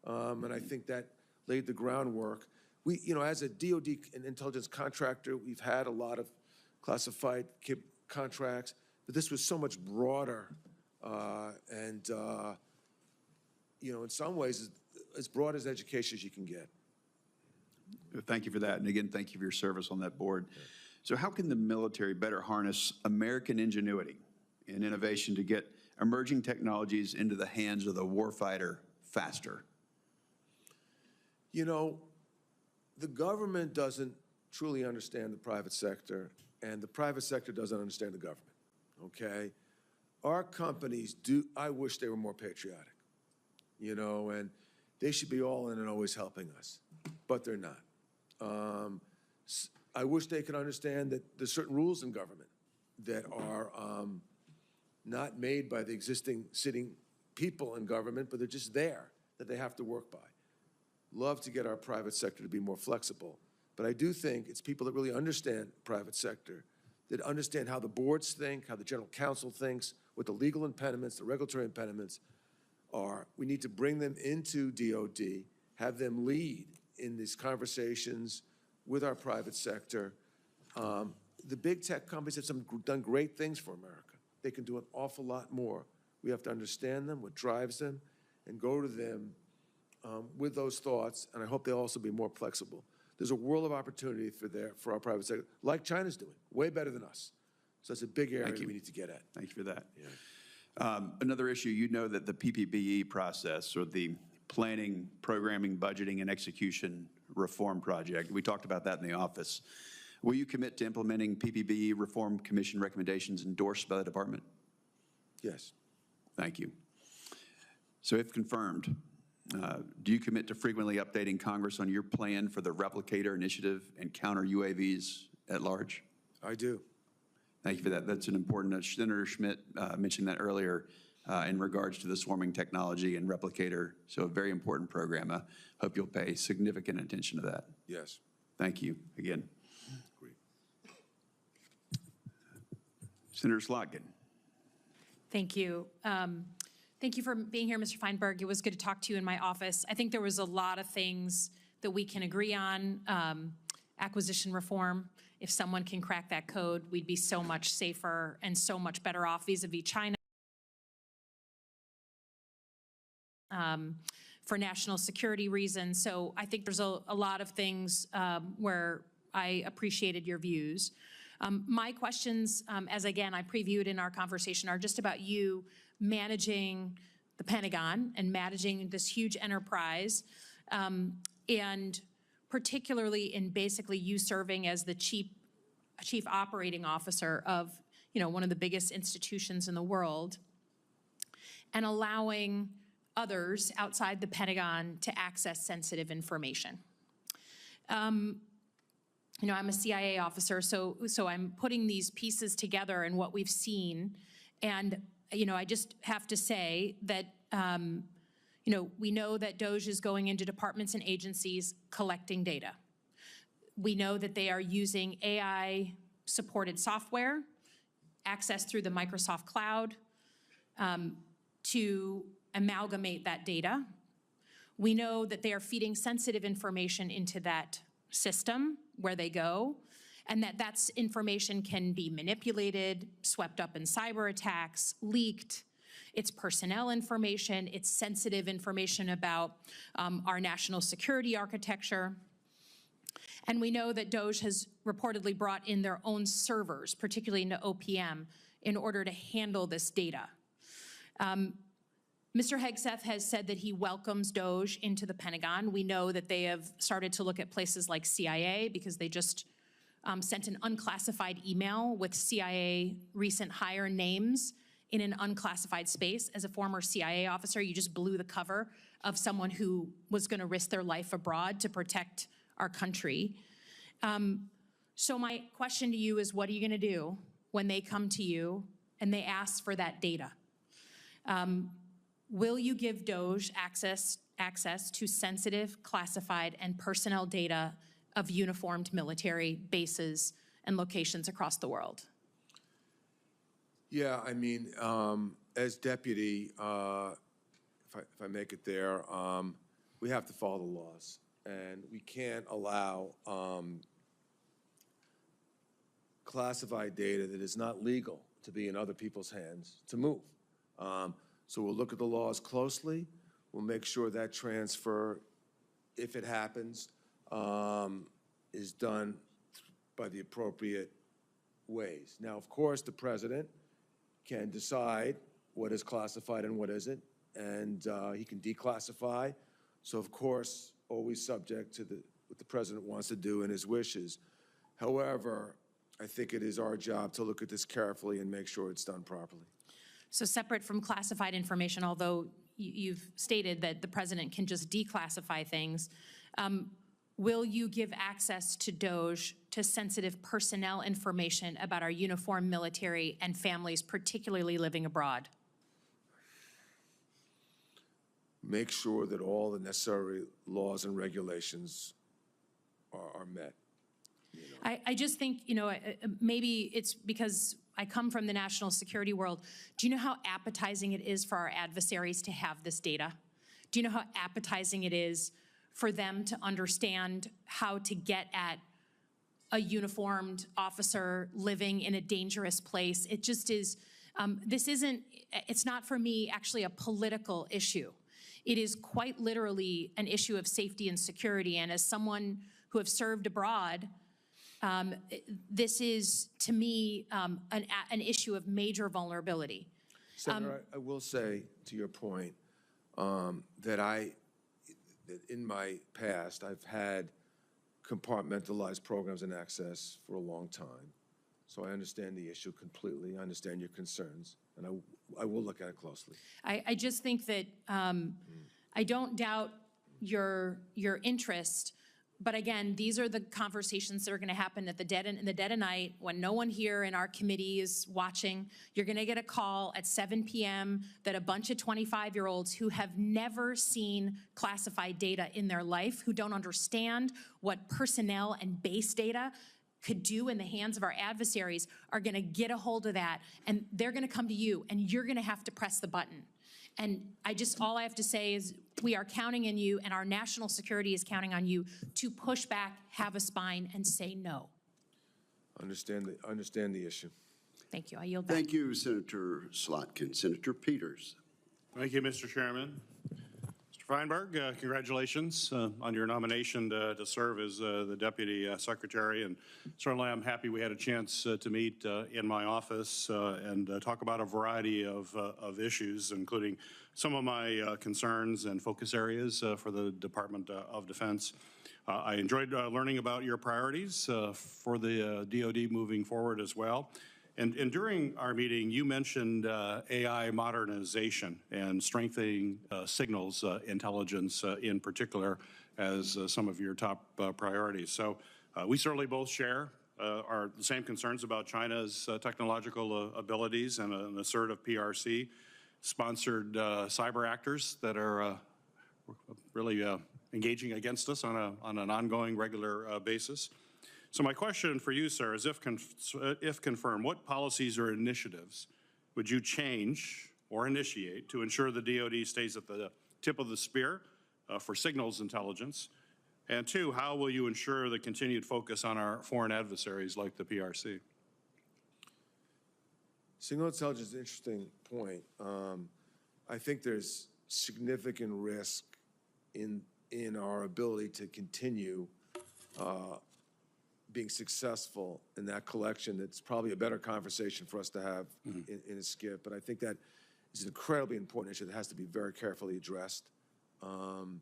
And I think that laid the groundwork. We, you know, as a DOD and intelligence contractor, we've had a lot of classified contracts, but this was so much broader and, you know, in some ways, as broad as education as you can get. Thank you for that. And again, thank you for your service on that board. Yeah. So how can the military better harness American ingenuity and innovation to get emerging technologies into the hands of the warfighter faster? You know, the government doesn't truly understand the private sector, and the private sector doesn't understand the government, okay? Our companies do, I wish they were more patriotic, you know, and they should be all in and always helping us, but they're not. I wish they could understand that there's certain rules in government that are not made by the existing sitting people in government, but they're just there, that they have to work by. Love to get our private sector to be more flexible. But I do think it's people that really understand private sector, that understand how the boards think, how the general counsel thinks, what the legal impediments, the regulatory impediments are. We need to bring them into DOD, have them lead in these conversations with our private sector. The big tech companies have done great things for America. They can do an awful lot more. We have to understand them, what drives them, and go to them with those thoughts, and I hope they'll also be more flexible. There's a world of opportunity for our private sector, like China's doing, way better than us. So that's a big area we need to get at. Thank you for that. Yeah. Another issue, you know that the PPBE process, or the planning, programming, budgeting, and execution reform project. We talked about that in the office. Will you commit to implementing PPB Reform Commission recommendations endorsed by the department? Yes. Thank you. So if confirmed, do you commit to frequently updating Congress on your plan for the replicator initiative and counter UAVs at large? I do. Thank you for that. That's an important, Senator Schmidt mentioned that earlier in regards to the swarming technology and replicator. So a very important program. I hope you'll pay significant attention to that. Yes. Thank you again. Senator Slotkin. Thank you. Thank you for being here, Mr. Feinberg. It was good to talk to you in my office. I think there was a lot of things that we can agree on. Acquisition reform, if someone can crack that code, we'd be so much safer and so much better off vis-a-vis China. For national security reasons. So I think there's a lot of things where I appreciated your views. My questions, as again I previewed in our conversation, are just about you managing the Pentagon and managing this huge enterprise, and particularly in basically you serving as the chief operating officer of, you know, one of the biggest institutions in the world, and allowing others outside the Pentagon to access sensitive information. You know, I'm a CIA officer, so I'm putting these pieces together and what we've seen, and you know, I just have to say that you know, we know that DOGE is going into departments and agencies collecting data. We know that they are using AI-supported software, access through the Microsoft Cloud, to amalgamate that data. We know that they are feeding sensitive information into that system where they go, and that information can be manipulated, swept up in cyber attacks, leaked. It's personnel information, it's sensitive information about our national security architecture. And we know that DOGE has reportedly brought in their own servers, particularly into OPM, in order to handle this data. Mr. Hegseth has said that he welcomes DOGE into the Pentagon. We know that they have started to look at places like CIA because they just sent an unclassified email with CIA recent hire names in an unclassified space. As a former CIA officer, you just blew the cover of someone who was going to risk their life abroad to protect our country. So my question to you is, what are you going to do when they come to you and they ask for that data? Will you give DOGE access to sensitive, classified, and personnel data of uniformed military bases and locations across the world? Yeah, I mean, as deputy, if I make it there, we have to follow the laws, and we can't allow classified data that is not legal to be in other people's hands to move. So we'll look at the laws closely. We'll make sure that transfer, if it happens, is done by the appropriate ways. Now, of course, the president can decide what is classified and what isn't, and he can declassify. So, of course, always subject to what the president wants to do and his wishes. However, I think it is our job to look at this carefully and make sure it's done properly. So separate from classified information, although you've stated that the president can just declassify things, will you give access to DOGE to sensitive personnel information about our uniformed military and families, particularly living abroad? Make sure that all the necessary laws and regulations are met. You know. I just think, you know, maybe it's because I come from the national security world. Do you know how appetizing it is for our adversaries to have this data? Do you know how appetizing it is for them to understand how to get at a uniformed officer living in a dangerous place? It just is, it's not for me actually a political issue. It is quite literally an issue of safety and security. And as someone who have served abroad, this is, to me, an issue of major vulnerability. Senator, I will say, to your point, that I that in my past, I've had compartmentalized programs and access for a long time. So I understand the issue completely. I understand your concerns, and I will look at it closely. I just think that I don't doubt your interest, but again, these are the conversations that are going to happen in the dead of night when no one here in our committee is watching. You're going to get a call at 7 p.m. that a bunch of 25-year-olds who have never seen classified data in their life, who don't understand what personnel and base data could do in the hands of our adversaries, are going to get a hold of that, and they're going to come to you, and you're going to have to press the button. And all I have to say is we are counting on you, and our national security is counting on you to push back, have a spine, and say no. Understand the issue. Thank you. I yield back. Thank you, Senator Slotkin. Senator Peters. Thank you, Mr. Chairman. Mr. Feinberg, congratulations on your nomination to serve as the Deputy Secretary. And certainly I'm happy we had a chance to meet in my office and talk about a variety of issues, including some of my concerns and focus areas for the Department of Defense. I enjoyed learning about your priorities for the DoD moving forward as well. And during our meeting, you mentioned AI modernization and strengthening signals intelligence in particular as some of your top priorities. So we certainly both share the same concerns about China's technological abilities and an assertive PRC-sponsored cyber actors that are really engaging against us on an ongoing, regular basis. So my question for you, sir, is if confirmed, what policies or initiatives would you change or initiate to ensure the DoD stays at the tip of the spear for signals intelligence? And two, how will you ensure the continued focus on our foreign adversaries like the PRC? Signal intelligence is an interesting point. I think there's significant risk in our ability to continue being successful in that collection. It's probably a better conversation for us to have in a skip, but I think that is an incredibly important issue that has to be very carefully addressed. On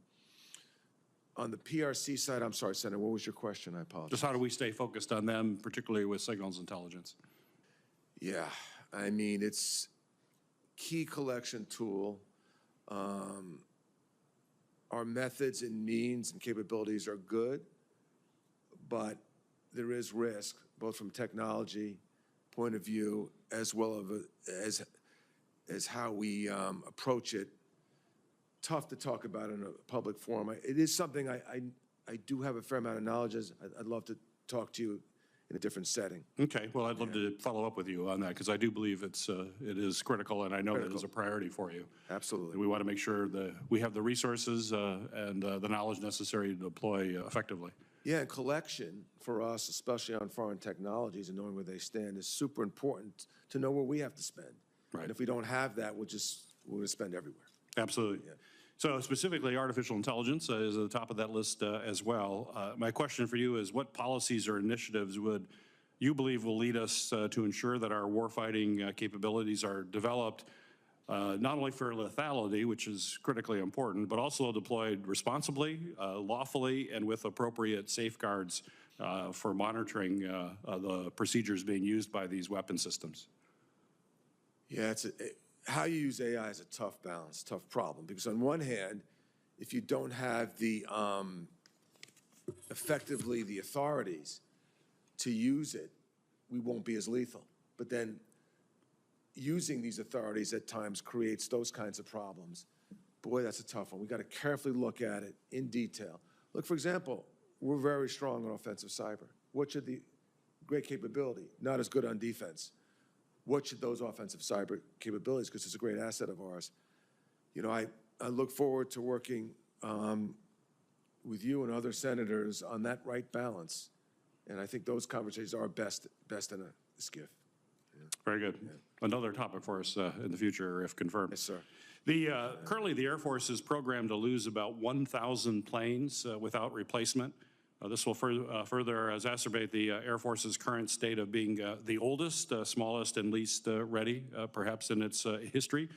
the PRC side, I'm sorry, Senator, what was your question? I apologize. Just how do we stay focused on them, particularly with signals intelligence? Yeah, I mean, it's key collection tool. Our methods and means and capabilities are good, but there is risk, both from technology point of view as well as how we approach it. Tough to talk about in a public forum. It is something I do have a fair amount of knowledge. I'd love to talk to you in a different setting. Okay, well, I'd love to follow up with you on that because I do believe it is critical, and I know that it's a priority for you. Absolutely. And we want to make sure that we have the resources and the knowledge necessary to deploy effectively. Yeah, and collection for us, especially on foreign technologies and knowing where they stand, is super important to know where we have to spend. Right. And if we don't have that, we'll spend everywhere. Absolutely. Yeah. So specifically, artificial intelligence is at the top of that list as well. My question for you is, what policies or initiatives would you believe will lead us to ensure that our warfighting capabilities are developed not only for lethality, which is critically important, but also deployed responsibly, lawfully, and with appropriate safeguards for monitoring the procedures being used by these weapon systems? Yeah, how you use AI is a tough balance, tough problem, because on one hand, if you don't have effectively the authorities to use it, we won't be as lethal. But then using these authorities at times creates those kinds of problems. Boy, that's a tough one. We got to carefully look at it in detail. Look, for example, we're very strong on offensive cyber. What should the great capability, not as good on defense? What should those offensive cyber capabilities, because it's a great asset of ours. You know, I look forward to working with you and other senators on that right balance. And I think those conversations are best in a skiff. Very good. Yeah. Another topic for us in the future, if confirmed. Yes, sir. Currently, the Air Force is programmed to lose about 1,000 planes without replacement. This will further exacerbate the Air Force's current state of being the oldest, smallest, and least ready, perhaps in its history.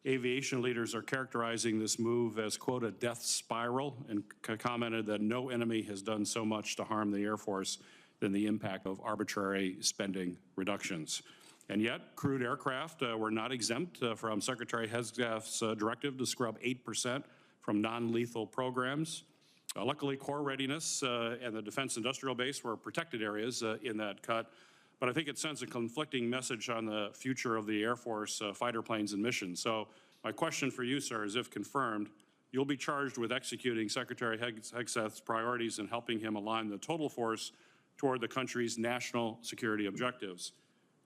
aviation leaders are characterizing this move as, quote, a death spiral, and commented that no enemy has done so much to harm the Air Force than the impact of arbitrary spending reductions. And yet, crewed aircraft were not exempt from Secretary Hegseth's directive to scrub 8% from non-lethal programs. Luckily, core readiness and the defense industrial base were protected areas in that cut, but I think it sends a conflicting message on the future of the Air Force fighter planes and missions. So my question for you, sir, is if confirmed, you'll be charged with executing Secretary Hegseth's priorities and helping him align the total force toward the country's national security objectives.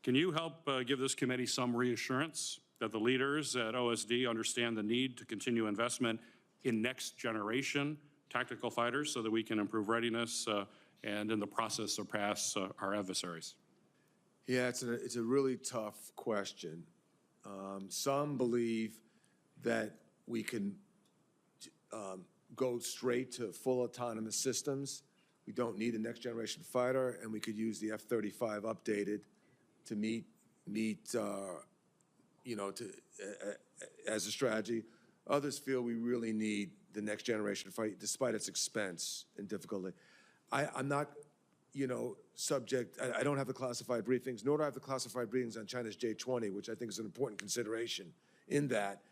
Can you help give this committee some reassurance that the leaders at OSD understand the need to continue investment in next generation tactical fighters so that we can improve readiness and in the process surpass our adversaries? Yeah, it's a really tough question. Some believe that we can go straight to full autonomous systems. We don't need a next generation fighter, and we could use the F-35 updated to meet as a strategy. Others feel we really need the next generation fight, despite its expense and difficulty. I'm not, subject. I don't have the classified briefings, nor do I have the classified briefings on China's J-20, which I think is an important consideration in that.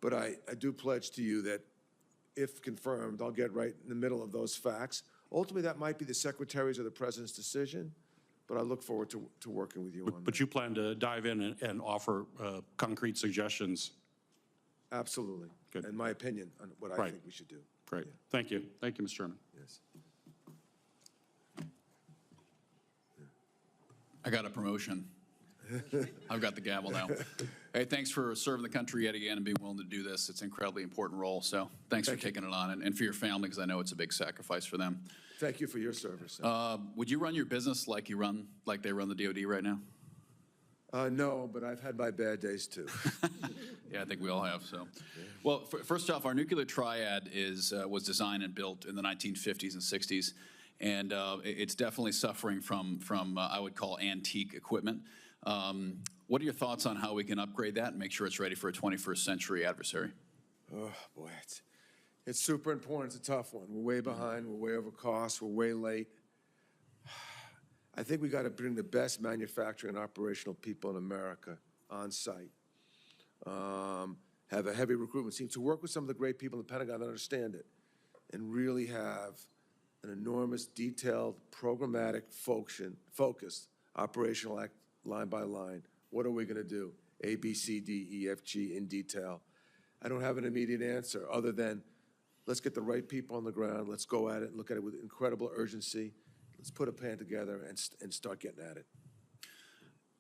But I do pledge to you that, if confirmed, I'll get right in the middle of those facts. Ultimately, that might be the Secretary's or the President's decision, but I look forward to working with you on that. But you plan to dive in and offer concrete suggestions? Absolutely. Good. And my opinion on what I think we should do. Great. Yeah. Thank you. Thank you, Mr. Chairman. Yes. I got a promotion. I've got the gavel now. Hey, thanks for serving the country yet again and being willing to do this. It's an incredibly important role, so thanks for taking it on, and for your family, because I know it's a big sacrifice for them. Thank you for your service. Would you run your business like they run the DoD right now? No, but I've had my bad days too. Yeah, I think we all have. So, well, first off, our nuclear triad was designed and built in the 1950s and 60s, and it's definitely suffering from I would call antique equipment. What are your thoughts on how we can upgrade that and make sure it's ready for a 21st century adversary? Oh boy, it's super important. It's a tough one. We're way behind. We're way over cost. We're way late. I think we got to bring the best manufacturing and operational people in America on site. Have a heavy recruitment team to work with some of the great people in the Pentagon that understand it, and really have an enormous, detailed, programmatic, focused operational act line by line. What are we going to do? A, B, C, D, E, F, G in detail. I don't have an immediate answer other than let's get the right people on the ground. Let's go at it and look at it with incredible urgency. Let's put a plan together and start getting at it.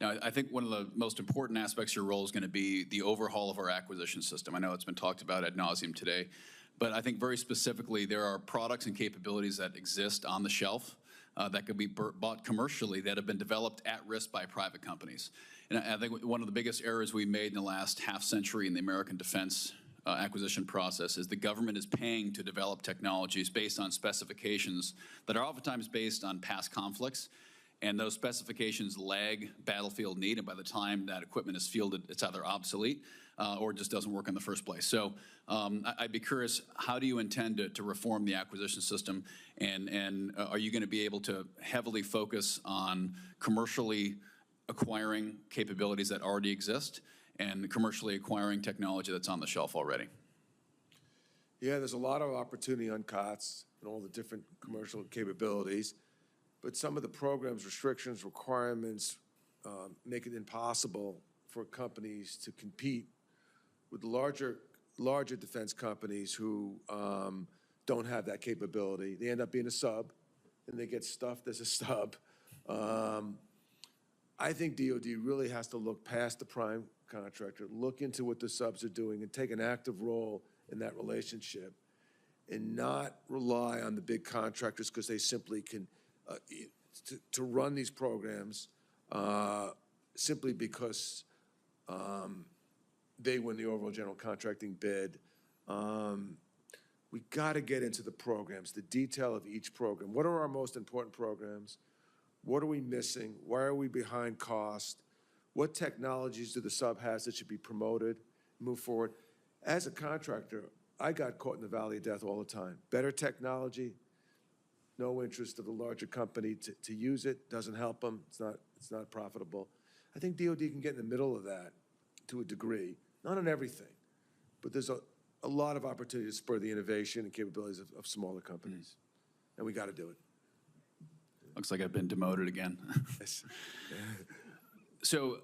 Now, I think one of the most important aspects of your role is going to be the overhaul of our acquisition system. I know it's been talked about ad nauseum today, but I think very specifically there are products and capabilities that exist on the shelf that could be bought commercially that have been developed at risk by private companies. And I think one of the biggest errors we made in the last half century in the American defense acquisition process is the government is paying to develop technologies based on specifications that are oftentimes based on past conflicts, and those specifications lag battlefield need, and by the time that equipment is fielded, it's either obsolete or it just doesn't work in the first place. So I'd be curious, how do you intend to reform the acquisition system, and are you going to be able to heavily focus on commercially acquiring capabilities that already exist and commercially acquiring technology that's on the shelf already? Yeah, there's a lot of opportunity on COTS and all the different commercial capabilities, but some of the programs, restrictions, requirements make it impossible for companies to compete with larger defense companies who don't have that capability. They end up being a sub, and they get stuffed as a stub. I think DoD really has to look past the prime contractor, look into what the subs are doing, and take an active role in that relationship, and not rely on the big contractors because they simply can to run these programs simply because they win the overall general contracting bid. We got to get into the programs, the detail of each program. What are our most important programs? What are we missing? Why are we behind cost? What technologies do the sub has that should be promoted move forward. As a contractor, I got caught in the valley of death all the time. Better technology, no interest of the larger company to use it, doesn't help them, it's not profitable. I think DOD can get in the middle of that to a degree, not on everything, but there's a lot of opportunity to spur the innovation and capabilities of smaller companies, and we got to do it. Looks like I've been demoted again. So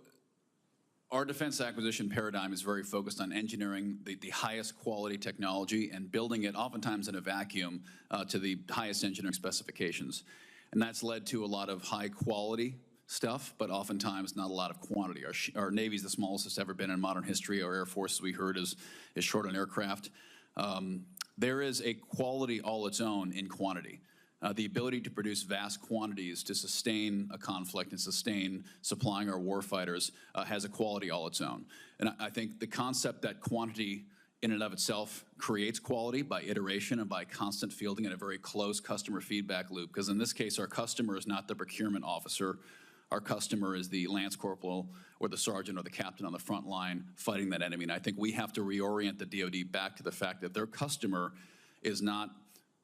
our defense acquisition paradigm is very focused on engineering the highest quality technology and building it oftentimes in a vacuum to the highest engineering specifications. And that's led to a lot of high quality stuff, but oftentimes not a lot of quantity. Our Navy's the smallest it's ever been in modern history. Our Air Force, as we heard, is short on aircraft. There is a quality all its own in quantity. The ability to produce vast quantities to sustain a conflict and sustain supplying our warfighters has a quality all its own. And I think the concept that quantity in and of itself creates quality by iteration and by constant fielding in a very close customer feedback loop, because in this case, our customer is not the procurement officer. Our customer is the lance corporal or the sergeant or the captain on the front line fighting that enemy. And I think we have to reorient the DoD back to the fact that their customer is not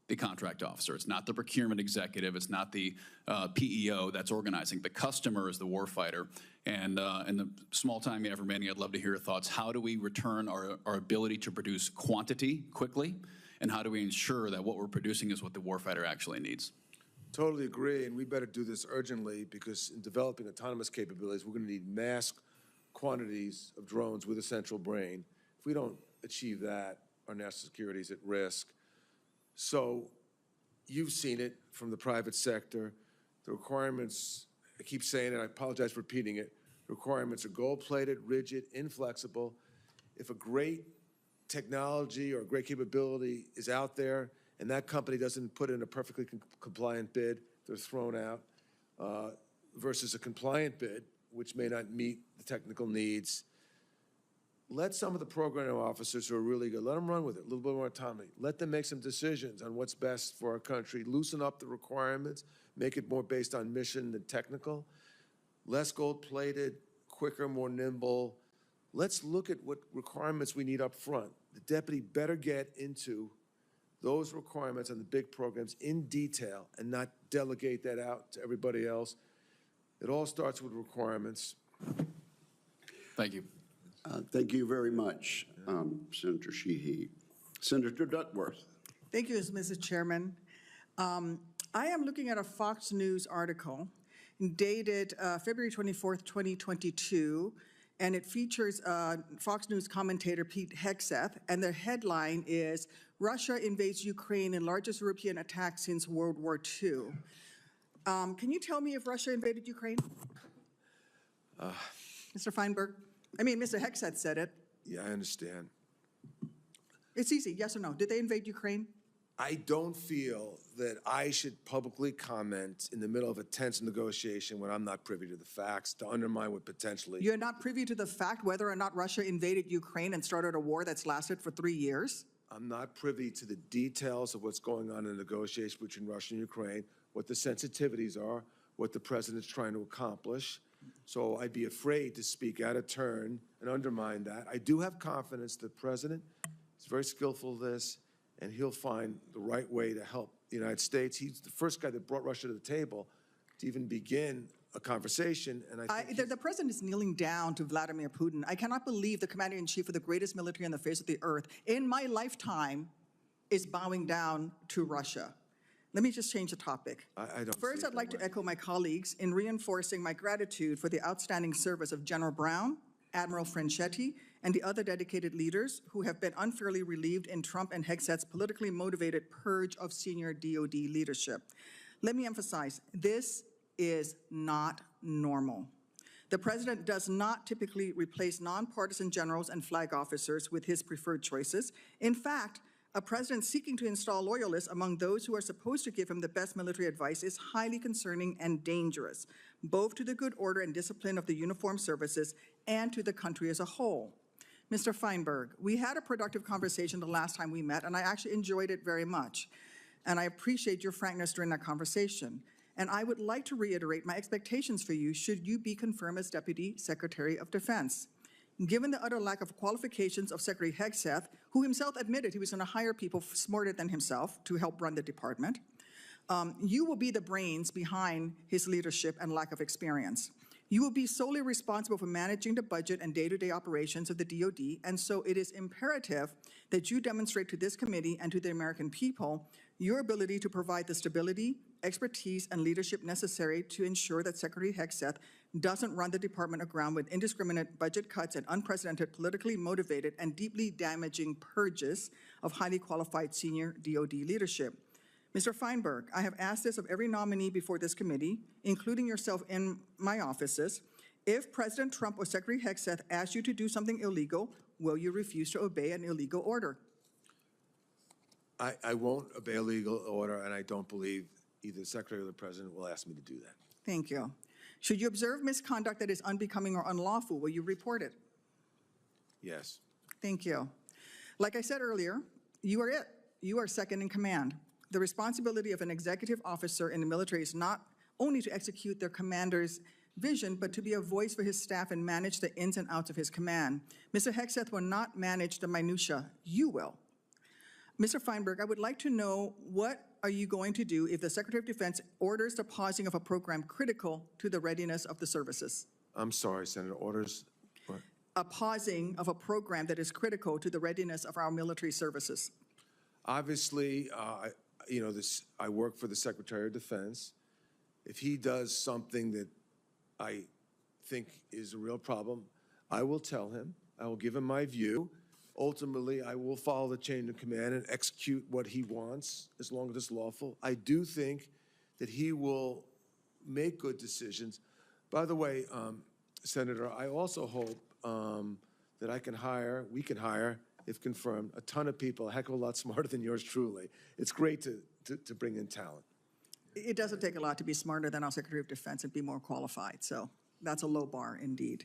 the contract officer. It's not the procurement executive. It's not the PEO that's organizing. The customer is the warfighter. And in the small time you have remaining, I'd love to hear your thoughts. How do we return our ability to produce quantity quickly? And how do we ensure that what we're producing is what the warfighter actually needs? Totally agree, and we better do this urgently because in developing autonomous capabilities, we're going to need mass quantities of drones with a central brain. If we don't achieve that, our national security is at risk. So you've seen it from the private sector. The requirements, I keep saying it, I apologize for repeating it, the requirements are gold-plated, rigid, inflexible. If a great technology or a great capability is out there and that company doesn't put in a perfectly compliant bid, they're thrown out, versus a compliant bid, which may not meet the technical needs. Let some of the program officers who are really good, let them run with it, a little bit more autonomy. Let them make some decisions on what's best for our country. Loosen up the requirements, make it more based on mission than technical. Less gold-plated, quicker, more nimble. Let's look at what requirements we need up front. The deputy better get into those requirements on the big programs in detail and not delegate that out to everybody else. It all starts with requirements. Thank you. Thank you very much, Senator Sheehy. Senator Duckworth. Thank you, Mr. Chairman. I am looking at a Fox News article dated February 24th, 2022, and it features Fox News commentator Pete Hegseth, and the headline is, Russia invades Ukraine in largest European attack since World War II. Can you tell me if Russia invaded Ukraine? Mr. Feinberg? I mean, Mr. Hegseth said it. Yeah, I understand. It's easy, yes or no. Did they invade Ukraine? I don't feel that I should publicly comment in the middle of a tense negotiation when I'm not privy to the facts to undermine what potentially. You're not privy to the fact whether or not Russia invaded Ukraine and started a war that's lasted for 3 years? I'm not privy to the details of what's going on in the negotiations between Russia and Ukraine, what the sensitivities are, what the president's trying to accomplish. So I'd be afraid to speak out of turn and undermine that. I do have confidence the president is very skillful at this, and he'll find the right way to help the United States. He's the first guy that brought Russia to the table to even begin a conversation. And I think the president is kneeling down to Vladimir Putin. I cannot believe the commander-in-chief of the greatest military on the face of the earth in my lifetime is bowing down to Russia. Let me just change the topic. I don't First, I'd like to echo my colleagues in reinforcing my gratitude for the outstanding service of General Brown, Admiral Franchetti, and the other dedicated leaders who have been unfairly relieved in Trump and Hegseth's politically motivated purge of senior DoD leadership. Let me emphasize, this is not normal. The president does not typically replace nonpartisan generals and flag officers with his preferred choices. In fact, a president seeking to install loyalists among those who are supposed to give him the best military advice is highly concerning and dangerous, both to the good order and discipline of the uniformed services and to the country as a whole. Mr. Feinberg, we had a productive conversation the last time we met, and I actually enjoyed it very much. And I appreciate your frankness during that conversation. And I would like to reiterate my expectations for you should you be confirmed as Deputy Secretary of Defense. Given the utter lack of qualifications of Secretary Hegseth, who himself admitted he was going to hire people smarter than himself to help run the department, you will be the brains behind his leadership and lack of experience. You will be solely responsible for managing the budget and day-to-day operations of the DoD, and so it is imperative that you demonstrate to this committee and to the American people your ability to provide the stability, expertise, and leadership necessary to ensure that Secretary Hegseth doesn't run the department aground with indiscriminate budget cuts and unprecedented, politically motivated, and deeply damaging purges of highly qualified senior DoD leadership. Mr. Feinberg, I have asked this of every nominee before this committee, including yourself in my offices. If President Trump or Secretary Hegseth asks you to do something illegal, will you refuse to obey an illegal order? I won't obey a legal order, and I don't believe either the Secretary or the President will ask me to do that. Thank you. Should you observe misconduct that is unbecoming or unlawful, will you report it? Yes. Thank you. Like I said earlier, you are it. You are second in command. The responsibility of an executive officer in the military is not only to execute their commander's vision, but to be a voice for his staff and manage the ins and outs of his command. Mr. Hegseth will not manage the minutia. You will. Mr. Feinberg, I would like to know, what are you going to do if the Secretary of Defense orders the pausing of a program critical to the readiness of the services? I'm sorry, Senator, orders? What? A pausing of a program that is critical to the readiness of our military services. Obviously, I work for the Secretary of Defense. If he does something that I think is a real problem, I will tell him. I will give him my view. Ultimately, I will follow the chain of command and execute what he wants, as long as it's lawful. I do think that he will make good decisions. By the way, Senator, I also hope that we can hire, if confirmed, a ton of people, a heck of a lot smarter than yours truly. It's great to bring in talent. It doesn't take a lot to be smarter than our Secretary of Defense and be more qualified, so that's a low bar indeed.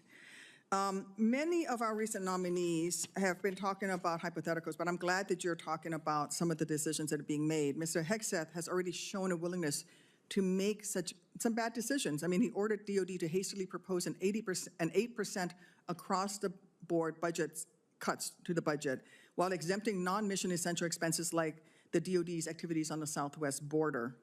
Many of our recent nominees have been talking about hypotheticals, but I'm glad that you're talking about some of the decisions that are being made. Mr. Hegseth has already shown a willingness to make some bad decisions. I mean, he ordered DoD to hastily propose an 8% across-the-board budget cuts to the budget, while exempting non-mission essential expenses like the DoD's activities on the southwest border.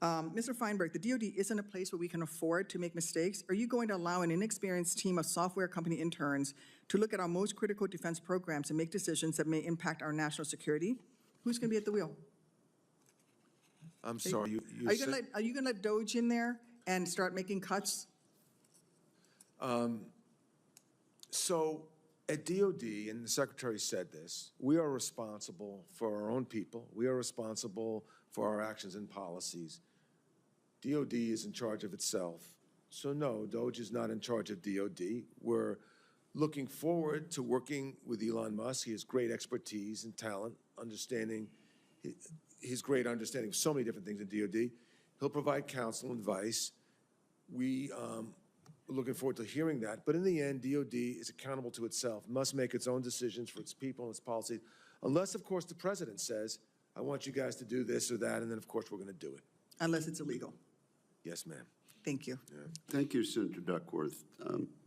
Mr. Feinberg, the DoD isn't a place where we can afford to make mistakes. Are you going to allow an inexperienced team of software company interns to look at our most critical defense programs and make decisions that may impact our national security? Who's going to be at the wheel? I'm sorry, Are you going to let DOGE in there and start making cuts? So at DOD, and the Secretary said this, we are responsible for our own people. We are responsible for our actions and policies. DOD is in charge of itself. So no, DOGE is not in charge of DOD. We're looking forward to working with Elon Musk. He has great expertise and talent, his great understanding of so many different things in DOD. He'll provide counsel and advice. We're looking forward to hearing that. But in the end, DOD is accountable to itself, must make its own decisions for its people and its policies, unless, of course, the President says, I want you guys to do this or that, and then, of course, we're going to do it. Unless it's illegal. Yes, ma'am. Thank you. Yeah. Thank you, Senator Duckworth.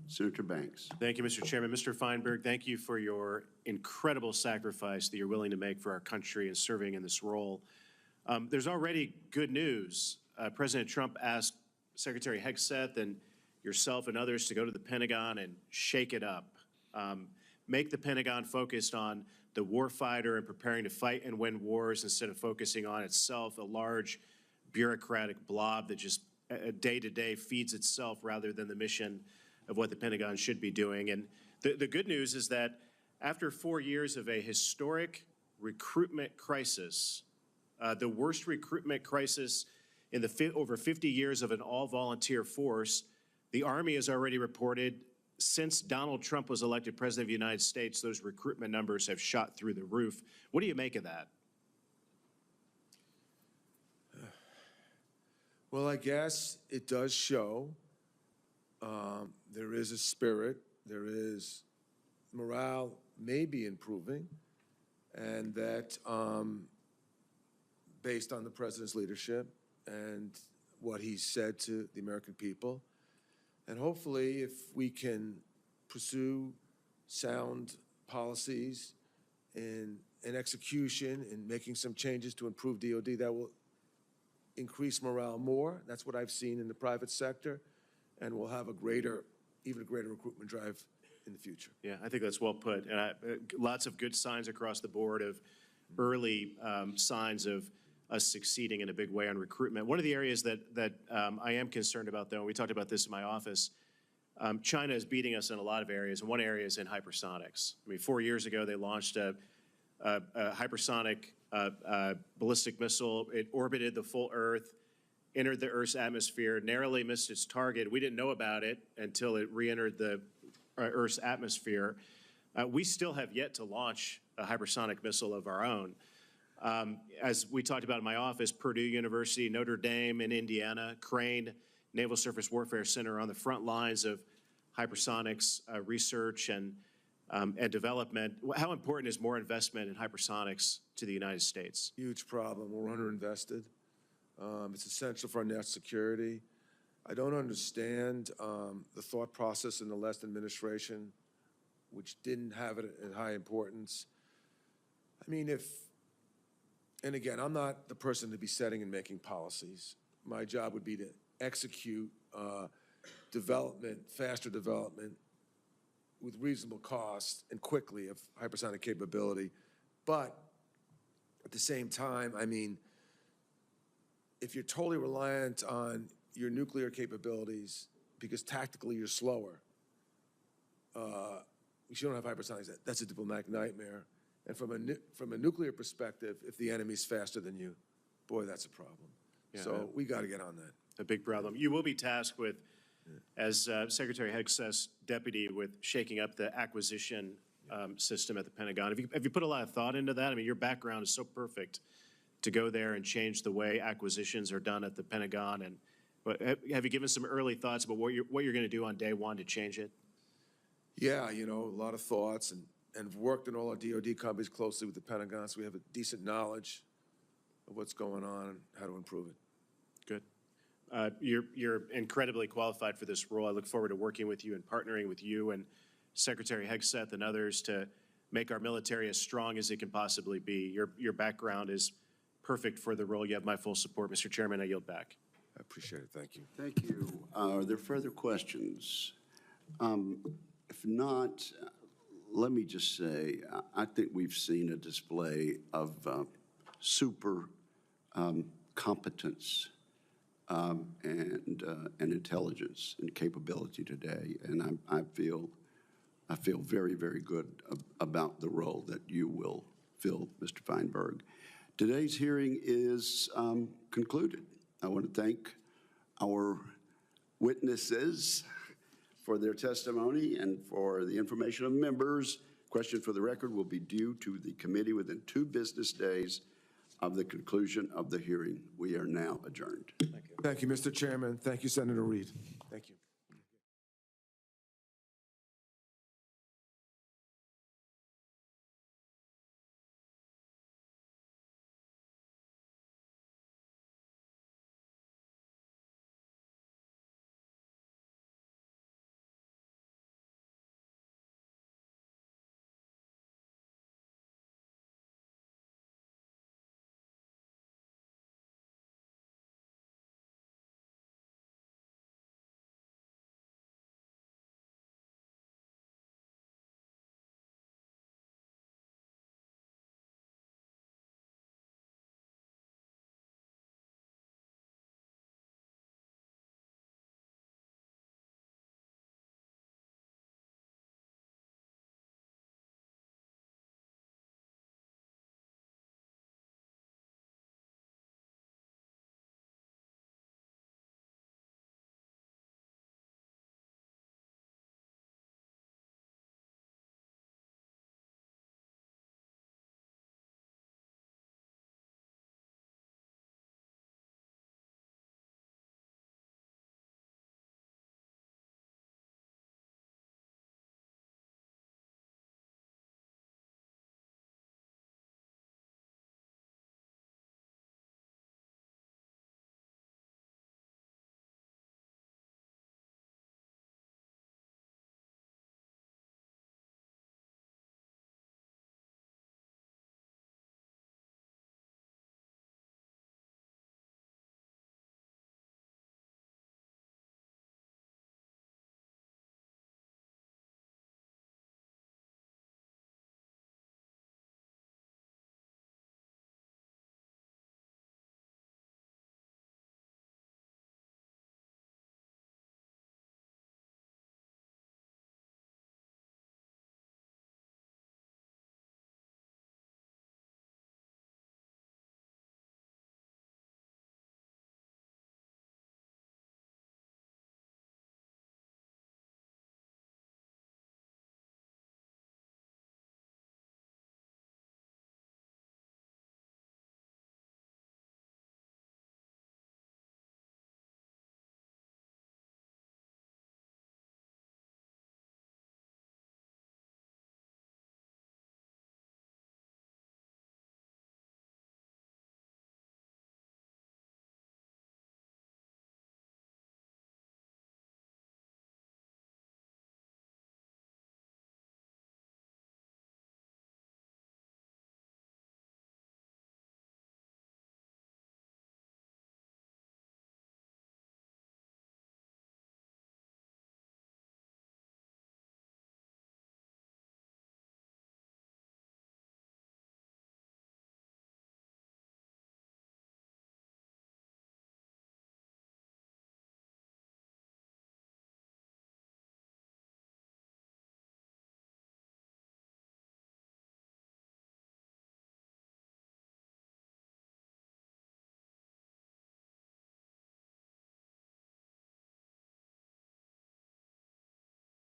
Senator Banks. Thank you, Mr. Chairman. Mr. Feinberg, thank you for your incredible sacrifice that you're willing to make for our country and serving in this role. There's already good news. President Trump asked Secretary Hegseth and yourself and others to go to the Pentagon and shake it up. Make the Pentagon focused on the warfighter and preparing to fight and win wars instead of focusing on itself, a large bureaucratic blob that just day to day feeds itself rather than the mission of what the Pentagon should be doing. And the good news is that after 4 years of a historic recruitment crisis, the worst recruitment crisis in the over 50 years of an all-volunteer force, the Army has already reported since Donald Trump was elected President of the United States, those recruitment numbers have shot through the roof. What do you make of that? Well, I guess it does show there is a spirit, there is morale may be improving, and that based on the President's leadership and what he said to the American people, and hopefully if we can pursue sound policies and execution and making some changes to improve DOD that will increase morale more. That's what I've seen in the private sector, and we'll have even greater recruitment drive in the future. Yeah, I think that's well put. And lots of good signs across the board of early signs of us succeeding in a big way on recruitment. One of the areas that I am concerned about, though, and we talked about this in my office, China is beating us in a lot of areas, and one area is in hypersonics. I mean, 4 years ago, they launched a hypersonic ballistic missile. It orbited the full Earth, entered the Earth's atmosphere, narrowly missed its target. We didn't know about it until it re-entered the Earth's atmosphere. We still have yet to launch a hypersonic missile of our own. As we talked about in my office, Purdue University, Notre Dame in Indiana, Crane Naval Surface Warfare Center on the front lines of hypersonics research and development. How important is more investment in hypersonics to the United States? Huge problem. We're underinvested. It's essential for our national security. I don't understand the thought process in the last administration, which didn't have it at high importance. I mean, and again, I'm not the person to be setting and making policies. My job would be to execute development, faster development, with reasonable cost and quickly of hypersonic capability. But at the same time, I mean, if you're totally reliant on your nuclear capabilities because tactically you're slower, if you don't have hypersonics, that's a diplomatic nightmare. And from a nuclear perspective, if the enemy's faster than you, boy, that's a problem. Yeah, so we got to get on that. A big problem. You will be tasked with, as Secretary Hegseth's deputy, with shaking up the acquisition system at the Pentagon. Have you put a lot of thought into that? I mean, your background is so perfect to go there and change the way acquisitions are done at the Pentagon. But have you given some early thoughts about what you're going to do on day one to change it? Yeah, you know, a lot of thoughts, and worked in all our DOD companies closely with the Pentagon, so we have a decent knowledge of what's going on and how to improve it. Good. You're incredibly qualified for this role. I look forward to working with you and partnering with you and Secretary Hegseth and others to make our military as strong as it can possibly be. Your background is perfect for the role. You have my full support, Mr. Chairman. I yield back. I appreciate it. Thank you. Thank you. Are there further questions? If not, let me just say, I think we've seen a display of super competence and intelligence and capability today, and I feel very, very good about the role that you will fill, Mr. Feinberg. Today's hearing is concluded. I want to thank our witnesses for their testimony and for the information of members. Question for the record will be due to the committee within 2 business days of the conclusion of the hearing. We are now adjourned. Thank you, Mr. Chairman. Thank you, Senator Reed. Thank you.